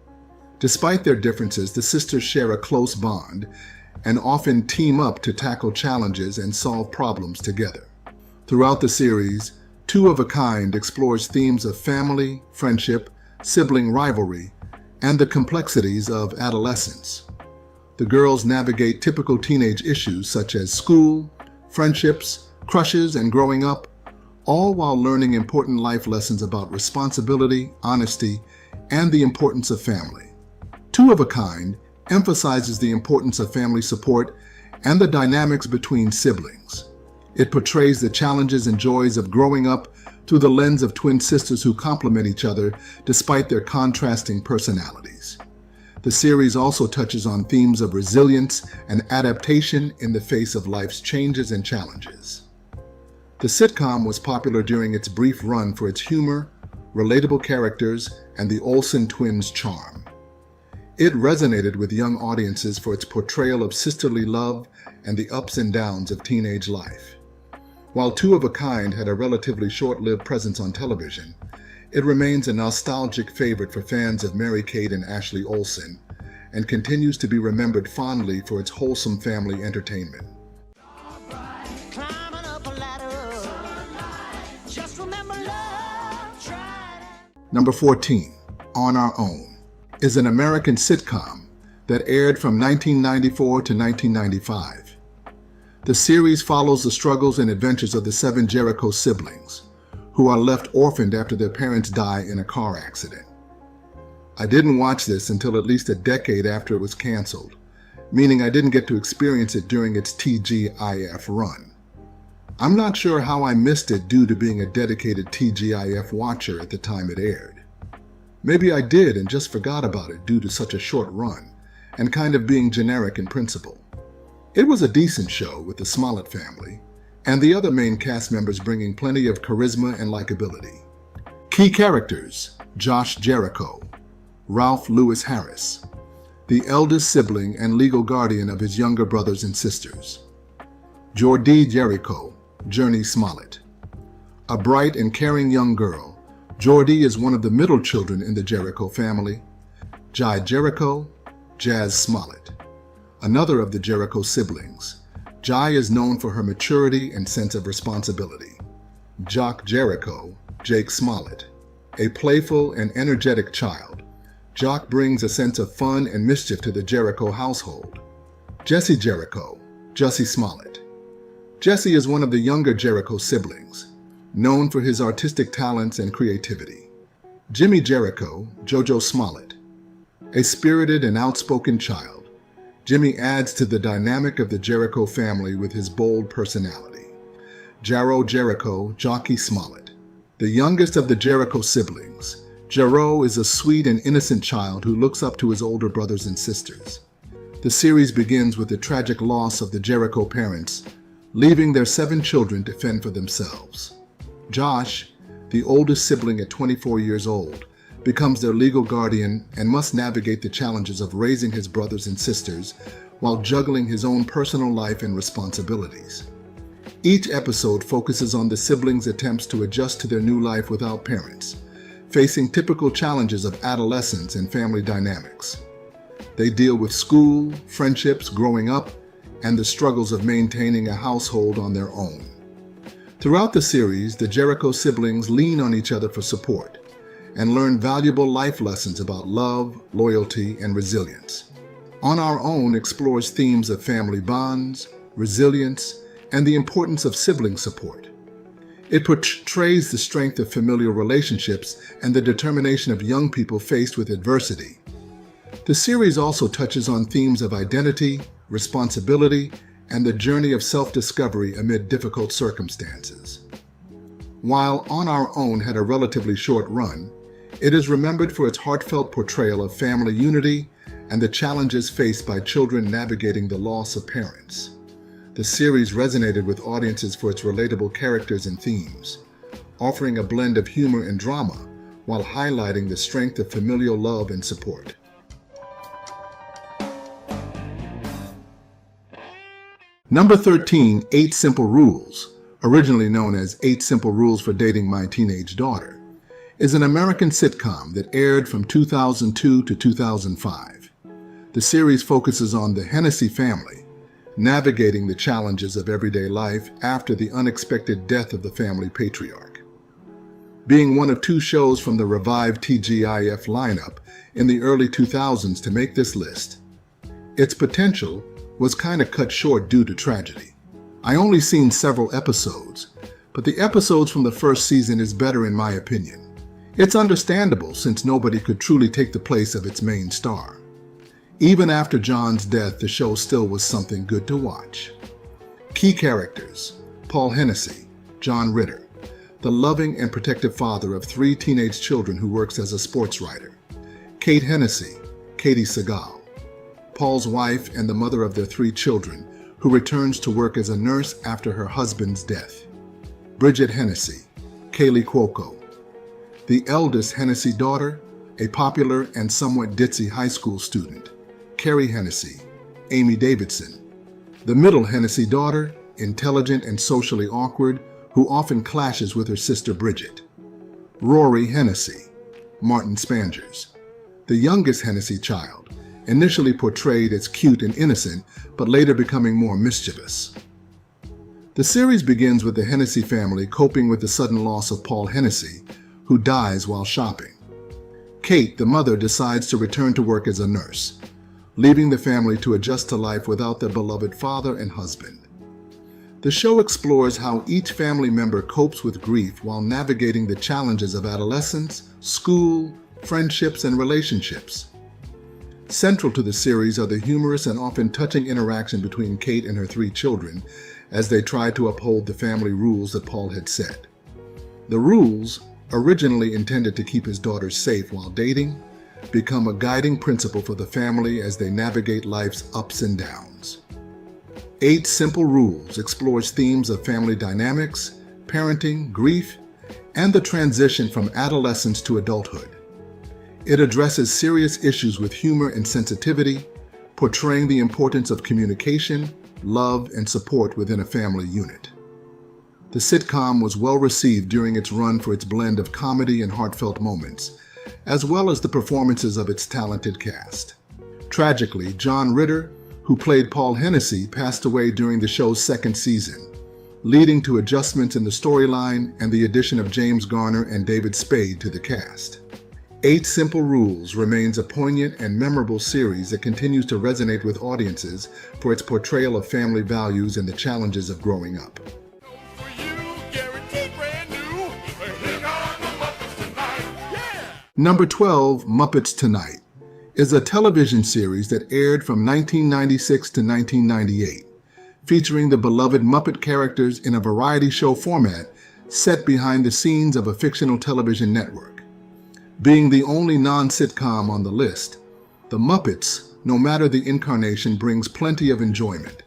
Despite their differences, the sisters share a close bond and often team up to tackle challenges and solve problems together. Throughout the series, Two of a Kind explores themes of family, friendship, sibling rivalry, and the complexities of adolescence. The girls navigate typical teenage issues such as school, friendships, crushes, and growing up, all while learning important life lessons about responsibility, honesty, and the importance of family. Two of a Kind emphasizes the importance of family support and the dynamics between siblings. It portrays the challenges and joys of growing up through the lens of twin sisters who complement each other despite their contrasting personalities. The series also touches on themes of resilience and adaptation in the face of life's changes and challenges. The sitcom was popular during its brief run for its humor, relatable characters, and the Olsen twins' charm. It resonated with young audiences for its portrayal of sisterly love and the ups and downs of teenage life. While Two of a Kind had a relatively short-lived presence on television, it remains a nostalgic favorite for fans of Mary-Kate and Ashley Olsen, and continues to be remembered fondly for its wholesome family entertainment. Number 14, On Our Own, is an American sitcom that aired from 1994 to 1995. The series follows the struggles and adventures of the 7 Jericho siblings, who are left orphaned after their parents die in a car accident. I didn't watch this until at least a decade after it was canceled, meaning I didn't get to experience it during its TGIF run. I'm not sure how I missed it due to being a dedicated TGIF watcher at the time it aired. Maybe I did and just forgot about it due to such a short run, and kind of being generic in principle. It was a decent show with the Smollett family, and the other main cast members bringing plenty of charisma and likability. Key characters: Josh Jericho, Ralph Lewis Harris, the eldest sibling and legal guardian of his younger brothers and sisters; Jordee Jericho, Journey Smollett. A bright and caring young girl, Jordee is one of the middle children in the Jericho family. Jai Jericho, Jazz Smollett. Another of the Jericho siblings, Jai is known for her maturity and sense of responsibility. Jock Jericho, Jake Smollett. A playful and energetic child, Jock brings a sense of fun and mischief to the Jericho household. Jesse Jericho, Jussie Smollett. Jesse is one of the younger Jericho siblings, known for his artistic talents and creativity. Jimmy Jericho, JoJo Smollett. A spirited and outspoken child, Jimmy adds to the dynamic of the Jericho family with his bold personality. Jarrow Jericho, Jockey Smollett. The youngest of the Jericho siblings, Jarrow is a sweet and innocent child who looks up to his older brothers and sisters. The series begins with the tragic loss of the Jericho parents, leaving their 7 children to fend for themselves. Josh, the oldest sibling at 24 years old, becomes their legal guardian and must navigate the challenges of raising his brothers and sisters while juggling his own personal life and responsibilities. Each episode focuses on the siblings' attempts to adjust to their new life without parents, facing typical challenges of adolescence and family dynamics. They deal with school, friendships, growing up, and the struggles of maintaining a household on their own. Throughout the series, the Jericho siblings lean on each other for support and learn valuable life lessons about love, loyalty, and resilience. On Our Own explores themes of family bonds, resilience, and the importance of sibling support. It portrays the strength of familial relationships and the determination of young people faced with adversity. The series also touches on themes of identity, responsibility, and the journey of self-discovery amid difficult circumstances. While On Our Own had a relatively short run, it is remembered for its heartfelt portrayal of family unity and the challenges faced by children navigating the loss of parents. The series resonated with audiences for its relatable characters and themes, offering a blend of humor and drama while highlighting the strength of familial love and support. Number 13, 8 Simple Rules, originally known as 8 Simple Rules for Dating My Teenage Daughter, is an American sitcom that aired from 2002 to 2005. The series focuses on the Hennessy family, navigating the challenges of everyday life after the unexpected death of the family patriarch. Being one of 2 shows from the Relive TGIF lineup in the early 2000s to make this list, its potential was kind of cut short due to tragedy. I only seen several episodes, but the episodes from the first season is better in my opinion. It's understandable since nobody could truly take the place of its main star. Even after John's death, the show still was something good to watch. Key characters: Paul Hennessy, John Ritter, the loving and protective father of 3 teenage children who works as a sports writer. Kate Hennessy, Katie Segal, Paul's wife and the mother of their 3 children, who returns to work as a nurse after her husband's death. Bridget Hennessy, Kaylee Cuoco, the eldest Hennessy daughter, a popular and somewhat ditzy high school student. Carrie Hennessy, Amy Davidson, the middle Hennessy daughter, intelligent and socially awkward, who often clashes with her sister Bridget. Rory Hennessy, Martin Spangers, the youngest Hennessy child, initially portrayed as cute and innocent, but later becoming more mischievous. The series begins with the Hennessy family coping with the sudden loss of Paul Hennessy, who dies while shopping. Kate, the mother, decides to return to work as a nurse, leaving the family to adjust to life without their beloved father and husband. The show explores how each family member copes with grief while navigating the challenges of adolescence, school, friendships, and relationships. Central to the series are the humorous and often touching interaction between Kate and her 3 children as they try to uphold the family rules that Paul had set. The rules, originally intended to keep his daughters safe while dating, become a guiding principle for the family as they navigate life's ups and downs. 8 Simple Rules explores themes of family dynamics, parenting, grief, and the transition from adolescence to adulthood. It addresses serious issues with humor and sensitivity, portraying the importance of communication, love, and support within a family unit. The sitcom was well received during its run for its blend of comedy and heartfelt moments, as well as the performances of its talented cast. Tragically, John Ritter, who played Paul Hennessy, passed away during the show's second season, leading to adjustments in the storyline and the addition of James Garner and David Spade to the cast. 8 Simple Rules remains a poignant and memorable series that continues to resonate with audiences for its portrayal of family values and the challenges of growing up. Number 12, Muppets Tonight, is a television series that aired from 1996 to 1998, featuring the beloved Muppet characters in a variety show format set behind the scenes of a fictional television network. Being the only non-sitcom on the list, The Muppets, no matter the incarnation, brings plenty of enjoyment.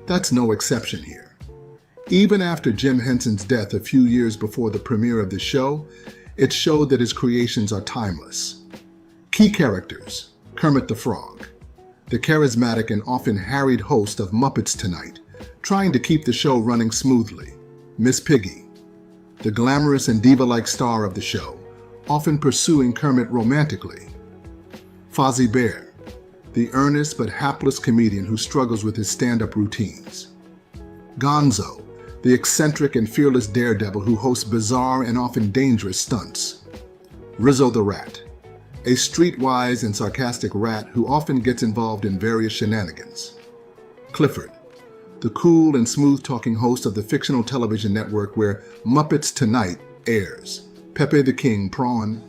That's no exception here. Even after Jim Henson's death a few years before the premiere of the show, it showed that his creations are timeless. Key characters: Kermit the Frog, the charismatic and often harried host of Muppets Tonight, trying to keep the show running smoothly. Miss Piggy, the glamorous and diva-like star of the show, often pursuing Kermit romantically. Fozzie Bear, the earnest but hapless comedian who struggles with his stand-up routines. Gonzo, the eccentric and fearless daredevil who hosts bizarre and often dangerous stunts. Rizzo the Rat, a streetwise and sarcastic rat who often gets involved in various shenanigans. Clifford, the cool and smooth-talking host of the fictional television network where Muppets Tonight airs. Pepe the King Prawn,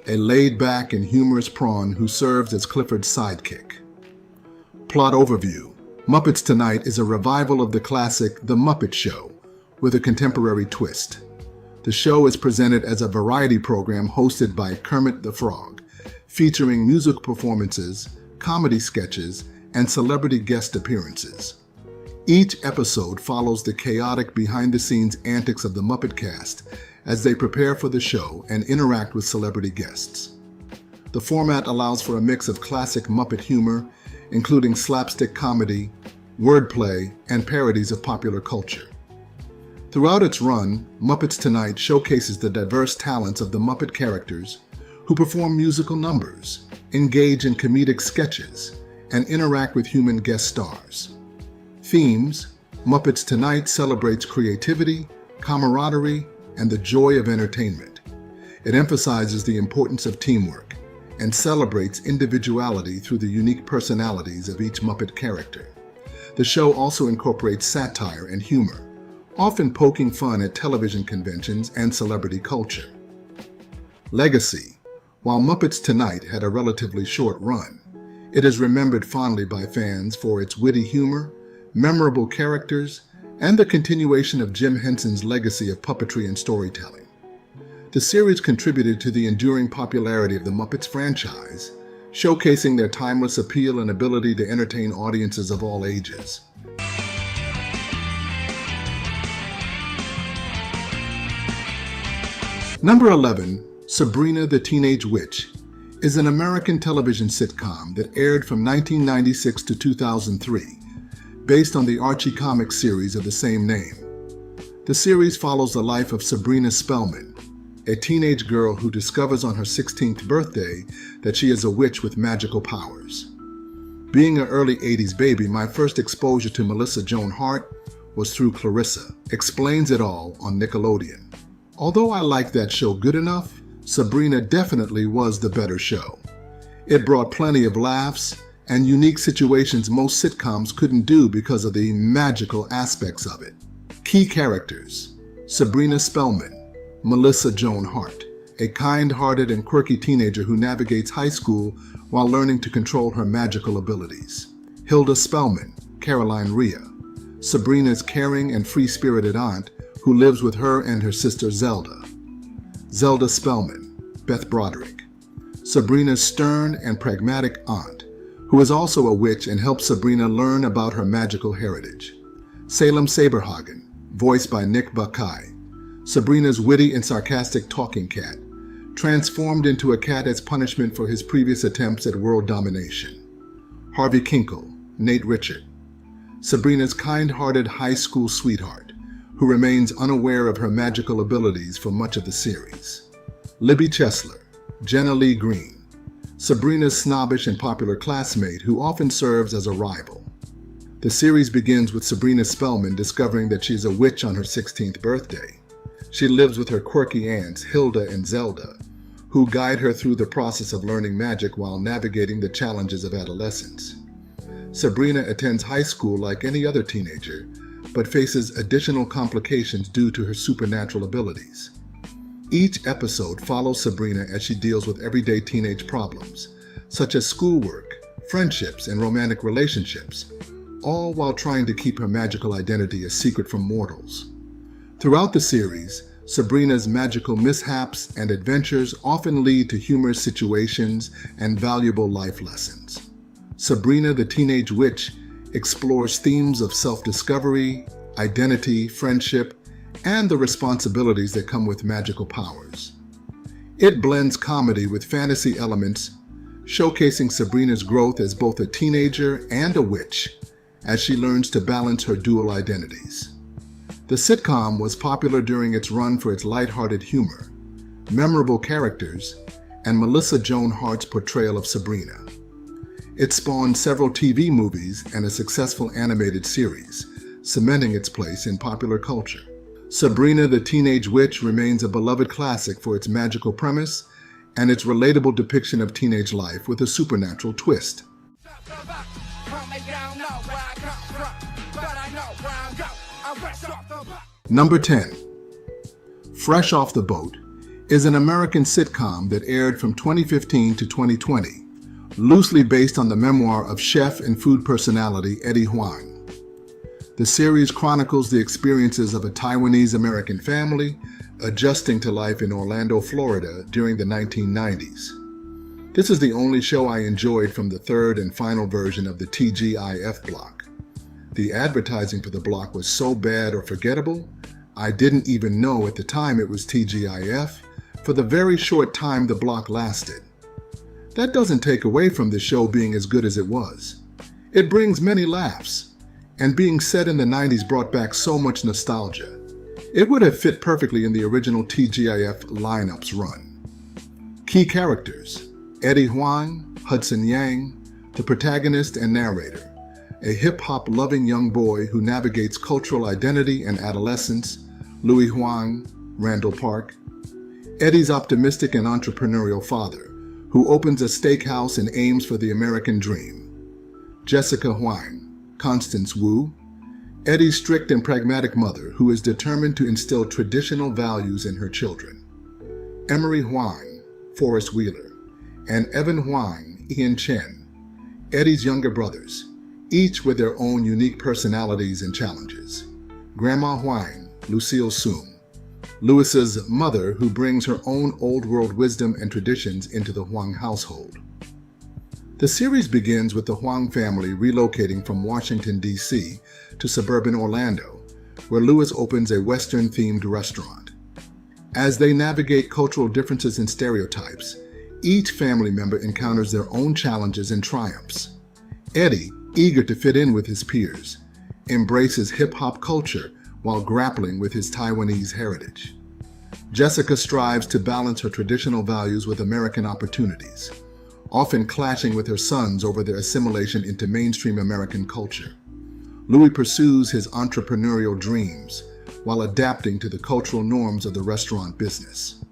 a laid-back and humorous prawn who serves as Clifford's sidekick. Plot overview: Muppets Tonight is a revival of the classic The Muppet Show, with a contemporary twist. The show is presented as a variety program hosted by Kermit the Frog, featuring music performances, comedy sketches, and celebrity guest appearances. Each episode follows the chaotic behind-the-scenes antics of the Muppet cast as they prepare for the show and interact with celebrity guests. The format allows for a mix of classic Muppet humor, including slapstick comedy, wordplay, and parodies of popular culture. Throughout its run, Muppets Tonight showcases the diverse talents of the Muppet characters who perform musical numbers, engage in comedic sketches, and interact with human guest stars. Themes: Muppets Tonight celebrates creativity, camaraderie, and the joy of entertainment. It emphasizes the importance of teamwork and celebrates individuality through the unique personalities of each Muppet character. The show also incorporates satire and humor, often poking fun at television conventions and celebrity culture. Legacy: while Muppets Tonight had a relatively short run, it is remembered fondly by fans for its witty humor, memorable characters, and the continuation of Jim Henson's legacy of puppetry and storytelling. The series contributed to the enduring popularity of the Muppets franchise, showcasing their timeless appeal and ability to entertain audiences of all ages. Number 11, Sabrina the Teenage Witch, is an American television sitcom that aired from 1996 to 2003, based on the Archie comic series of the same name. The series follows the life of Sabrina Spellman, a teenage girl who discovers on her 16th birthday that she is a witch with magical powers. Being an early 80s baby, my first exposure to Melissa Joan Hart was through Clarissa Explains It All on Nickelodeon. Although I liked that show good enough, Sabrina definitely was the better show. It brought plenty of laughs and unique situations most sitcoms couldn't do because of the magical aspects of it. Key characters: Sabrina Spellman, Melissa Joan Hart, a kind-hearted and quirky teenager who navigates high school while learning to control her magical abilities. Hilda Spellman, Caroline Rhea, Sabrina's caring and free-spirited aunt who lives with her and her sister Zelda. Zelda Spellman, Beth Broderick, Sabrina's stern and pragmatic aunt, who is also a witch and helps Sabrina learn about her magical heritage. Salem Saberhagen, voiced by Nick Bakay, Sabrina's witty and sarcastic talking cat, transformed into a cat as punishment for his previous attempts at world domination. Harvey Kinkle, Nate Richard, Sabrina's kind-hearted high school sweetheart, who remains unaware of her magical abilities for much of the series. Libby Chesler, Jenna Lee Green, Sabrina's snobbish and popular classmate who often serves as a rival. The series begins with Sabrina Spellman discovering that she's a witch on her 16th birthday. She lives with her quirky aunts, Hilda and Zelda, who guide her through the process of learning magic while navigating the challenges of adolescence. Sabrina attends high school like any other teenager, but faces additional complications due to her supernatural abilities. Each episode follows Sabrina as she deals with everyday teenage problems, such as schoolwork, friendships, and romantic relationships, all while trying to keep her magical identity a secret from mortals. Throughout the series, Sabrina's magical mishaps and adventures often lead to humorous situations and valuable life lessons. Sabrina the Teenage Witch explores themes of self-discovery, identity, friendship, and the responsibilities that come with magical powers. It blends comedy with fantasy elements, showcasing Sabrina's growth as both a teenager and a witch as she learns to balance her dual identities. The sitcom was popular during its run for its lighthearted humor, memorable characters, and Melissa Joan Hart's portrayal of Sabrina. It spawned several TV movies and a successful animated series, cementing its place in popular culture. Sabrina the Teenage Witch remains a beloved classic for its magical premise and its relatable depiction of teenage life with a supernatural twist. Number 10. Fresh Off the Boat is an American sitcom that aired from 2015 to 2020, loosely based on the memoir of chef and food personality Eddie Huang. The series chronicles the experiences of a Taiwanese-American family adjusting to life in Orlando, Florida during the 1990s. This is the only show I enjoyed from the third and final version of the TGIF block. The advertising for the block was so bad or forgettable, I didn't even know at the time it was TGIF for the very short time the block lasted. That doesn't take away from the show being as good as it was. It brings many laughs, and being set in the 90s brought back so much nostalgia. It would have fit perfectly in the original TGIF lineup's run. Key characters: Eddie Huang, Hudson Yang, the protagonist and narrator, a hip-hop loving young boy who navigates cultural identity and adolescence, Louis Huang, Randall Park, Eddie's optimistic and entrepreneurial father, who opens a steakhouse and aims for the American dream, Jessica Huang, Constance Wu, Eddie's strict and pragmatic mother, who is determined to instill traditional values in her children, Emery Huang, Forrest Wheeler, and Evan Huang, Ian Chen, Eddie's younger brothers, each with their own unique personalities and challenges, Grandma Huang, Lucille Soom, Louis's mother, who brings her own old-world wisdom and traditions into the Huang household. The series begins with the Huang family relocating from Washington, D.C. to suburban Orlando, where Louis opens a Western-themed restaurant. As they navigate cultural differences and stereotypes, each family member encounters their own challenges and triumphs. Eddie, eager to fit in with his peers, embraces hip-hop culture while grappling with his Taiwanese heritage. Jessica strives to balance her traditional values with American opportunities, often clashing with her sons over their assimilation into mainstream American culture. Louis pursues his entrepreneurial dreams while adapting to the cultural norms of the restaurant business.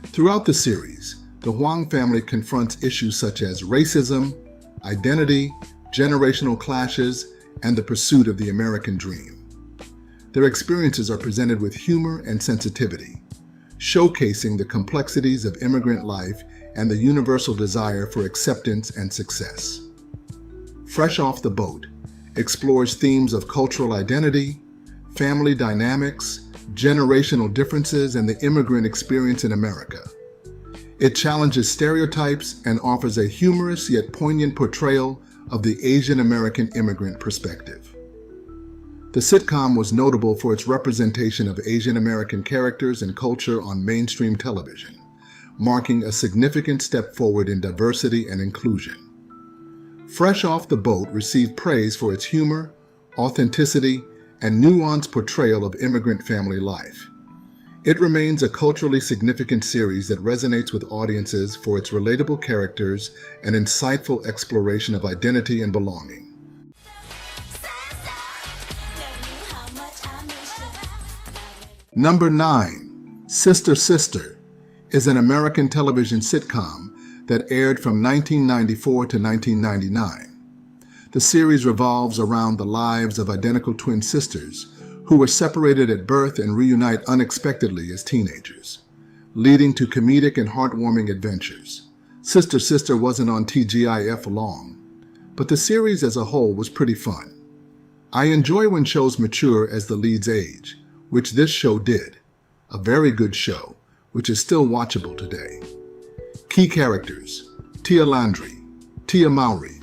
Throughout the series, the Huang family confronts issues such as racism, identity, generational clashes, and the pursuit of the American dream. Their experiences are presented with humor and sensitivity, showcasing the complexities of immigrant life and the universal desire for acceptance and success. Fresh Off the Boat explores themes of cultural identity, family dynamics, generational differences, and the immigrant experience in America. It challenges stereotypes and offers a humorous yet poignant portrayal of the Asian American immigrant perspective. The sitcom was notable for its representation of Asian American characters and culture on mainstream television, marking a significant step forward in diversity and inclusion. Fresh Off the Boat received praise for its humor, authenticity, and nuanced portrayal of immigrant family life. It remains a culturally significant series that resonates with audiences for its relatable characters and insightful exploration of identity and belonging. Number 9, Sister Sister, is an American television sitcom that aired from 1994 to 1999. The series revolves around the lives of identical twin sisters who were separated at birth and reunite unexpectedly as teenagers, leading to comedic and heartwarming adventures. Sister Sister wasn't on TGIF long, but the series as a whole was pretty fun. I enjoy when shows mature as the leads age, which this show did. A very good show, which is still watchable today. Key characters: Tia Landry, Tia Mowry,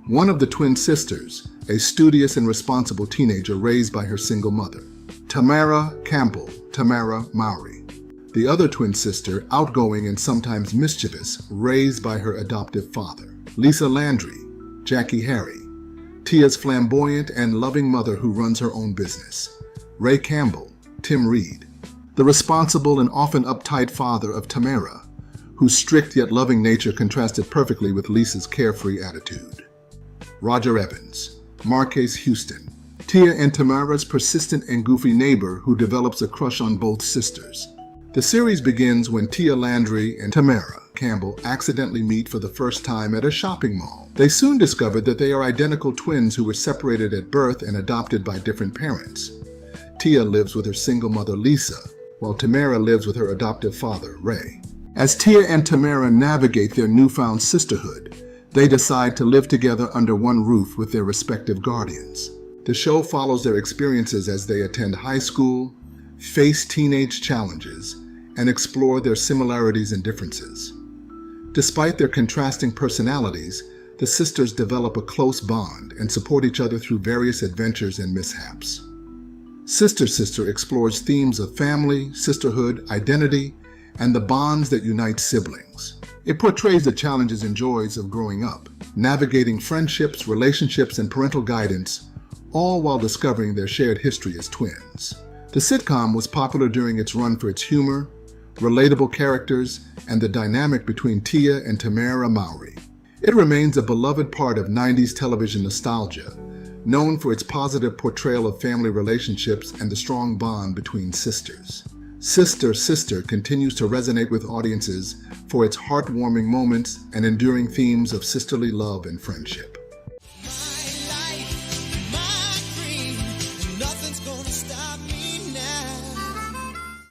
one of the twin sisters, a studious and responsible teenager raised by her single mother. Tamara Campbell, Tamara Mowry, the other twin sister, outgoing and sometimes mischievous, raised by her adoptive father. Lisa Landry, Jackie Harry, Tia's flamboyant and loving mother who runs her own business. Ray Campbell, Tim Reed, the responsible and often uptight father of Tamara, whose strict yet loving nature contrasted perfectly with Lisa's carefree attitude. Roger Evans, Marquez Houston, Tia and Tamara's persistent and goofy neighbor who develops a crush on both sisters. The series begins when Tia Landry and Tamara Campbell accidentally meet for the first time at a shopping mall. They soon discover that they are identical twins who were separated at birth and adopted by different parents. Tia lives with her single mother Lisa, while Tamara lives with her adoptive father Ray. As Tia and Tamara navigate their newfound sisterhood, they decide to live together under one roof with their respective guardians. The show follows their experiences as they attend high school, face teenage challenges, and explore their similarities and differences. Despite their contrasting personalities, the sisters develop a close bond and support each other through various adventures and mishaps. Sister Sister explores themes of family, sisterhood, identity, and the bonds that unite siblings. It portrays the challenges and joys of growing up, navigating friendships, relationships, and parental guidance, all while discovering their shared history as twins. The sitcom was popular during its run for its humor, relatable characters, and the dynamic between Tia and Tamara Mowry. It remains a beloved part of 90s television nostalgia, known for its positive portrayal of family relationships and the strong bond between sisters. Sister Sister continues to resonate with audiences for its heartwarming moments and enduring themes of sisterly love and friendship.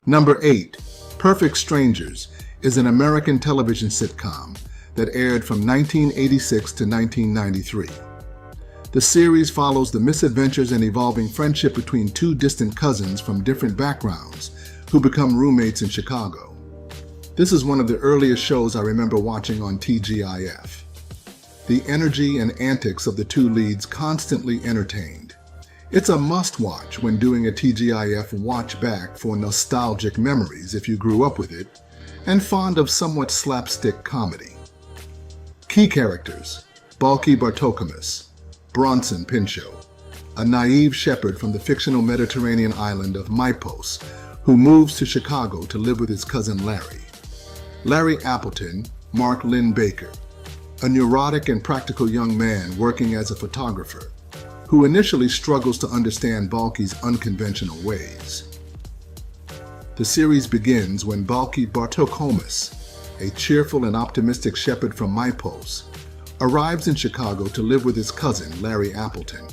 Number 8, Perfect Strangers is an American television sitcom that aired from 1986 to 1993. The series follows the misadventures and evolving friendship between two distant cousins from different backgrounds who become roommates in Chicago. This is one of the earliest shows I remember watching on TGIF. The energy and antics of the two leads constantly entertained. It's a must-watch when doing a TGIF watch back for nostalgic memories if you grew up with it, and fond of somewhat slapstick comedy. Key characters: Balky Bartokomous, Bronson Pinchot, a naive shepherd from the fictional Mediterranean island of Mypos, who moves to Chicago to live with his cousin Larry. Larry Appleton, Mark Lynn Baker, a neurotic and practical young man working as a photographer, who initially struggles to understand Balky's unconventional ways. The series begins when Balky Bartokomous, a cheerful and optimistic shepherd from Mypos, arrives in Chicago to live with his cousin, Larry Appleton.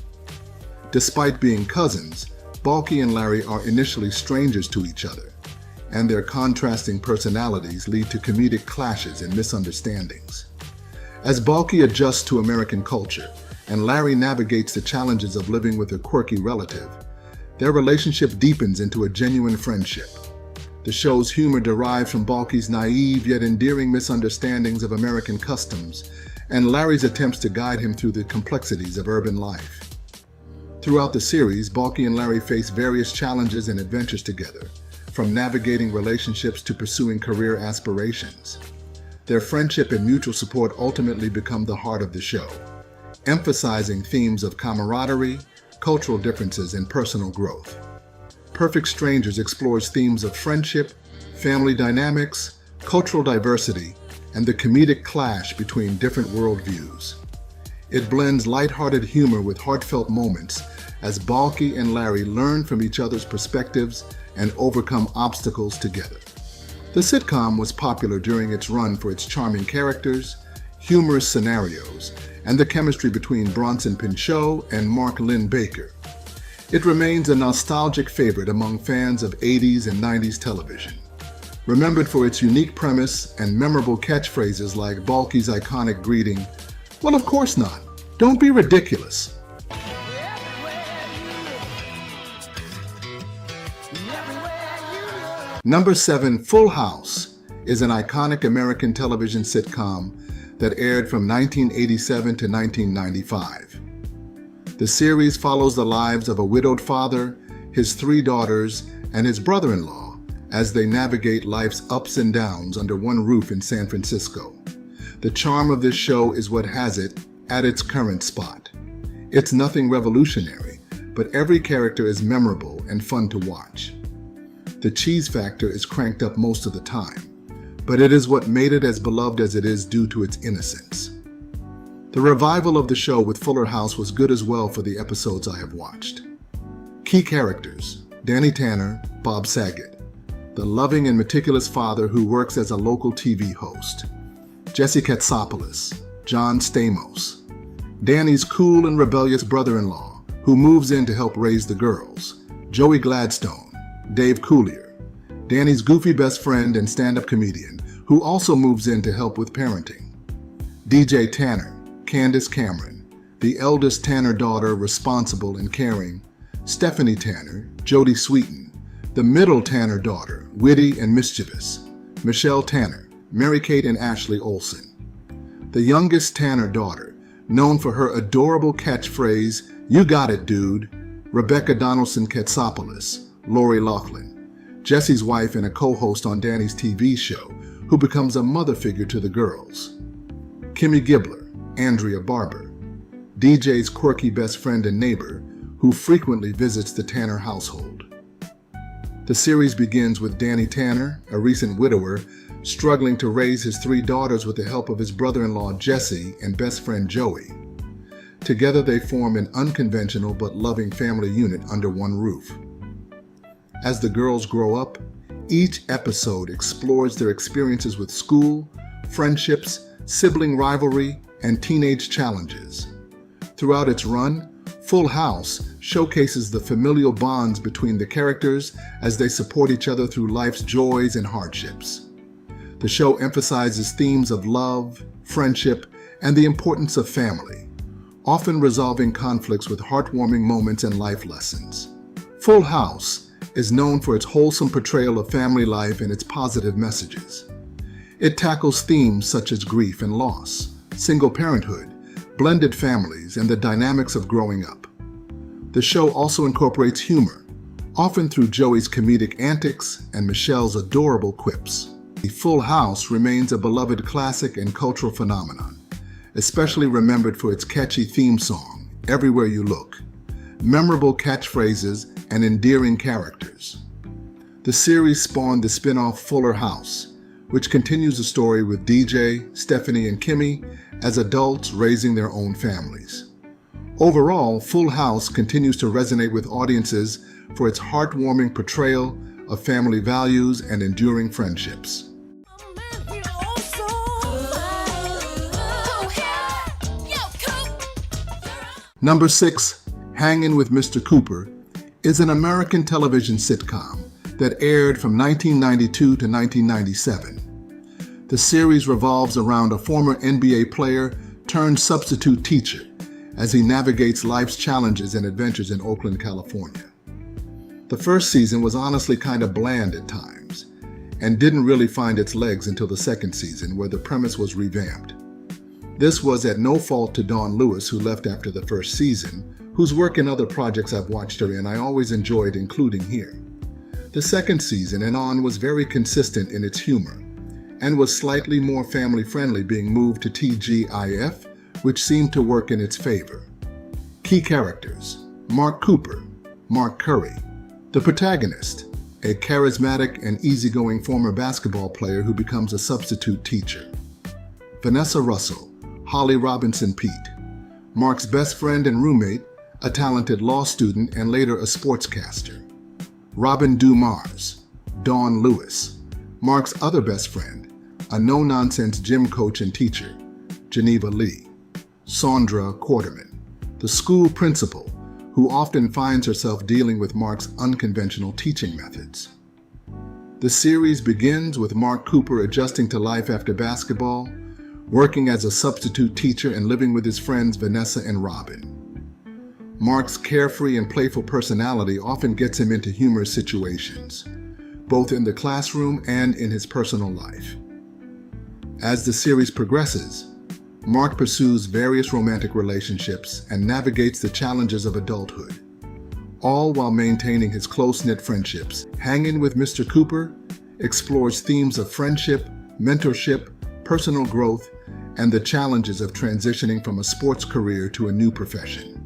Despite being cousins, Balky and Larry are initially strangers to each other, and their contrasting personalities lead to comedic clashes and misunderstandings. As Balky adjusts to American culture, and Larry navigates the challenges of living with a quirky relative, their relationship deepens into a genuine friendship. The show's humor derives from Balky's naive yet endearing misunderstandings of American customs and Larry's attempts to guide him through the complexities of urban life. Throughout the series, Balky and Larry face various challenges and adventures together, from navigating relationships to pursuing career aspirations. Their friendship and mutual support ultimately become the heart of the show, emphasizing themes of camaraderie, cultural differences, and personal growth. Perfect Strangers explores themes of friendship, family dynamics, cultural diversity, and the comedic clash between different worldviews. It blends lighthearted humor with heartfelt moments as Balky and Larry learn from each other's perspectives and overcome obstacles together. The sitcom was popular during its run for its charming characters, humorous scenarios, and the chemistry between Bronson Pinchot and Mark Lynn Baker. It remains a nostalgic favorite among fans of 80s and 90s television. Remembered for its unique premise and memorable catchphrases like Balky's iconic greeting, "Well, of course not. Don't be ridiculous." Number 7, Full House is an iconic American television sitcom that aired from 1987 to 1995. The series follows the lives of a widowed father, his 3 daughters, and his brother-in-law as they navigate life's ups and downs under one roof in San Francisco. The charm of this show is what has it at its current spot. It's nothing revolutionary, but every character is memorable and fun to watch. The cheese factor is cranked up most of the time, but it is what made it as beloved as it is due to its innocence. The revival of the show with Fuller House was good as well for the episodes I have watched. Key characters: Danny Tanner, Bob Saget, the loving and meticulous father who works as a local TV host; Jesse Katsopoulos, John Stamos, Danny's cool and rebellious brother-in-law who moves in to help raise the girls; Joey Gladstone, Dave Coulier, Danny's goofy best friend and stand-up comedian who also moves in to help with parenting; DJ Tanner, Candace Cameron, the eldest Tanner daughter responsible and caring; Stephanie Tanner, Jodie Sweetin, the middle Tanner daughter, witty and mischievous; Michelle Tanner, Mary-Kate and Ashley Olsen; the youngest Tanner daughter, known for her adorable catchphrase, "You got it, dude," Rebecca Donaldson Katsopoulos, Lori Loughlin, Jesse's wife and a co-host on Danny's TV show, who becomes a mother figure to the girls; Kimmy Gibbler, Andrea Barber, DJ's quirky best friend and neighbor, who frequently visits the Tanner household. The series begins with Danny Tanner, a recent widower, struggling to raise his 3 daughters with the help of his brother-in-law Jesse and best friend Joey. Together they form an unconventional but loving family unit under one roof. As the girls grow up, each episode explores their experiences with school, friendships, sibling rivalry, and teenage challenges. Throughout its run, Full House showcases the familial bonds between the characters as they support each other through life's joys and hardships. The show emphasizes themes of love, friendship, and the importance of family, often resolving conflicts with heartwarming moments and life lessons. Full House is known for its wholesome portrayal of family life and its positive messages. It tackles themes such as grief and loss, single parenthood, blended families, and the dynamics of growing up. The show also incorporates humor, often through Joey's comedic antics and Michelle's adorable quips. The Full House remains a beloved classic and cultural phenomenon, especially remembered for its catchy theme song, "Everywhere You Look," memorable catchphrases, and endearing characters. The series spawned the spin-off Fuller House, which continues the story with DJ, Stephanie, and Kimmy as adults raising their own families. Overall, Full House continues to resonate with audiences for its heartwarming portrayal of family values and enduring friendships. Number 6, Hangin' with Mr. Cooper, is an American television sitcom that aired from 1992 to 1997. The series revolves around a former NBA player turned substitute teacher as he navigates life's challenges and adventures in Oakland, California. The first season was honestly kind of bland at times, and didn't really find its legs until the second season, where the premise was revamped. This was at no fault to Dawn Lewis, who left after the first season, whose work in other projects I've watched her in I always enjoyed including here. The second season and on was very consistent in its humor, and was slightly more family-friendly, being moved to TGIF, which seemed to work in its favor. Key characters: Mark Cooper, Mark Curry. The protagonist, a charismatic and easygoing former basketball player who becomes a substitute teacher. Vanessa Russell, Holly Robinson Pete. Mark's best friend and roommate, a talented law student and later a sportscaster. Robin Dumars, Dawn Lewis. Mark's other best friend, a no-nonsense gym coach and teacher, Geneva Lee. Saundra Quarterman, the school principal, who often finds herself dealing with Mark's unconventional teaching methods. The series begins with Mark Cooper adjusting to life after basketball, working as a substitute teacher and living with his friends Vanessa and Robin. Mark's carefree and playful personality often gets him into humorous situations, both in the classroom and in his personal life. As the series progresses, Mark pursues various romantic relationships and navigates the challenges of adulthood, all while maintaining his close-knit friendships. Hanging with Mr. Cooper explores themes of friendship, mentorship, personal growth, and the challenges of transitioning from a sports career to a new profession.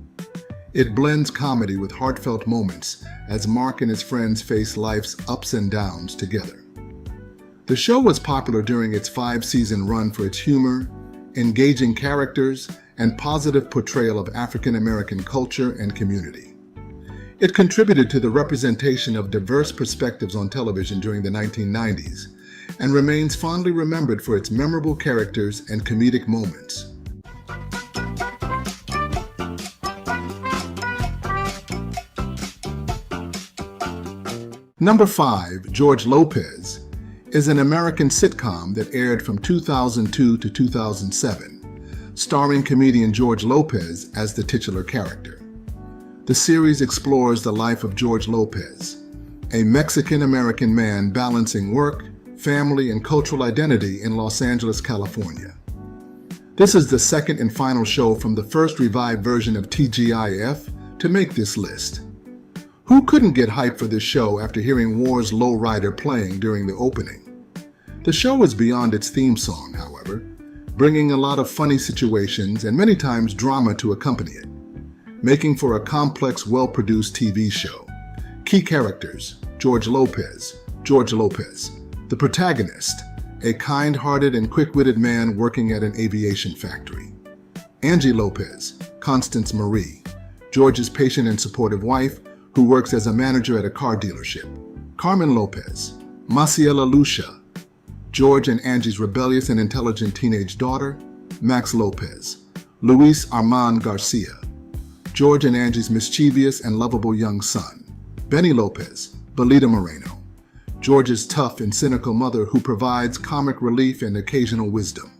It blends comedy with heartfelt moments as Mark and his friends face life's ups and downs together. The show was popular during its 5-season run for its humor, engaging characters, and positive portrayal of African American culture and community. It contributed to the representation of diverse perspectives on television during the 1990s and remains fondly remembered for its memorable characters and comedic moments. Number 5, George Lopez, is an American sitcom that aired from 2002 to 2007, starring comedian George Lopez as the titular character. The series explores the life of George Lopez, a Mexican-American man balancing work, family, and cultural identity in Los Angeles, California. This is the second and final show from the first revived version of TGIF to make this list. Who couldn't get hyped for this show after hearing War's Lowrider playing during the opening? The show is beyond its theme song, however, bringing a lot of funny situations and many times drama to accompany it, making for a complex, well-produced TV show. Key characters: George Lopez. The protagonist, a kind-hearted and quick-witted man working at an aviation factory. Angie Lopez, Constance Marie, George's patient and supportive wife, who works as a manager at a car dealership. Carmen Lopez, Maciela Lucia, George and Angie's rebellious and intelligent teenage daughter. Max Lopez, Luis Armand Garcia, George and Angie's mischievous and lovable young son. Benny Lopez, Belita Moreno, George's tough and cynical mother who provides comic relief and occasional wisdom.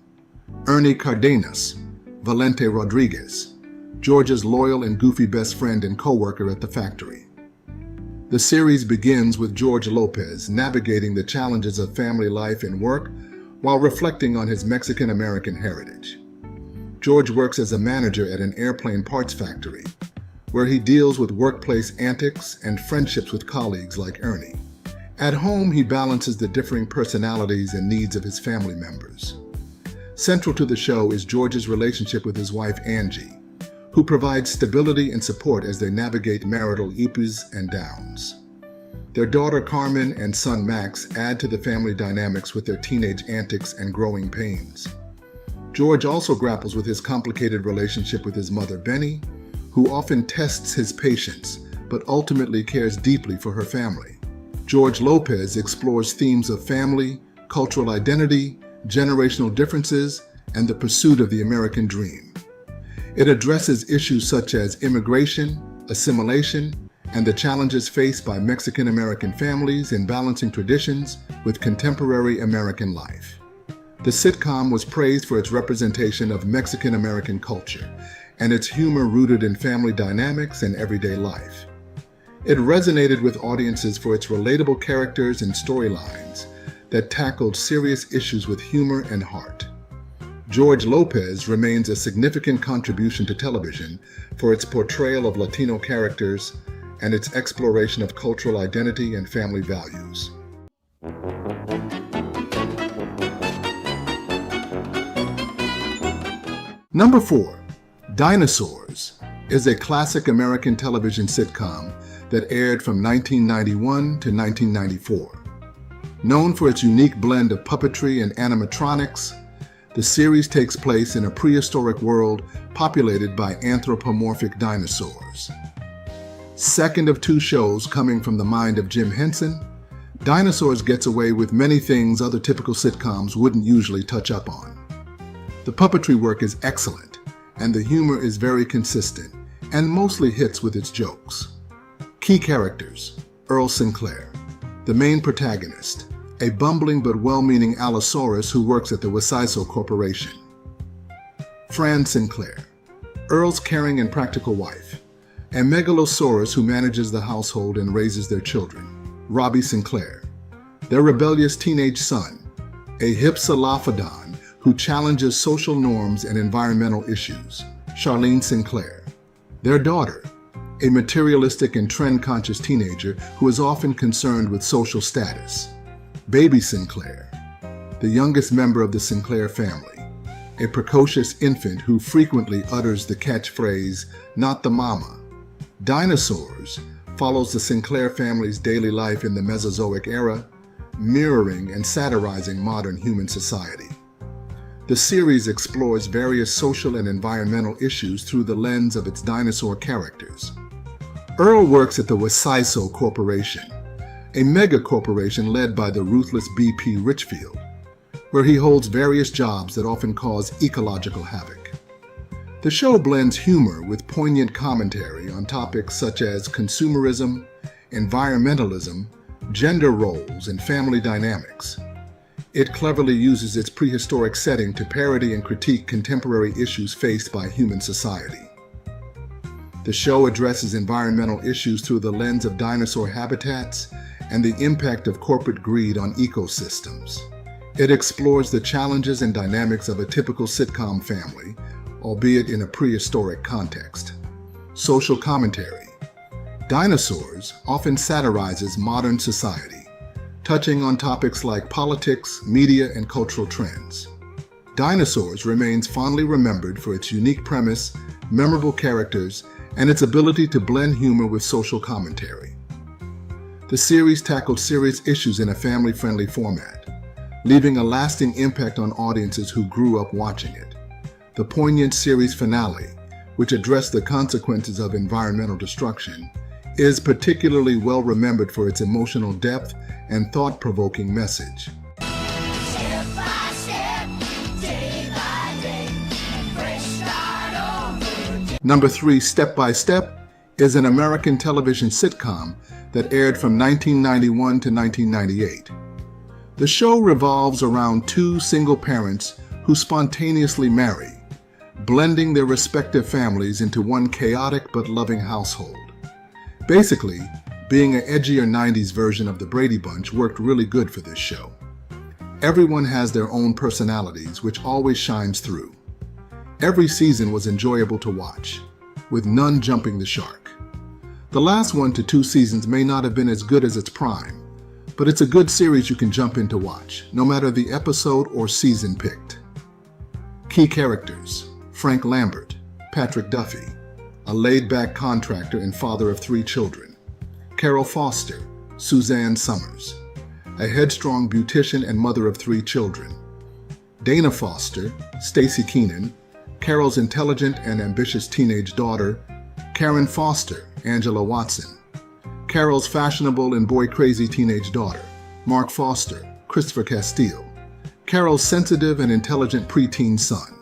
Ernie Cardenas, Valente Rodriguez, George's loyal and goofy best friend and co-worker at the factory. The series begins with George Lopez navigating the challenges of family life and work while reflecting on his Mexican-American heritage. George works as a manager at an airplane parts factory, where he deals with workplace antics and friendships with colleagues like Ernie. At home, he balances the differing personalities and needs of his family members. Central to the show is George's relationship with his wife Angie, who provides stability and support as they navigate marital ups and downs. Their daughter Carmen and son Max add to the family dynamics with their teenage antics and growing pains. George also grapples with his complicated relationship with his mother Benny, who often tests his patience but ultimately cares deeply for her family. George Lopez explores themes of family, cultural identity, generational differences, and the pursuit of the American dream. It addresses issues such as immigration, assimilation, and the challenges faced by Mexican-American families in balancing traditions with contemporary American life. The sitcom was praised for its representation of Mexican-American culture and its humor rooted in family dynamics and everyday life. It resonated with audiences for its relatable characters and storylines that tackled serious issues with humor and heart. George Lopez remains a significant contribution to television for its portrayal of Latino characters and its exploration of cultural identity and family values. Number 4, Dinosaurs is a classic American television sitcom that aired from 1991 to 1994. Known for its unique blend of puppetry and animatronics, the series takes place in a prehistoric world populated by anthropomorphic dinosaurs. Second of 2 shows coming from the mind of Jim Henson, Dinosaurs gets away with many things other typical sitcoms wouldn't usually touch up on. The puppetry work is excellent, and the humor is very consistent, and mostly hits with its jokes. Key characters: Earl Sinclair, the main protagonist, a bumbling but well-meaning Allosaurus who works at the Wesiso Corporation. Fran Sinclair, Earl's caring and practical wife, a Megalosaurus who manages the household and raises their children. Robbie Sinclair, their rebellious teenage son, a Hypsilophodon who challenges social norms and environmental issues. Charlene Sinclair, their daughter, a materialistic and trend-conscious teenager who is often concerned with social status. Baby Sinclair, the youngest member of the Sinclair family, a precocious infant who frequently utters the catchphrase, "Not the mama." Dinosaurs follows the Sinclair family's daily life in the Mesozoic era, mirroring and satirizing modern human society. The series explores various social and environmental issues through the lens of its dinosaur characters. Earl works at the Wesiso Corporation, a mega corporation led by the ruthless B.P. Richfield, where he holds various jobs that often cause ecological havoc. The show blends humor with poignant commentary on topics such as consumerism, environmentalism, gender roles, and family dynamics. It cleverly uses its prehistoric setting to parody and critique contemporary issues faced by human society. The show addresses environmental issues through the lens of dinosaur habitats and the impact of corporate greed on ecosystems. It explores the challenges and dynamics of a typical sitcom family, albeit in a prehistoric context. Social commentary. Dinosaurs often satirizes modern society, touching on topics like politics, media, and cultural trends. Dinosaurs remains fondly remembered for its unique premise, memorable characters, and its ability to blend humor with social commentary. The series tackled serious issues in a family-friendly format, leaving a lasting impact on audiences who grew up watching it. The poignant series finale, which addressed the consequences of environmental destruction, is particularly well remembered for its emotional depth and thought-provoking message. Step by step, day by day, fresh start over. Number 3, Step by Step, is an American television sitcom that aired from 1991 to 1998. The show revolves around 2 single parents who spontaneously marry, blending their respective families into one chaotic but loving household. Basically, being an edgier 90s version of the Brady Bunch worked really good for this show. Everyone has their own personalities, which always shines through. Every season was enjoyable to watch, with none jumping the shark. The last 1 to 2 seasons may not have been as good as its prime, but it's a good series you can jump in to watch, no matter the episode or season picked. Key characters: Frank Lambert, Patrick Duffy, a laid-back contractor and father of 3 children. Carol Foster, Suzanne Summers, a headstrong beautician and mother of 3 children. Dana Foster, Stacy Keenan, Carol's intelligent and ambitious teenage daughter. Karen Foster, Angela Watson, Carol's fashionable and boy-crazy teenage daughter. Mark Foster, Christopher Castile, Carol's sensitive and intelligent preteen son.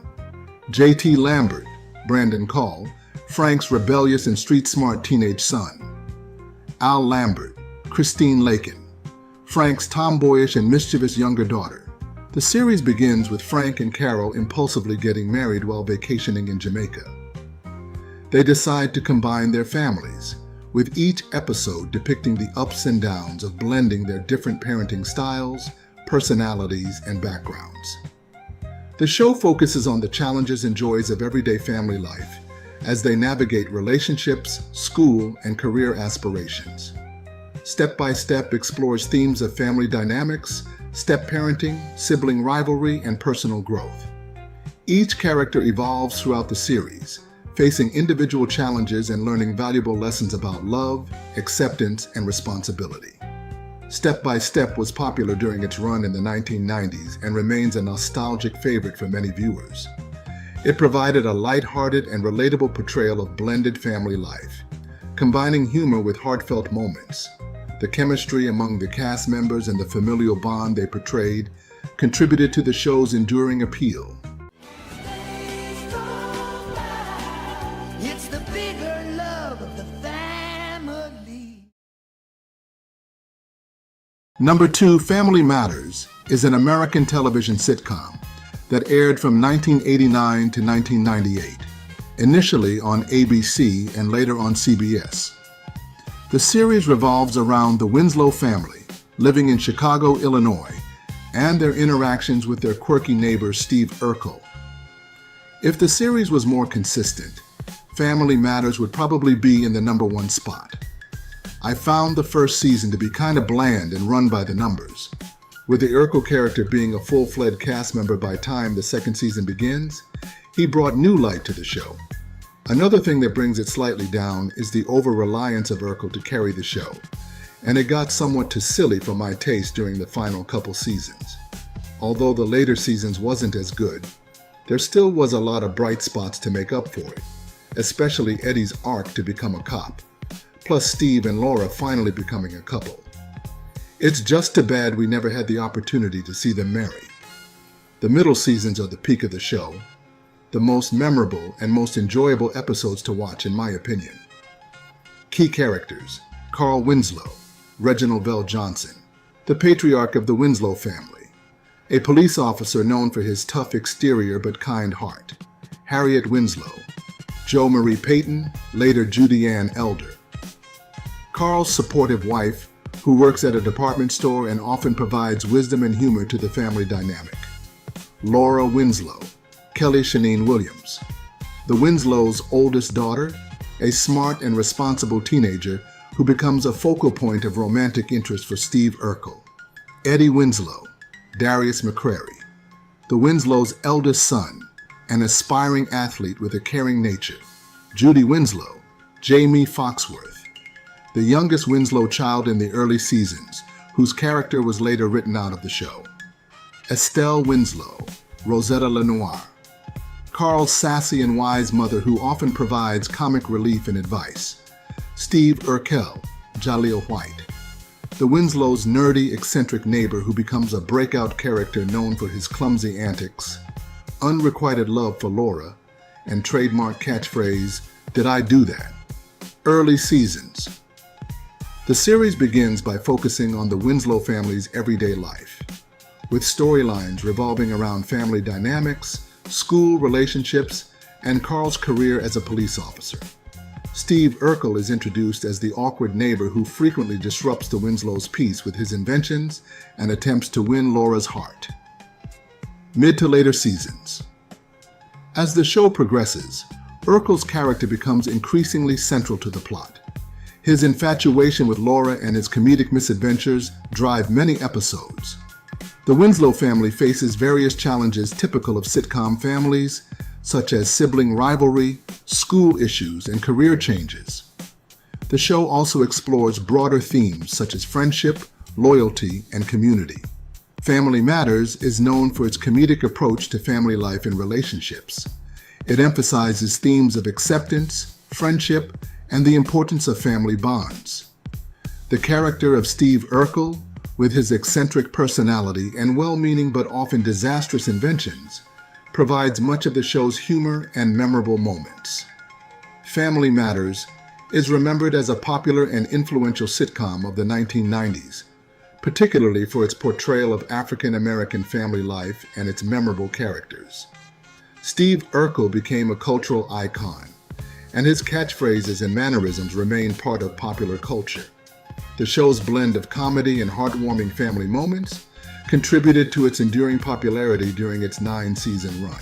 J.T. Lambert, Brandon Call, Frank's rebellious and street-smart teenage son. Al Lambert, Christine Lakin, Frank's tomboyish and mischievous younger daughter. The series begins with Frank and Carol impulsively getting married while vacationing in Jamaica. They decide to combine their families, with each episode depicting the ups and downs of blending their different parenting styles, personalities, and backgrounds. The show focuses on the challenges and joys of everyday family life as they navigate relationships, school, and career aspirations. Step by Step explores themes of family dynamics, step parenting, sibling rivalry, and personal growth. Each character evolves throughout the series, facing individual challenges and learning valuable lessons about love, acceptance, and responsibility. Step by Step was popular during its run in the 1990s and remains a nostalgic favorite for many viewers. It provided a lighthearted and relatable portrayal of blended family life, combining humor with heartfelt moments. The chemistry among the cast members and the familial bond they portrayed contributed to the show's enduring appeal. It's the bigger love of the family. Number 2, Family Matters is an American television sitcom that aired from 1989 to 1998, initially on ABC and later on CBS. The series revolves around the Winslow family, living in Chicago, Illinois, and their interactions with their quirky neighbor Steve Urkel. If the series was more consistent, Family Matters would probably be in the number 1 spot. I found the first season to be kind of bland and run by the numbers. With the Urkel character being a full-fledged cast member by the time the second season begins, he brought new light to the show. Another thing that brings it slightly down is the over-reliance of Urkel to carry the show, and it got somewhat too silly for my taste during the final couple seasons. Although the later seasons wasn't as good, there still was a lot of bright spots to make up for it, especially Eddie's arc to become a cop, plus Steve and Laura finally becoming a couple. It's just too bad we never had the opportunity to see them marry. The middle seasons are the peak of the show, the most memorable and most enjoyable episodes to watch in my opinion. Key characters: Carl Winslow, Reginald Vell Johnson, the patriarch of the Winslow family, a police officer known for his tough exterior but kind heart, Harriet Winslow, Jo Marie Payton, later Judy Ann Elder, Carl's supportive wife, who works at a department store and often provides wisdom and humor to the family dynamic, Laura Winslow, Kelly Shaneen Williams, the Winslow's oldest daughter, a smart and responsible teenager who becomes a focal point of romantic interest for Steve Urkel, Eddie Winslow, Darius McCrary, the Winslow's eldest son, an aspiring athlete with a caring nature, Judy Winslow, Jamie Foxworth, the youngest Winslow child in the early seasons, whose character was later written out of the show, Estelle Winslow, Rosetta Lenoir, Carl's sassy and wise mother who often provides comic relief and advice, Steve Urkel, Jaleel White, the Winslow's nerdy, eccentric neighbor who becomes a breakout character known for his clumsy antics, unrequited love for Laura, and trademark catchphrase, "Did I do that?" Early seasons. The series begins by focusing on the Winslow family's everyday life, with storylines revolving around family dynamics, school relationships, and Carl's career as a police officer. Steve Urkel is introduced as the awkward neighbor who frequently disrupts the Winslow's peace with his inventions and attempts to win Laura's heart. Mid to later seasons. As the show progresses, Urkel's character becomes increasingly central to the plot. His infatuation with Laura and his comedic misadventures drive many episodes. The Winslow family faces various challenges typical of sitcom families, such as sibling rivalry, school issues, and career changes. The show also explores broader themes such as friendship, loyalty, and community. Family Matters is known for its comedic approach to family life and relationships. It emphasizes themes of acceptance, friendship, and the importance of family bonds. The character of Steve Urkel, with his eccentric personality and well-meaning but often disastrous inventions, provides much of the show's humor and memorable moments. Family Matters is remembered as a popular and influential sitcom of the 1990s, particularly for its portrayal of African-American family life and its memorable characters. Steve Urkel became a cultural icon, and his catchphrases and mannerisms remain part of popular culture. The show's blend of comedy and heartwarming family moments contributed to its enduring popularity during its 9-season run.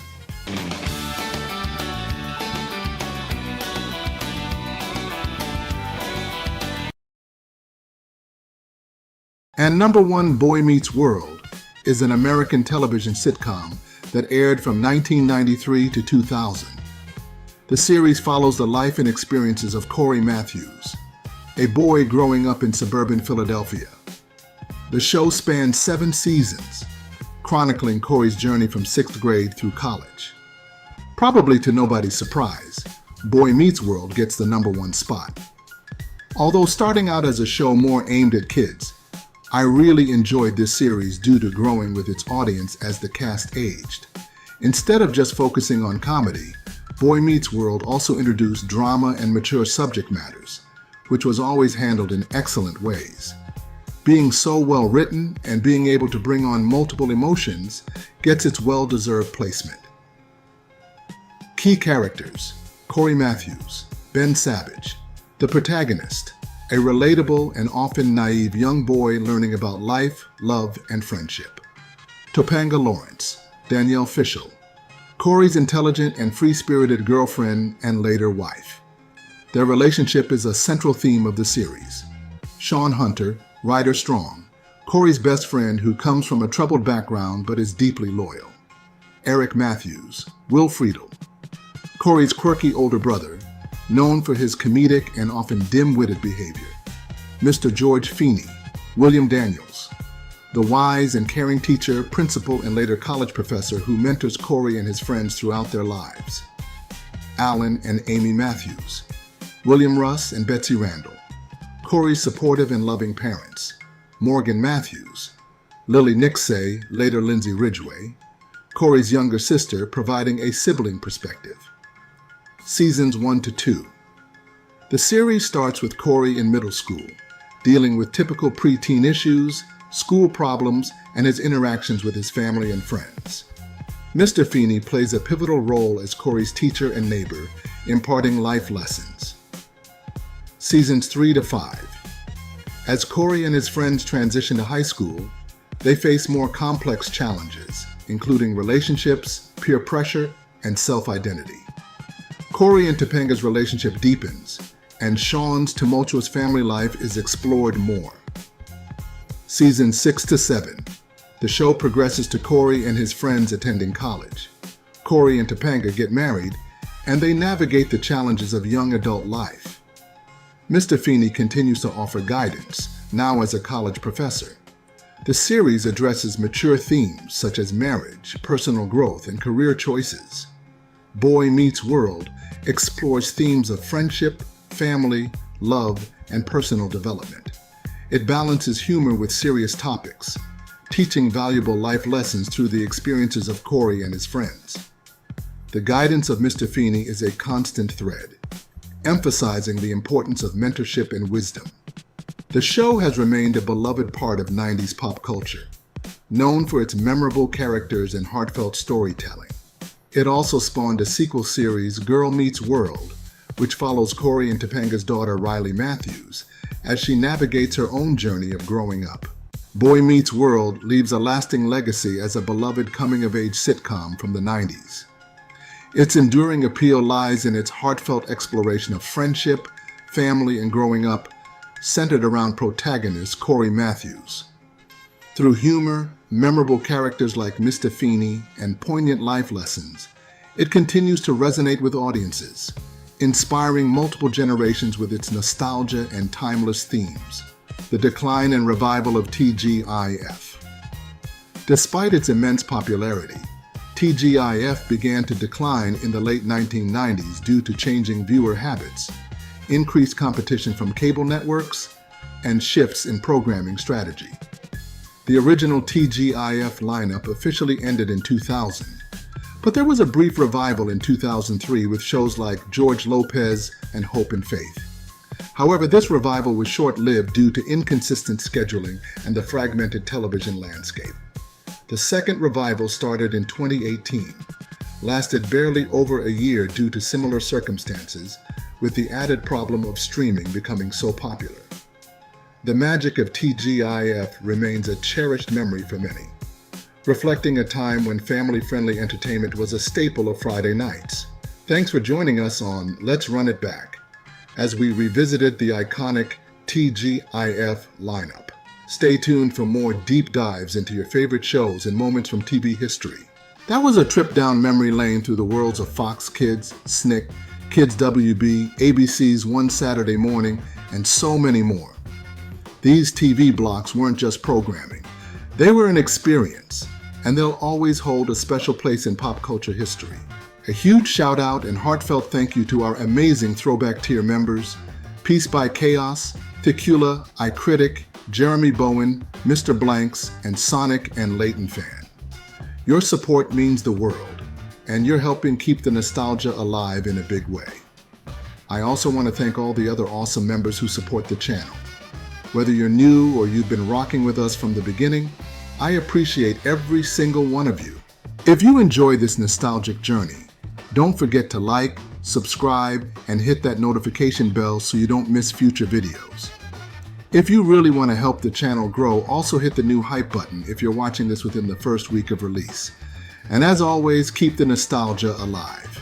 And number one, Boy Meets World, is an American television sitcom that aired from 1993 to 2000. The series follows the life and experiences of Corey Matthews, a boy growing up in suburban Philadelphia. The show spans 7 seasons, chronicling Corey's journey from 6th grade through college. Probably to nobody's surprise, Boy Meets World gets the number one spot. Although starting out as a show more aimed at kids, I really enjoyed this series due to growing with its audience as the cast aged. Instead of just focusing on comedy, Boy Meets World also introduced drama and mature subject matters, which was always handled in excellent ways. Being so well written and being able to bring on multiple emotions gets its well-deserved placement. Key characters: Corey Matthews, Ben Savage, the protagonist, a relatable and often naive young boy learning about life, love, and friendship. Topanga Lawrence, Danielle Fishel, Corey's intelligent and free-spirited girlfriend and later wife. Their relationship is a central theme of the series. Sean Hunter, Ryder Strong, Corey's best friend who comes from a troubled background but is deeply loyal. Eric Matthews, Will Friedle, Corey's quirky older brother, known for his comedic and often dim-witted behavior. Mr. George Feeney, William Daniels, the wise and caring teacher, principal, and later college professor who mentors Corey and his friends throughout their lives. Alan and Amy Matthews, William Russ and Betsy Randall, Corey's supportive and loving parents. Morgan Matthews, Lily Nixay, later Lindsay Ridgway, Corey's younger sister, providing a sibling perspective. Seasons 1 to 2. The series starts with Corey in middle school, dealing with typical preteen issues, school problems, and his interactions with his family and friends. Mr. Feeney plays a pivotal role as Corey's teacher and neighbor, imparting life lessons. Seasons 3 to 5. As Corey and his friends transition to high school, they face more complex challenges, including relationships, peer pressure, and self-identity. Corey and Topanga's relationship deepens, and Sean's tumultuous family life is explored more. Seasons 6 to 7. The show progresses to Corey and his friends attending college. Corey and Topanga get married, and they navigate the challenges of young adult life. Mr. Feeney continues to offer guidance, now as a college professor. The series addresses mature themes such as marriage, personal growth, and career choices. Boy Meets World explores themes of friendship, family, love, and personal development. It balances humor with serious topics, teaching valuable life lessons through the experiences of Corey and his friends. The guidance of Mr. Feeney is a constant thread, emphasizing the importance of mentorship and wisdom. The show has remained a beloved part of 90s pop culture, known for its memorable characters and heartfelt storytelling. It also spawned a sequel series, Girl Meets World, which follows Corey and Topanga's daughter Riley Matthews as she navigates her own journey of growing up. Boy Meets World leaves a lasting legacy as a beloved coming-of-age sitcom from the 90s. Its enduring appeal lies in its heartfelt exploration of friendship, family, and growing up, centered around protagonist Corey Matthews. Through humor, memorable characters like Mr. Feeney, and poignant life lessons, it continues to resonate with audiences, inspiring multiple generations with its nostalgia and timeless themes. The decline and revival of TGIF. Despite its immense popularity, TGIF began to decline in the late 1990s due to changing viewer habits, increased competition from cable networks, and shifts in programming strategy. The original TGIF lineup officially ended in 2000, but there was a brief revival in 2003 with shows like George Lopez and Hope and Faith. However, this revival was short-lived due to inconsistent scheduling and the fragmented television landscape. The second revival started in 2018, lasted barely over a year due to similar circumstances, with the added problem of streaming becoming so popular. The magic of TGIF remains a cherished memory for many. reflecting a time when family-friendly entertainment was a staple of Friday nights. Thanks for joining us on Let's Run It Back, as we revisited the iconic TGIF lineup. Stay tuned for more deep dives into your favorite shows and moments from TV history. That was a trip down memory lane through the worlds of Fox Kids, SNICK, Kids WB, ABC's One Saturday Morning, and so many more. These TV blocks weren't just programming. They were an experience, and they'll always hold a special place in pop culture history. A huge shout out and heartfelt thank you to our amazing Throwback Tier members, Peace by Chaos, Tequila, iCritic, Jeremy Bowen, Mr. Blanks, and Sonic and Leighton Fan. Your support means the world, and you're helping keep the nostalgia alive in a big way. I also want to thank all the other awesome members who support the channel. Whether you're new or you've been rocking with us from the beginning, I appreciate every single one of you. If you enjoy this nostalgic journey, don't forget to like, subscribe, and hit that notification bell so you don't miss future videos. If you really want to help the channel grow, also hit the new hype button if you're watching this within the first week of release. And as always, keep the nostalgia alive.